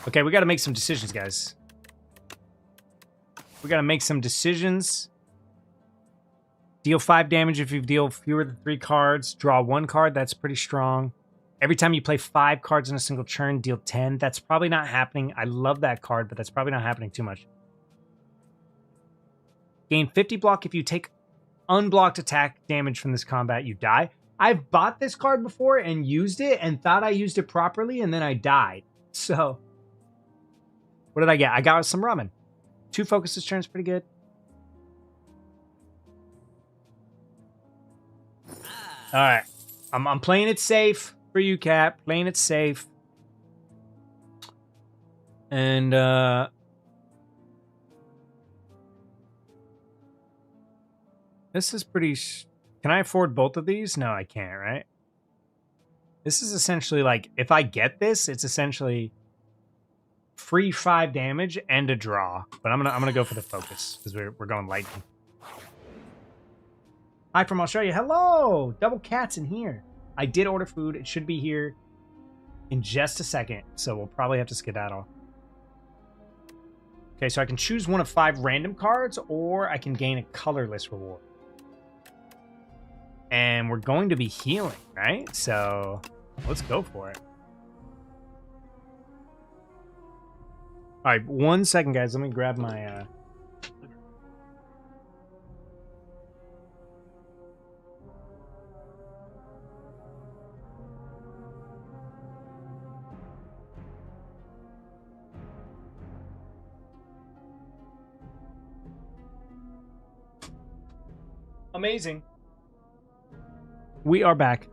Okay, we gotta make some decisions, guys. We gotta make some decisions. Deal 5 damage if you deal fewer than 3 cards. Draw 1 card. That's pretty strong. Every time you play 5 cards in a single turn, deal 10. That's probably not happening. I love that card, but that's probably not happening too much. Gain 50 block if you take unblocked attack damage from this combat. You die. I've bought this card before and used it and thought I used it properly, and then I died. So, what did I get? I got some ramen. 2 focus this turn is pretty good. All right, I'm playing it safe for you, Cap. Playing it safe, and this is pretty. Can I afford both of these? No, I can't. Right? This is essentially like if I get this, it's essentially free 5 damage and a draw. But I'm gonna go for the focus because we're going lightning. Hi from Australia. Hello! Double Cats in here. I did order food. It should be here in just a second, so we'll probably have to skedaddle. Okay, so I can choose one of 5 random cards, or I can gain a colorless reward. And we're going to be healing, right? So let's go for it. All right, 1 second, guys. Let me grab my... Amazing. We are back.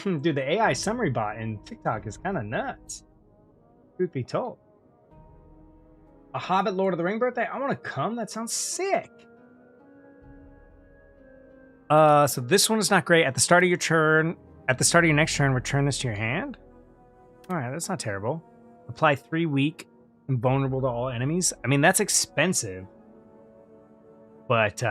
Dude, the AI summary bot in TikTok is kind of nuts. Truth be told. A Hobbit Lord of the Ring birthday? I want to come. That sounds sick. So this one is not great. At the start of your turn, at the start of your next turn, return this to your hand. All right, that's not terrible. Apply 3 weak and vulnerable to all enemies. I mean, that's expensive. But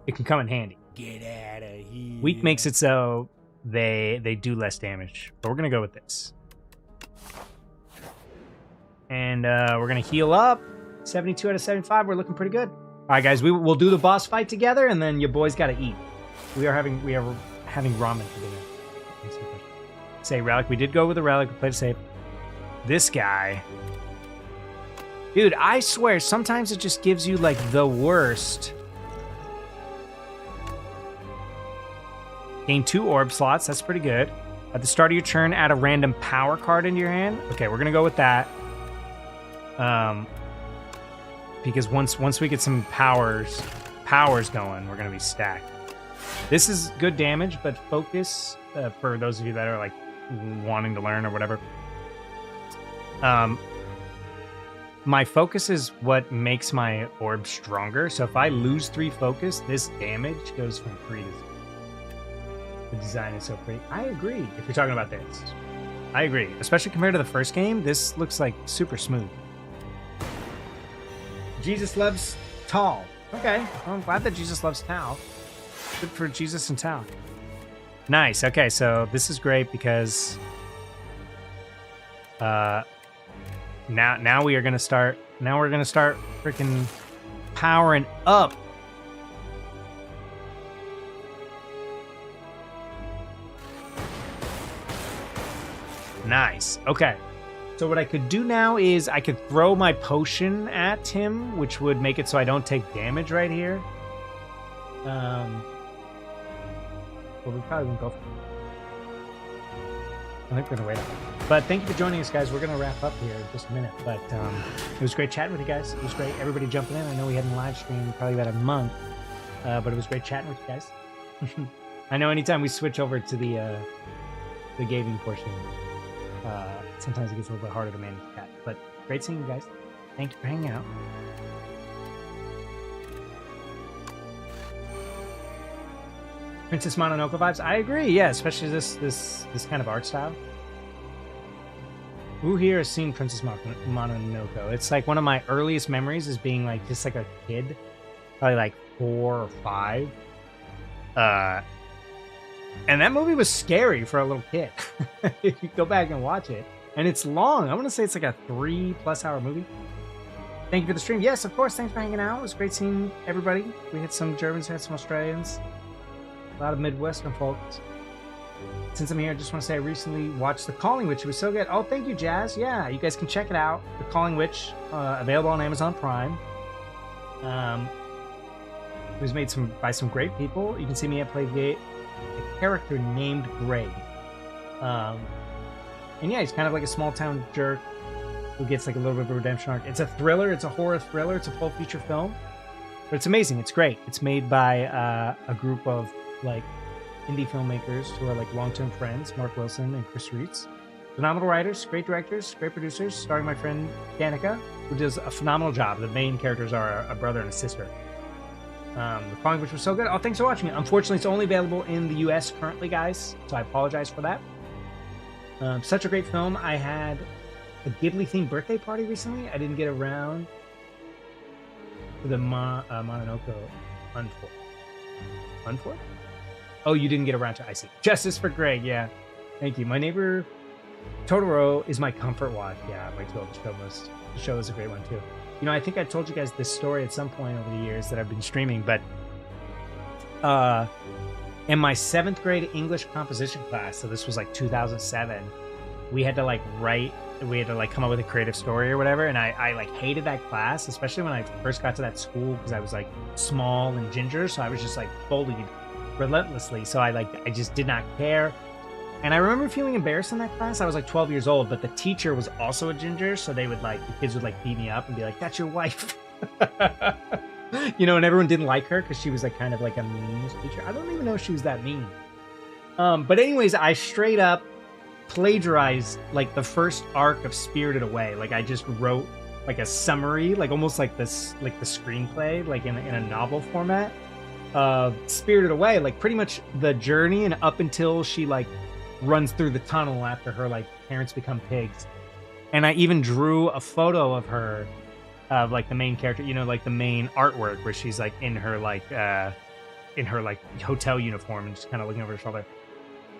it can come in handy. Get out of here. Weak makes it so they do less damage. But we're gonna go with this. And we're gonna heal up. 72 out of 75. We're looking pretty good. All right, guys, we'll do the boss fight together, and then your boys gotta eat. We are having ramen for dinner. Say relic. We did go with the relic. We played it safe. This guy, dude, I swear, sometimes it just gives you like the worst. Gain 2 orb slots. That's pretty good. At the start of your turn, add a random power card into your hand. Okay, we're gonna go with that. Because once we get some powers going, we're gonna be stacked. This is good damage, but focus for those of you that are like wanting to learn or whatever. My focus is what makes my orb stronger. So if I lose 3 focus, this damage goes from 3 to 0. The design is so pretty. I agree. If you're talking about this, I agree. Especially compared to the first game, this looks like super smooth. Jesus loves Tall. Okay, well, I'm glad that Jesus loves Tau. Good for Jesus and Tau. Nice. Okay, so this is great because now we are gonna start. Now we're gonna start freaking powering up. Nice. Okay. So what I could do now is I could throw my potion at him, which would make it so I don't take damage right here. Well, we probably won't go for it. I think we're going to wait. But thank you for joining us, guys. We're going to wrap up here in just a minute. But it was great chatting with you guys. It was great. Everybody jumping in. I know we hadn't live streamed probably about a month. But it was great chatting with you guys. I know anytime we switch over to the gaming portion, sometimes it gets a little bit harder to manage that. But great seeing you guys. Thank you for hanging out. Princess Mononoke vibes. I agree. Yeah, especially this kind of art style. Who here has seen Princess Mononoke? It's like one of my earliest memories is being like just like a kid, probably like 4 or 5. And that movie was scary for a little kid. If you go back and watch it, and it's long. I want to say it's like a 3+ hour movie. Thank you for the stream. Yes, of course. Thanks for hanging out. It was great seeing everybody. We had some Germans, we had some Australians, a lot of Midwestern folks. Since I'm here, I just want to say I recently watched The Calling Witch. It was so good. Oh, thank you, Jazz. Yeah, you guys can check it out. The Calling Witch, available on Amazon Prime. It was made by some great people. You can see me play a character named Greg. And yeah, he's kind of like a small town jerk who gets like a little bit of a redemption arc. It's a thriller. It's a horror thriller. It's a full feature film. But it's amazing. It's great. It's made by a group of like indie filmmakers who are like long-term friends, Mark Wilson and Chris Reitz. Phenomenal writers, great directors, great producers, starring my friend Danica, who does a phenomenal job. The main characters are a brother and a sister. The Calling Witch was so good. Oh, thanks for watching it. Unfortunately, it's only available in the US currently, guys, so I apologize for that. Such a great film. I had a Ghibli-themed birthday party recently. I didn't get around to the Mononoke Unfold. Unfold? Oh, you didn't get around to I see. Justice for Greg, yeah. Thank you. My Neighbor Totoro is my comfort watch. Yeah, my 12 the show is a great one, too. You know, I think I told you guys this story at some point over the years that I've been streaming, but in my 7th grade English composition class, so this was like 2007, we had to like come up with a creative story or whatever, and I like hated that class, especially when I first got to that school because I was like small and ginger, so I was just like bullied relentlessly, so I just did not care. And I remember feeling embarrassed in that class. I was like 12 years old, but the teacher was also a ginger, so the kids would like beat me up and be like, "That's your wife." You know, and everyone didn't like her because she was like kind of like a mean teacher. I don't even know if she was that mean. But anyways, I straight up plagiarized like the first arc of Spirited Away. Like I just wrote like a summary, like almost like this, like the screenplay, like in a novel format of Spirited Away, like pretty much the journey and up until she like runs through the tunnel after her like parents become pigs. And I even drew a photo of her, of like the main character, you know, like the main artwork where she's like in her hotel uniform and just kind of looking over her shoulder.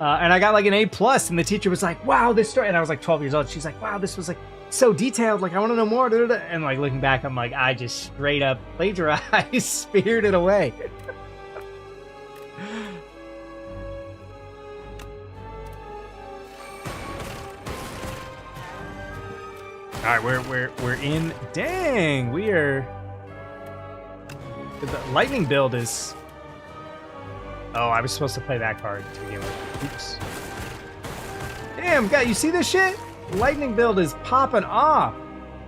And I got like an A+, and the teacher was like, wow, this story, and I was like 12 years old. She's like, wow, this was like so detailed. Like, I want to know more. And like looking back, I'm like, I just straight up plagiarized, spirited away. All right, we're in. Dang, we are. The lightning build is. Oh, I was supposed to play that card to begin with. Oops. Damn, God, you see this shit? Lightning build is popping off.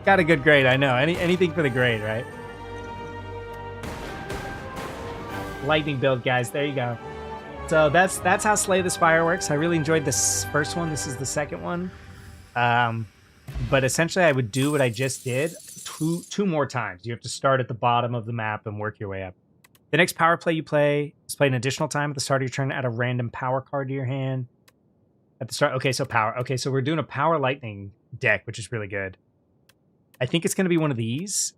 Got a good grade, I know. Anything for the grade, right? Lightning build, guys. There you go. So that's how Slay the Spire works. I really enjoyed this first one. This is the second one. But essentially, I would do what I just did two more times. You have to start at the bottom of the map and work your way up. The next power play you play is played an additional time at the start of your turn. Add a random power card to your hand. At the start, okay, so power. Okay, so we're doing a power lightning deck, which is really good. I think it's going to be one of these.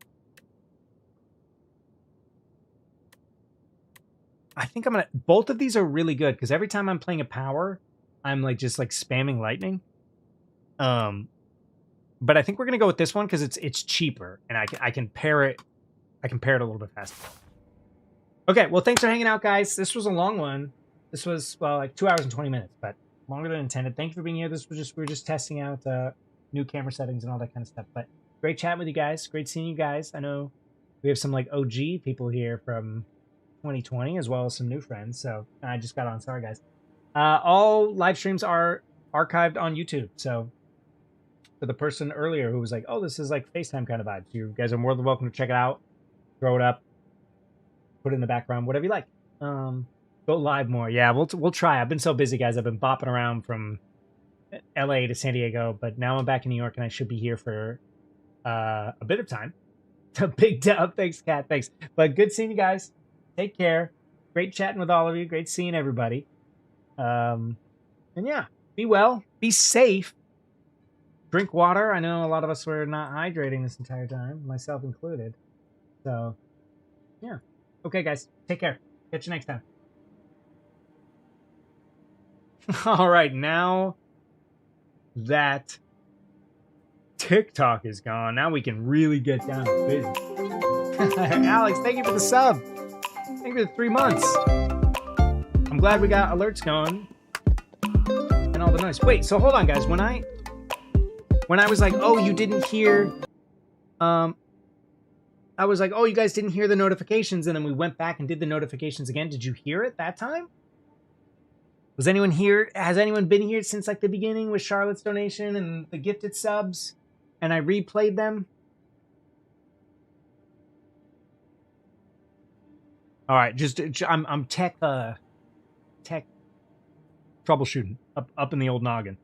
I think I'm going to... Both of these are really good, because every time I'm playing a power, I'm like just like spamming lightning. But I think we're going to go with this one, because it's cheaper, and I can pair it. I can pair it a little bit faster. Okay, well, thanks for hanging out, guys. This was a long one. This was, well, like 2 hours and 20 minutes, but longer than intended. Thank you for being here. This was just, we were just testing out new camera settings and all that kind of stuff. But great chatting with you guys. Great seeing you guys. I know we have some like OG people here from 2020 as well as some new friends. So I just got on. Sorry, guys. All live streams are archived on YouTube. So for the person earlier who was like, oh, this is like FaceTime kind of vibes, you guys are more than welcome to check it out. Throw it up. Put it in the background, whatever you like. Go live more. Yeah, we'll try. I've been so busy, guys. I've been bopping around from LA to San Diego, but now I'm back in New York, and I should be here for a bit of time. A big dub. Thanks, Kat. Thanks. But good seeing you guys. Take care. Great chatting with all of you. Great seeing everybody. And yeah, be well. Be safe. Drink water. I know a lot of us were not hydrating this entire time, myself included. So, yeah. Okay, guys. Take care. Catch you next time. All right, now that TikTok is gone, now we can really get down to business. Alex, thank you for the sub. Thank you for the 3 months. I'm glad we got alerts going and all the noise. Wait, so hold on, guys. When I was like, oh, you didn't hear, I was like, oh, you guys didn't hear the notifications, and then we went back and did the notifications again. Did you hear it that time? Was anyone here? Has anyone been here since like the beginning with Charlotte's donation and the gifted subs? And I replayed them? All right, I'm tech troubleshooting up in the old noggin.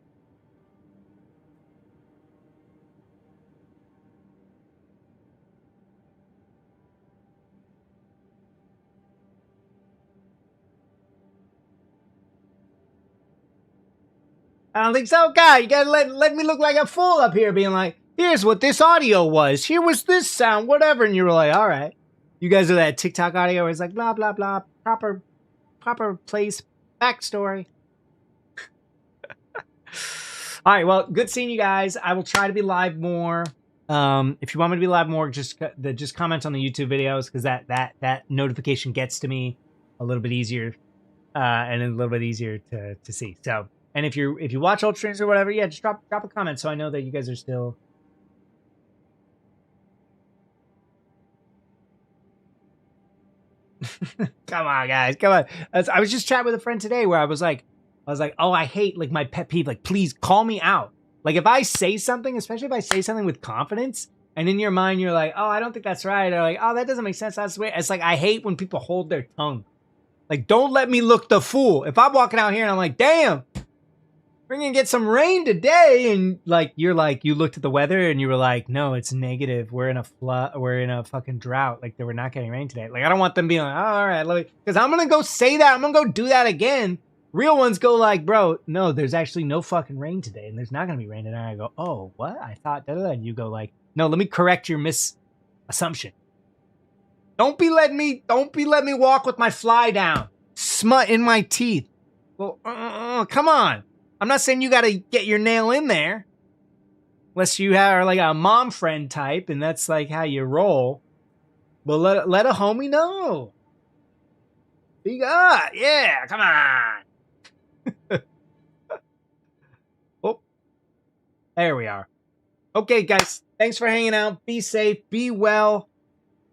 I don't think so, God. You gotta let me look like a fool up here, being like, here's what this audio was. Here was this sound, whatever. And you were like, all right. You guys are that TikTok audio where it's like, blah, blah, blah. Proper place, backstory. All right, well, good seeing you guys. I will try to be live more. If you want me to be live more, just comment on the YouTube videos, because that notification gets to me a little bit easier, and a little bit easier to see. So, and if you watch old streams or whatever, yeah, just drop a comment so I know that you guys are still. Come on, guys, come on. I was just chatting with a friend today where I was like, oh, I hate like my pet peeve. Like, please call me out. Like, if I say something, especially if I say something with confidence, and in your mind you're like, oh, I don't think that's right, or like, oh, that doesn't make sense. That's weird. It's like I hate when people hold their tongue. Like, don't let me look the fool. If I'm walking out here and I'm like, damn, we're gonna get some rain today, and like you looked at the weather and you were like, no, it's negative. We're in a flood. We're in a fucking drought. Like, we're not getting rain today. Like, I don't want them being like, oh, all right, because I'm gonna go say that. I'm gonna go do that again. Real ones go like, bro, no, there's actually no fucking rain today, and there's not gonna be rain today. I go, oh, what? I thought da da da. And you go like, no, let me correct your misassumption. Don't be letting me walk with my fly down, smut in my teeth. Well, come on. I'm not saying you got to get your nail in there. Unless you are like a mom friend type and that's like how you roll. But let a homie know. Speak up. Yeah, come on. Oh, there we are. Okay, guys. Thanks for hanging out. Be safe. Be well.